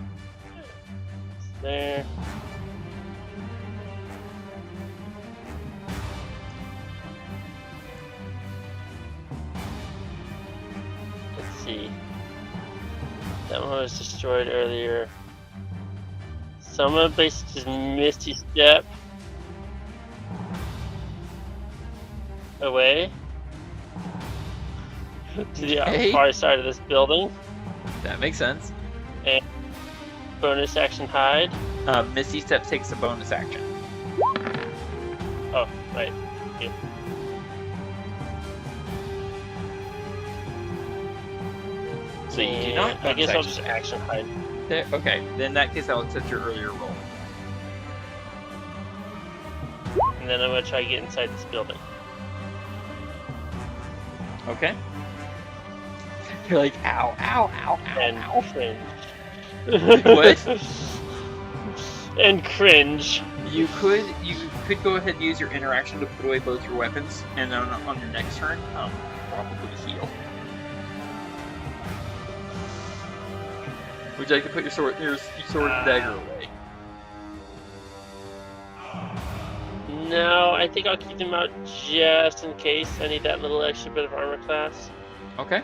It's there. Let's see. That one was destroyed earlier. Someone basically just Misty Step away to the Okay. far side of this building. That makes sense. And bonus action hide. Misty Step takes a bonus action. Oh, right. Yeah. So you do not. I guess I'll bonus just action hide. there. Okay, then in that case, I'll accept your earlier roll. And then I'm gonna try to get inside this building. Okay. You're like, ow, ow, ow, ow, And ow. cringe. What? And cringe. You could go ahead and use your interaction to put away both your weapons, and then on your next turn, probably heal. Would you like to put your sword and dagger away? No, I think I'll keep them out just in case I need that little extra bit of armor class. Okay.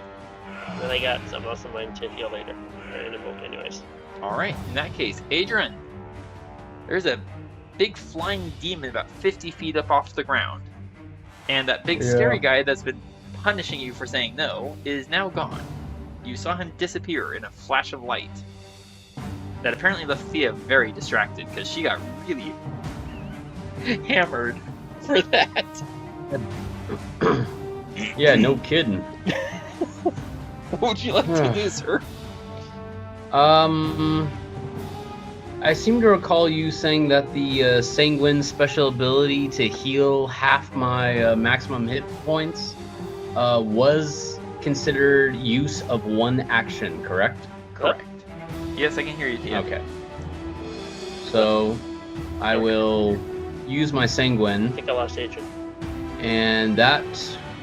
Then I got some else of mine to heal later. Or in a moment, anyways. Alright, in that case, Adrian, there's a big flying demon about 50 feet up off the ground. And that big scary guy that's been punishing you for saying no is now gone. You saw him disappear in a flash of light. That apparently left Thea very distracted because she got really hammered for that. Yeah, no kidding. What would you like to do, sir? I seem to recall you saying that the Sanguine special ability to heal half my maximum hit points was considered use of one action, correct? Correct. Yes, I can hear you, Thea. Okay. So, I will use my Sanguine. I think I lost Adrian. And that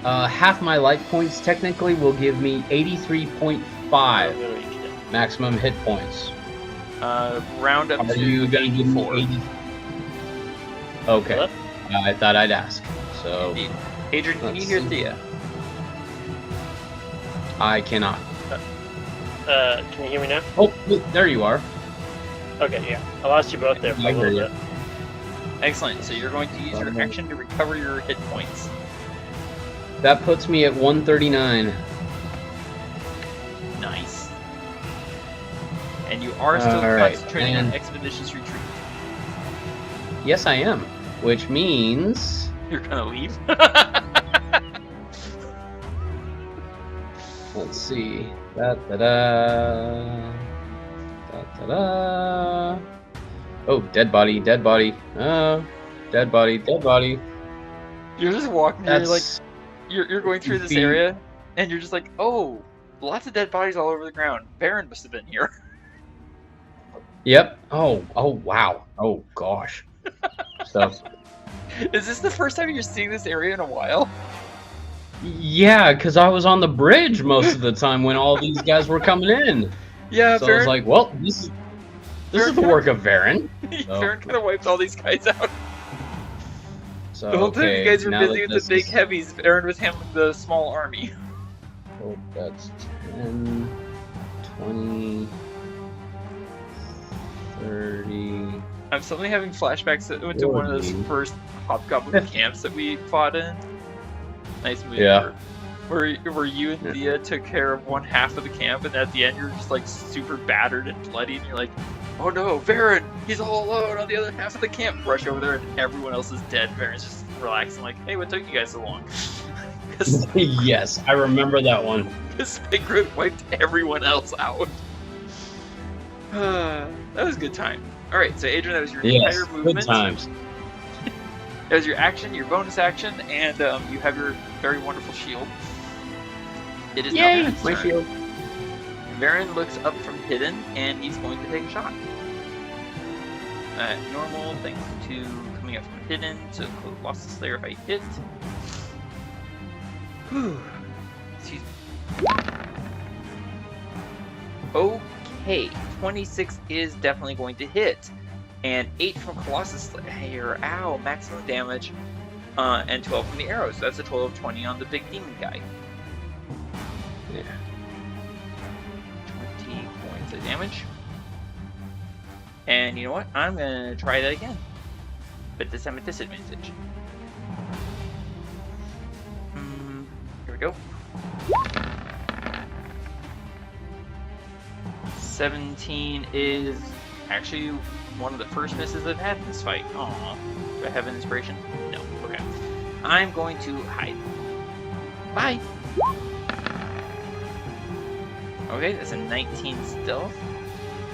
half my life points technically will give me 83.5 I'm gonna reach it. maximum hit points. Round up Are to you going to give me 84. 80? Okay. What? I thought I'd ask. So, Indeed. Adrian, can you let's hear see. Thea? I cannot. Can you hear me now? Oh, there you are. Okay, yeah. I lost you both there for I a hear little ya. bit. Excellent. So you're going to use your action to recover your hit points. That puts me at 139. Nice. And you are still Alright, concentrating on and- expeditious retreat. Yes, I am. Which means... You're gonna leave? Let's see. Da-da-da. Da-da-da. Oh, dead body, dead body. Dead body, dead body. You're just walking here, like, That's... you're going through this goofy. area, and you're just like, oh, lots of dead bodies all over the ground. Baron must have been here. Yep. Oh, wow. Oh, gosh. So... Is this the first time you're seeing this area in a while? Yeah, because I was on the bridge most of the time when all these guys were coming in. Yeah, So I was Baron, like, well, this is the work of Varen. Baron kind of wiped all these guys out. So, The whole time you guys were now busy that with the this big is- heavies, Baron was handling the small army. Oh, that's 10, 20, 30... I'm suddenly having flashbacks that went to one of those 40. first Hobgoblin camps that we fought in. Nice movie. Yeah. Where you and Yeah. Thea took care of one half of the camp, and at the end you're just like super battered and bloody, and you're like, oh no, Varen, he's all alone on the other half of the camp. Rush over there, and everyone else is dead. Varen's just relaxing, like, hey, what took you guys so long? Because Yes, I remember that one. Spygrid wiped everyone else out. That was a good time. Alright, so Adrian, that was your Yes, entire good movement. times. That was your action, your bonus action, and you have your very wonderful shield. It is now Yay, Varen's my turn. shield. Varen looks up from hidden, and he's going to take a shot. Normal, thanks to coming up from hidden, so lost the Slayer if I hit. Whew. Excuse me. Okay, 26 is definitely going to hit. And 8 from Colossus Slayer, ow, maximum damage, and 12 from the arrows. So that's a total of 20 on the big demon guy. Yeah. 20 points of damage. And you know what? I'm gonna try that again. But this time at disadvantage. Here we go. 17 is actually one of the first misses I've had in this fight. Aww. Do I have an inspiration? No. Okay. I'm going to hide. Bye! Okay, that's a 19 stealth.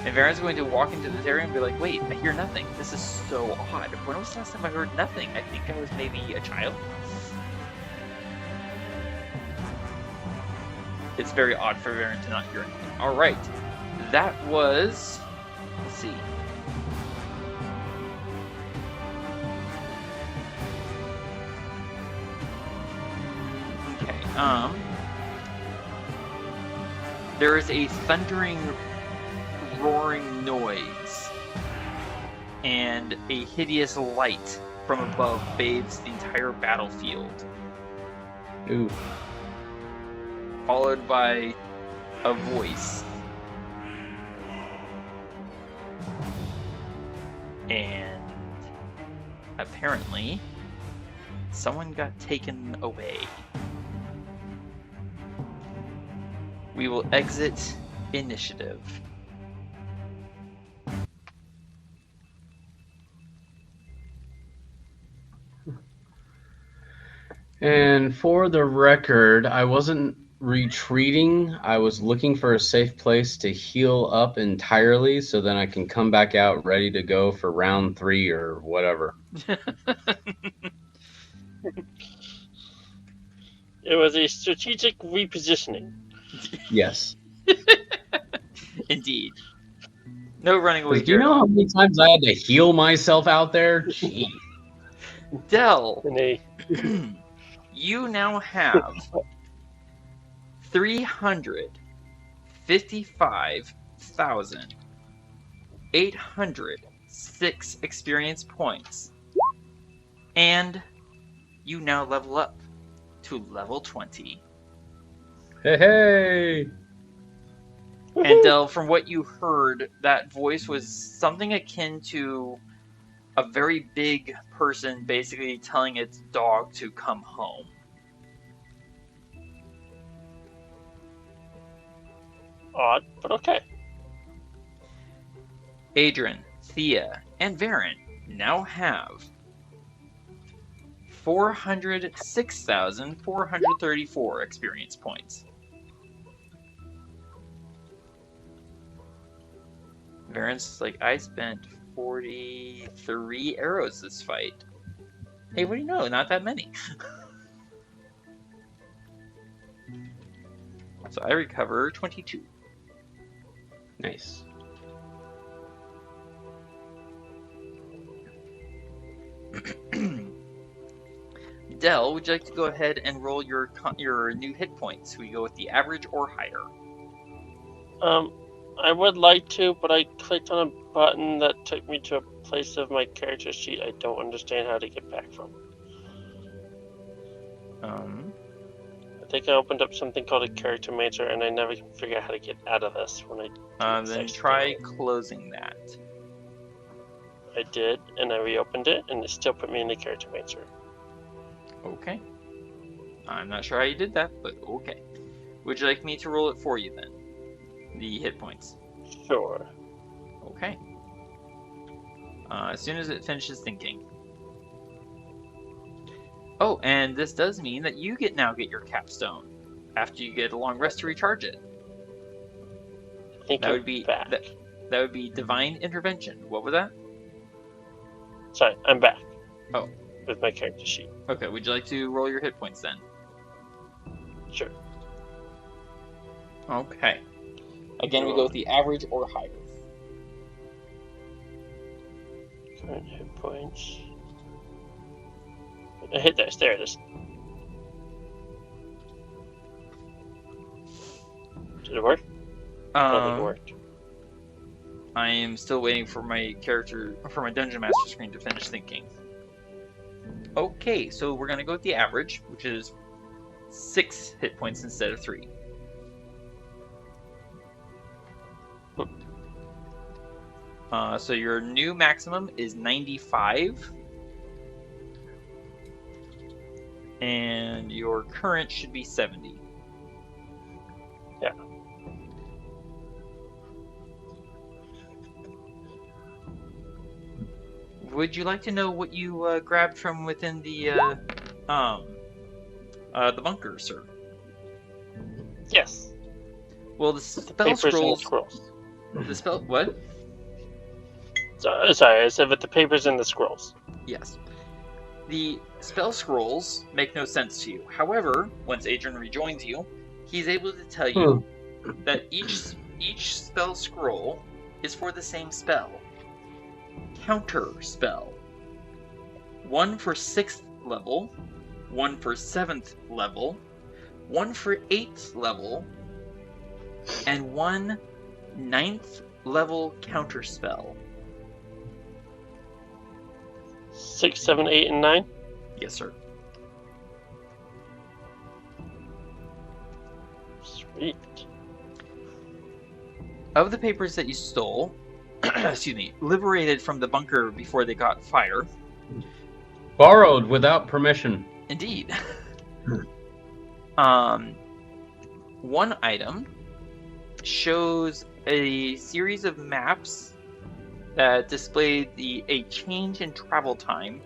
And Varen's going to walk into this area and be like, wait, I hear nothing. This is so odd. When was the last time I heard nothing? I think I was maybe a child. It's very odd for Varen to not hear anything. Alright. That was... Let's see. Okay, there is a thundering, roaring noise, and a hideous light from above bathes the entire battlefield. Ooh. followed by a voice. And apparently, someone got taken away. We will exit initiative. And for the record, I wasn't retreating. I was looking for a safe place to heal up entirely so then I can come back out ready to go for round 3 or whatever. It was a strategic repositioning. Yes. Indeed. No running away Do you here. know how many times I had to heal myself out there? Jeez. Dell, And they you now have 355,806 experience points. And you now level up to level 20. Hey! And Dell, from what you heard, that voice was something akin to a very big person basically telling its dog to come home. odd, but okay. Adrian, Thea, and Varen now have 406,434 experience points. Varen's like, I spent 43 arrows this fight. Hey, what do you know? Not that many. So I recover 22. Nice. Dell, would you like to go ahead and roll your new hit points? We go with the average or higher. I would like to, but I clicked on a button that took me to a place of my character sheet I don't understand how to get back from. I think I opened up something called a character manager, and I never can figure out how to get out of this when I Then try closing that. I did, and I reopened it, and it still put me in the character manager. Okay. I'm not sure how you did that, but okay. Would you like me to roll it for you then? The hit points. Sure. Okay. As soon as it finishes thinking. Oh, and this does mean that you now get your capstone after you get a long rest to recharge it. I think That I'm would be back. that would be divine intervention. What was that? Sorry, I'm back. Oh. With my character sheet. Okay. Would you like to roll your hit points then? Sure. Okay. Again, we go with the average or higher. Current hit points. I hit this. There it is. Did it work? I don't think it worked. I am still waiting for my Dungeon Master screen to finish thinking. Okay, so we're gonna go with the average, which is 6 hit points instead of 3. So your new maximum is 95. And your current should be 70. Yeah. Would you like to know what you grabbed from within the bunker, sir? Yes. Well, the spell scrolls. The spell what? Sorry, I said with the papers and the scrolls. Yes. The spell scrolls make no sense to you. However, once Adrian rejoins you, he's able to tell you that each spell scroll is for the same spell. Counter spell. One for 6th level, one for 7th level, one for 8th level, and one 9th level counter spell. 6, 7, 8, and 9? Yes, sir. Sweet. Of the papers that you stole, excuse me, liberated from the bunker before they got fire. Borrowed without permission. Indeed. One item shows a series of maps that display a change in travel time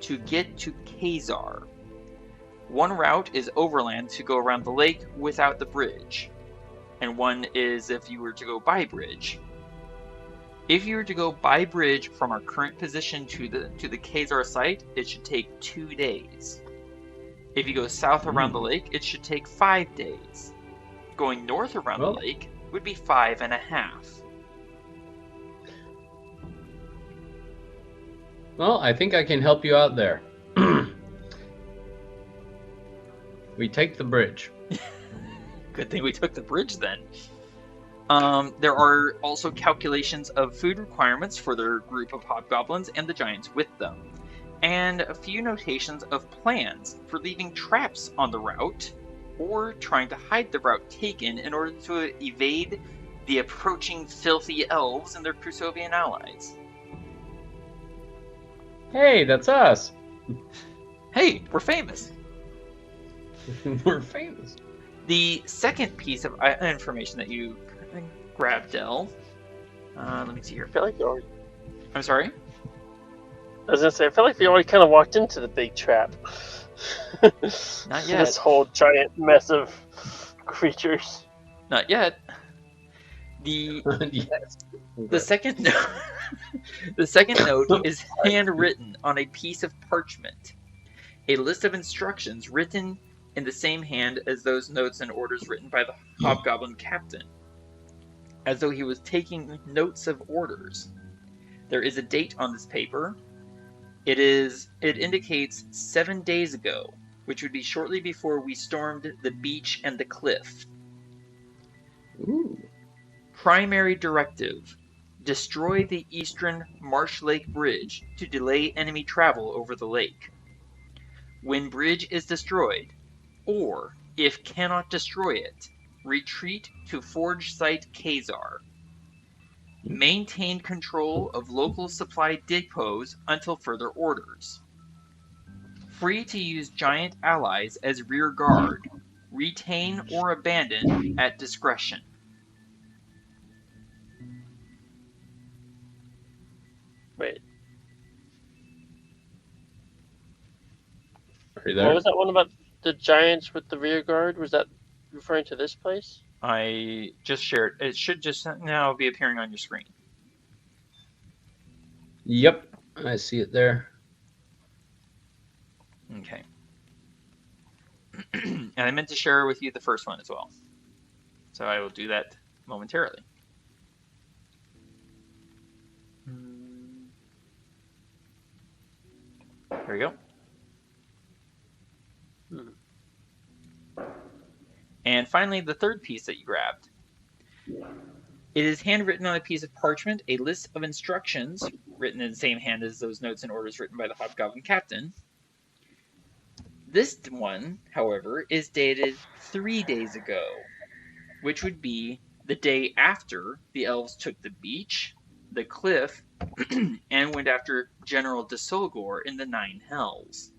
to get to Khazar. One route is overland to go around the lake without the bridge, and one is if you were to go by bridge. If you were to go by bridge from our current position to the Khazar site, it should take 2 days. If you go south around the lake, it should take 5 days. Going north around the lake would be 5.5. Well, I think I can help you out there. We take the bridge. Good thing we took the bridge then. There are also calculations of food requirements for their group of hobgoblins and the giants with them, and a few notations of plans for leaving traps on the route or trying to hide the route taken in order to evade the approaching filthy elves and their Crusovian allies. Hey, that's us. Hey, we're famous. We're famous. The second piece of information that you grabbed, Del. Let me see here. I feel like you already... I'm sorry? I was gonna say, I feel like we already kind of walked into the big trap. Not yet. This whole giant mess of creatures. Not yet. The Yes. the second note, the second note is handwritten on a piece of parchment. A list of instructions written in the same hand as those notes and orders written by the hobgoblin captain, as though he was taking notes of orders. There is a date on this paper. It indicates 7 days ago, which would be shortly before we stormed the beach and the cliff. Ooh. Primary directive: destroy the eastern Marsh Lake Bridge to delay enemy travel over the lake. When bridge is destroyed, or if cannot destroy it, retreat to Forge Site Khazar. Maintain control of local supply depots until further orders. Free to use giant allies as rear guard. Retain or abandon at discretion. Wait, Are you there? what was that one about the giants with the rear guard? Was that referring to this place? I just shared. It should just now be appearing on your screen. Yep, I see it there. Okay. And I meant to share with you the first one as well. So I will do that momentarily. There we go. And finally, the third piece that you grabbed. It is handwritten on a piece of parchment, a list of instructions, written in the same hand as those notes and orders written by the hobgoblin captain. This one, however, is dated 3 days ago, which would be the day after the elves took the beach, the cliff, and went after General de Solgor in the Nine Hells.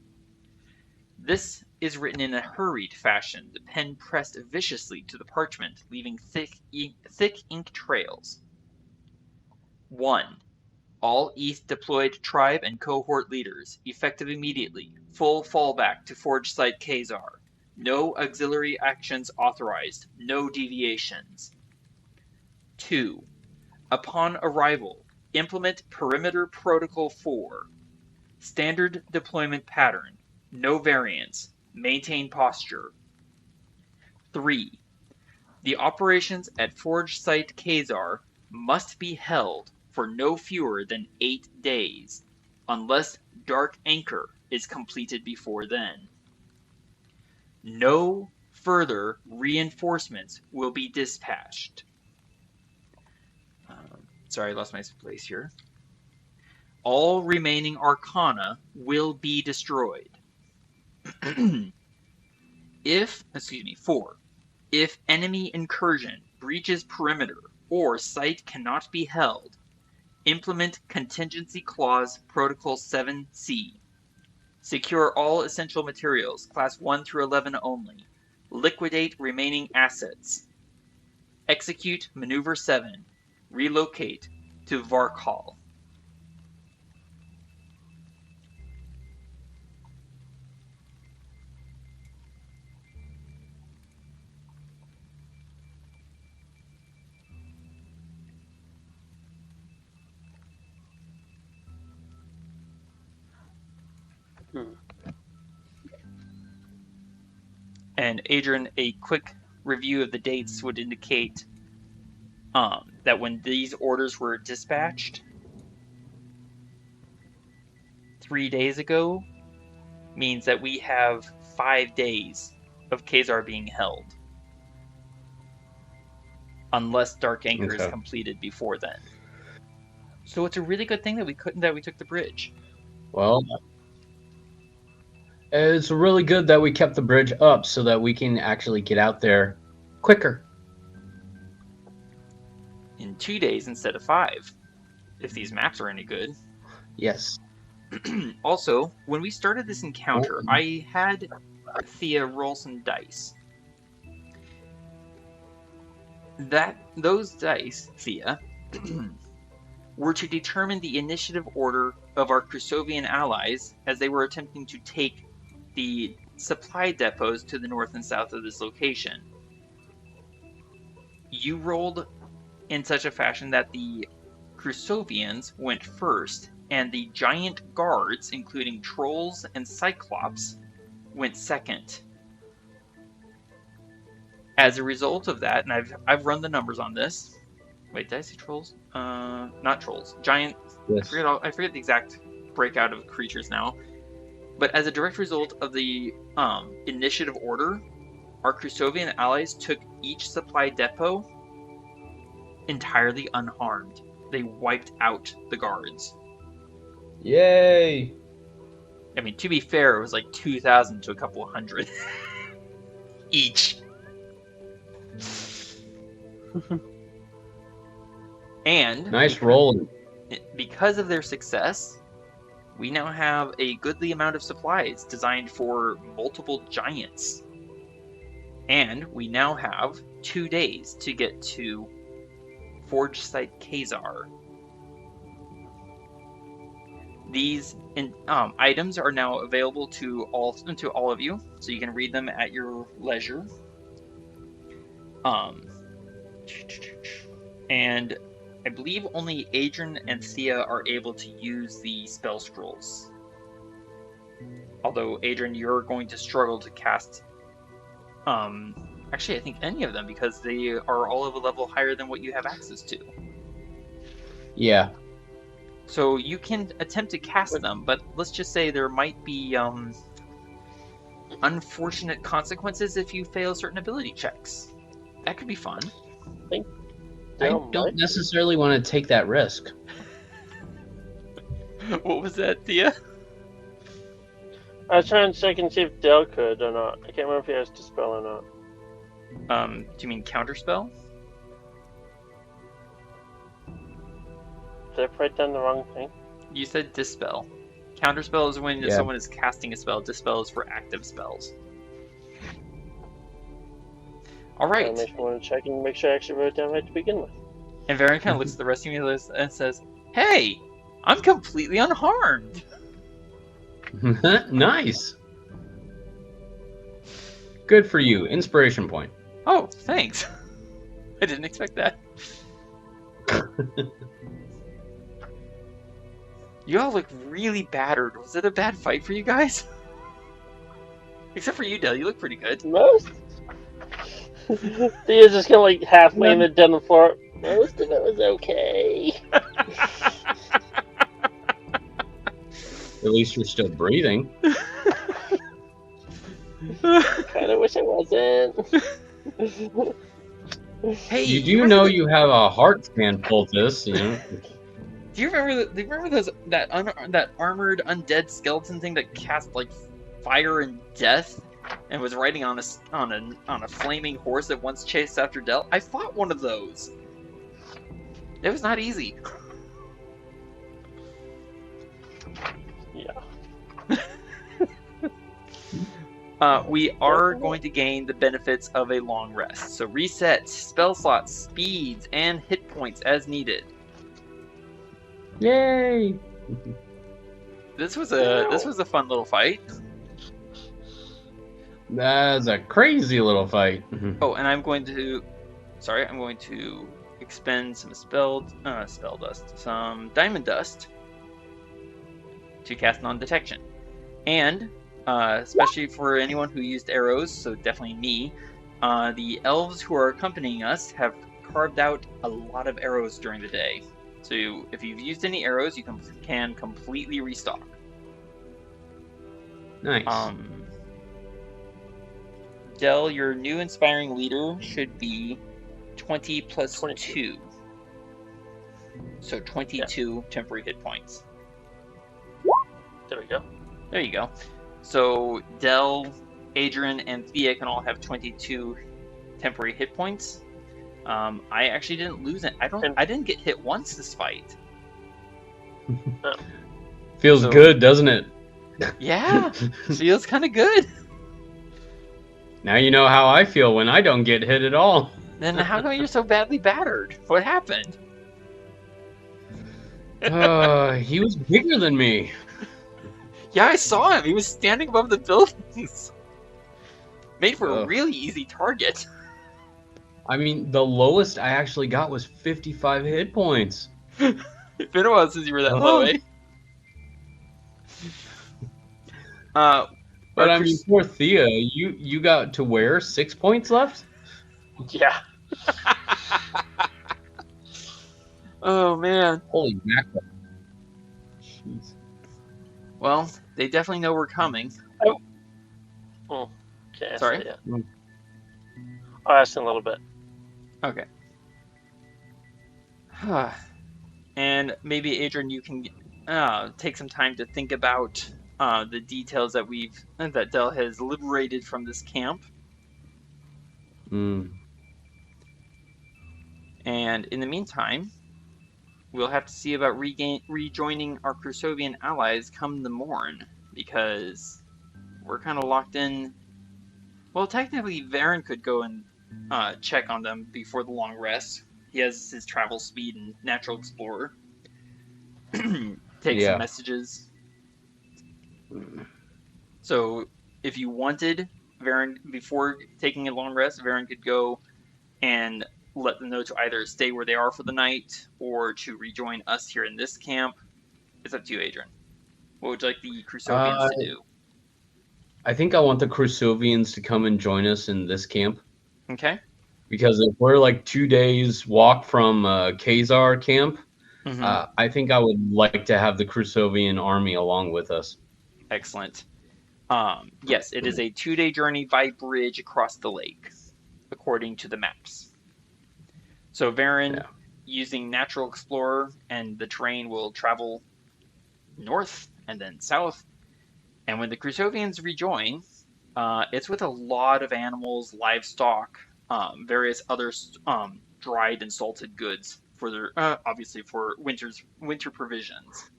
This is written in a hurried fashion, the pen pressed viciously to the parchment, leaving thick ink trails. 1. All East deployed tribe and cohort leaders, effective immediately. Full fallback to Forge Site Khazar. No auxiliary actions authorized. No deviations. 2. Upon arrival, implement Perimeter Protocol 4. Standard deployment pattern. No variance. Maintain posture. 3. The operations at Forge Site Khazar must be held for no fewer than 8 days, unless Dark Anchor is completed before then. No further reinforcements will be dispatched. Sorry, I lost my place here. All remaining arcana will be destroyed. 4. If enemy incursion breaches perimeter or site cannot be held, implement Contingency Clause Protocol 7C. Secure all essential materials, Class 1 through 11 only. Liquidate remaining assets. Execute Maneuver 7. Relocate to Varkhal. And Adrian, a quick review of the dates would indicate that when these orders were dispatched 3 days ago means that we have 5 days of Khazar being held. Unless Dark Anchor is completed before then. So it's a really good thing that we took the bridge. Well, it's really good that we kept the bridge up so that we can actually get out there quicker. In 2 days instead of 5, if these maps are any good. Yes. Also, when we started this encounter, I had Thea roll some dice. Those dice, Thea, were to determine the initiative order of our Krusovian allies as they were attempting to take the supply depots to the north and south of this location. You rolled in such a fashion that the Krusovians went first, and the giant guards, including trolls and cyclops, went second. As a result of that, and I've run the numbers on this. Wait, did I say trolls? Not trolls. Giant. Yes. I forget the exact breakout of creatures now. But as a direct result of the initiative order, our Krusovian allies took each supply depot entirely unharmed. They wiped out the guards. Yay! I mean, to be fair, it was like 2,000 to a couple of hundred each. And nice rolling. Because of their success, we now have a goodly amount of supplies designed for multiple giants. And we now have 2 days to get to Forge Site Khazar. These items are now available to all of you, so you can read them at your leisure. And I believe only Adrian and Thea are able to use the spell scrolls. Although, Adrian, you're going to struggle to cast... actually, I think any of them, because they are all of a level higher than what you have access to. Yeah. So you can attempt to cast them, but let's just say there might be unfortunate consequences if you fail certain ability checks. That could be fun. I don't necessarily want to take that risk. What was that, Thea? I was trying to check and see if Dale could or not. I can't remember if he has Dispel or not. Do you mean Counterspell? Did I write down the wrong thing? You said Dispel. Counterspell is when someone is casting a spell. Dispel is for active spells. Alright. I want to check and make sure I actually wrote it down right to begin with. And Varen kind of looks at the rest of you and says, "Hey, I'm completely unharmed." Nice. Good for you. Inspiration point. Oh, thanks. I didn't expect that. You all look really battered. Was it a bad fight for you guys? Except for you, Dale. You look pretty good. Most? Thea's just kind of like half landed down the floor. Most of it was okay. At least you're still breathing. Kind of wish I wasn't. Hey, you do know you have a heart scan poultice, you know. Do you remember that armored undead skeleton thing that cast like fire and death and was riding on a flaming horse that once chased after Del. I fought one of those. It was not easy. Yeah. We are going to gain the benefits of a long rest. So reset, spell slots, speeds, and hit points as needed. Yay! This was a fun little fight. That's a crazy little fight. Oh, and I'm going to expend some spell dust, some diamond dust to cast non-detection. And especially for anyone who used arrows, so definitely me, the elves who are accompanying us have carved out a lot of arrows during the day. So if you've used any arrows, you can completely restock. Nice. Del, your new inspiring leader should be 20 plus 2. So 22 temporary hit points. There we go. There you go. So Del, Adrian, and Thea can all have 22 temporary hit points. I actually didn't lose it. I didn't get hit once this fight. Feels good, doesn't it? Yeah, feels kind of good. Now you know how I feel when I don't get hit at all. Then how come you're so badly battered? What happened? He was bigger than me. Yeah, I saw him. He was standing above the buildings. Made for a really easy target. I mean, the lowest I actually got was 55 hit points. It's been a while since you were that low, eh? But I mean, poor Thea, you got to where? 6 points left? Yeah. Oh, man. Holy mackerel. Jeez. Well, they definitely know we're coming. Oh, okay. Sorry? Yeah. I'll ask in a little bit. Okay. And maybe, Adrian, you can take some time to think about the details that Del has liberated from this camp. Mm. And in the meantime, we'll have to see about rejoining our Crusovian allies come the morn, because we're kind of locked in. Well, technically, Varen could go and check on them before the long rest. He has his travel speed and natural explorer. Take some messages. So, if you wanted, Varen, before taking a long rest, Varen could go and let them know to either stay where they are for the night or to rejoin us here in this camp. It's up to you, Adrian. What would you like the Crusovians to do? I think I want the Crusovians to come and join us in this camp. Okay. Because if we're like 2 days walk from Khazar camp, I think I would like to have the Crusovian army along with us. Excellent. Yes, it is a 2-day journey by bridge across the lake, according to the maps. So Varen, using Natural Explorer and the terrain, will travel north and then south. And when the Crusovians rejoin, it's with a lot of animals, livestock, various other dried and salted goods for their obviously for winter provisions.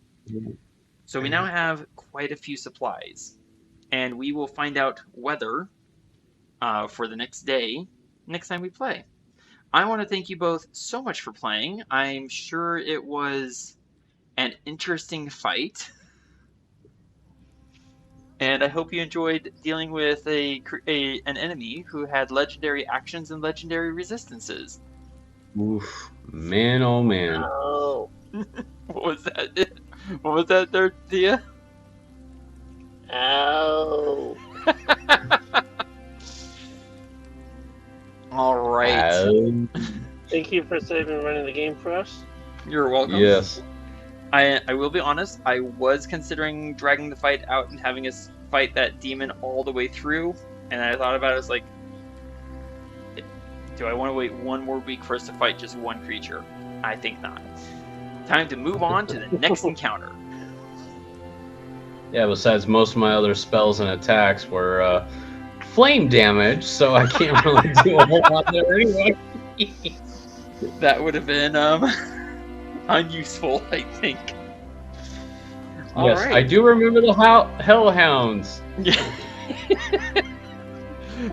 So we now have quite a few supplies, and we will find out weather for the next day next time we play. I want to thank you both so much for playing. I'm sure it was an interesting fight. And I hope you enjoyed dealing with an enemy who had legendary actions and legendary resistances. Oof. Man, oh man. Oh. What was that? What was that there, Thea? Ow. All right. Thank you for saving and running the game for us. You're welcome. Yes. I will be honest, I was considering dragging the fight out and having us fight that demon all the way through, and I thought about it, I was like, do I want to wait one more week for us to fight just one creature? I think not. Time to move on to the next encounter. Yeah, besides most of my other spells and attacks were flame damage, so I can't really do a whole lot there anyway. That would have been unuseful, I think. Yes, I do remember the hellhounds.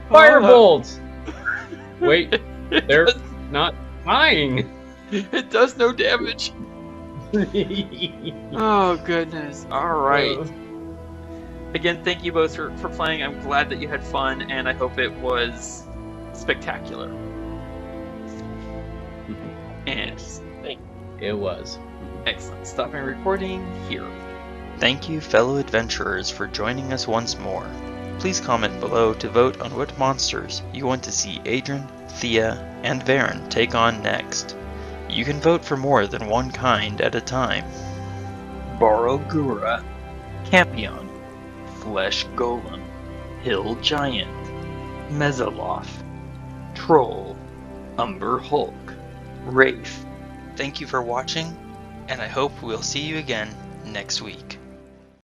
Firebolts! Wait, they're not dying. It does no damage. Oh, goodness. All right. Again, thank you both for playing. I'm glad that you had fun, and I hope it was spectacular. And it was. Excellent. Stopping recording here. Thank you, fellow adventurers, for joining us once more. Please comment below to vote on what monsters you want to see Adrian, Thea, and Varen take on next. You can vote for more than one kind at a time. Barlgura, Cambion, Flesh Golem, Hill Giant, Mezzoloth, Troll, Umber Hulk, Wraith. Thank you for watching, and I hope we'll see you again next week.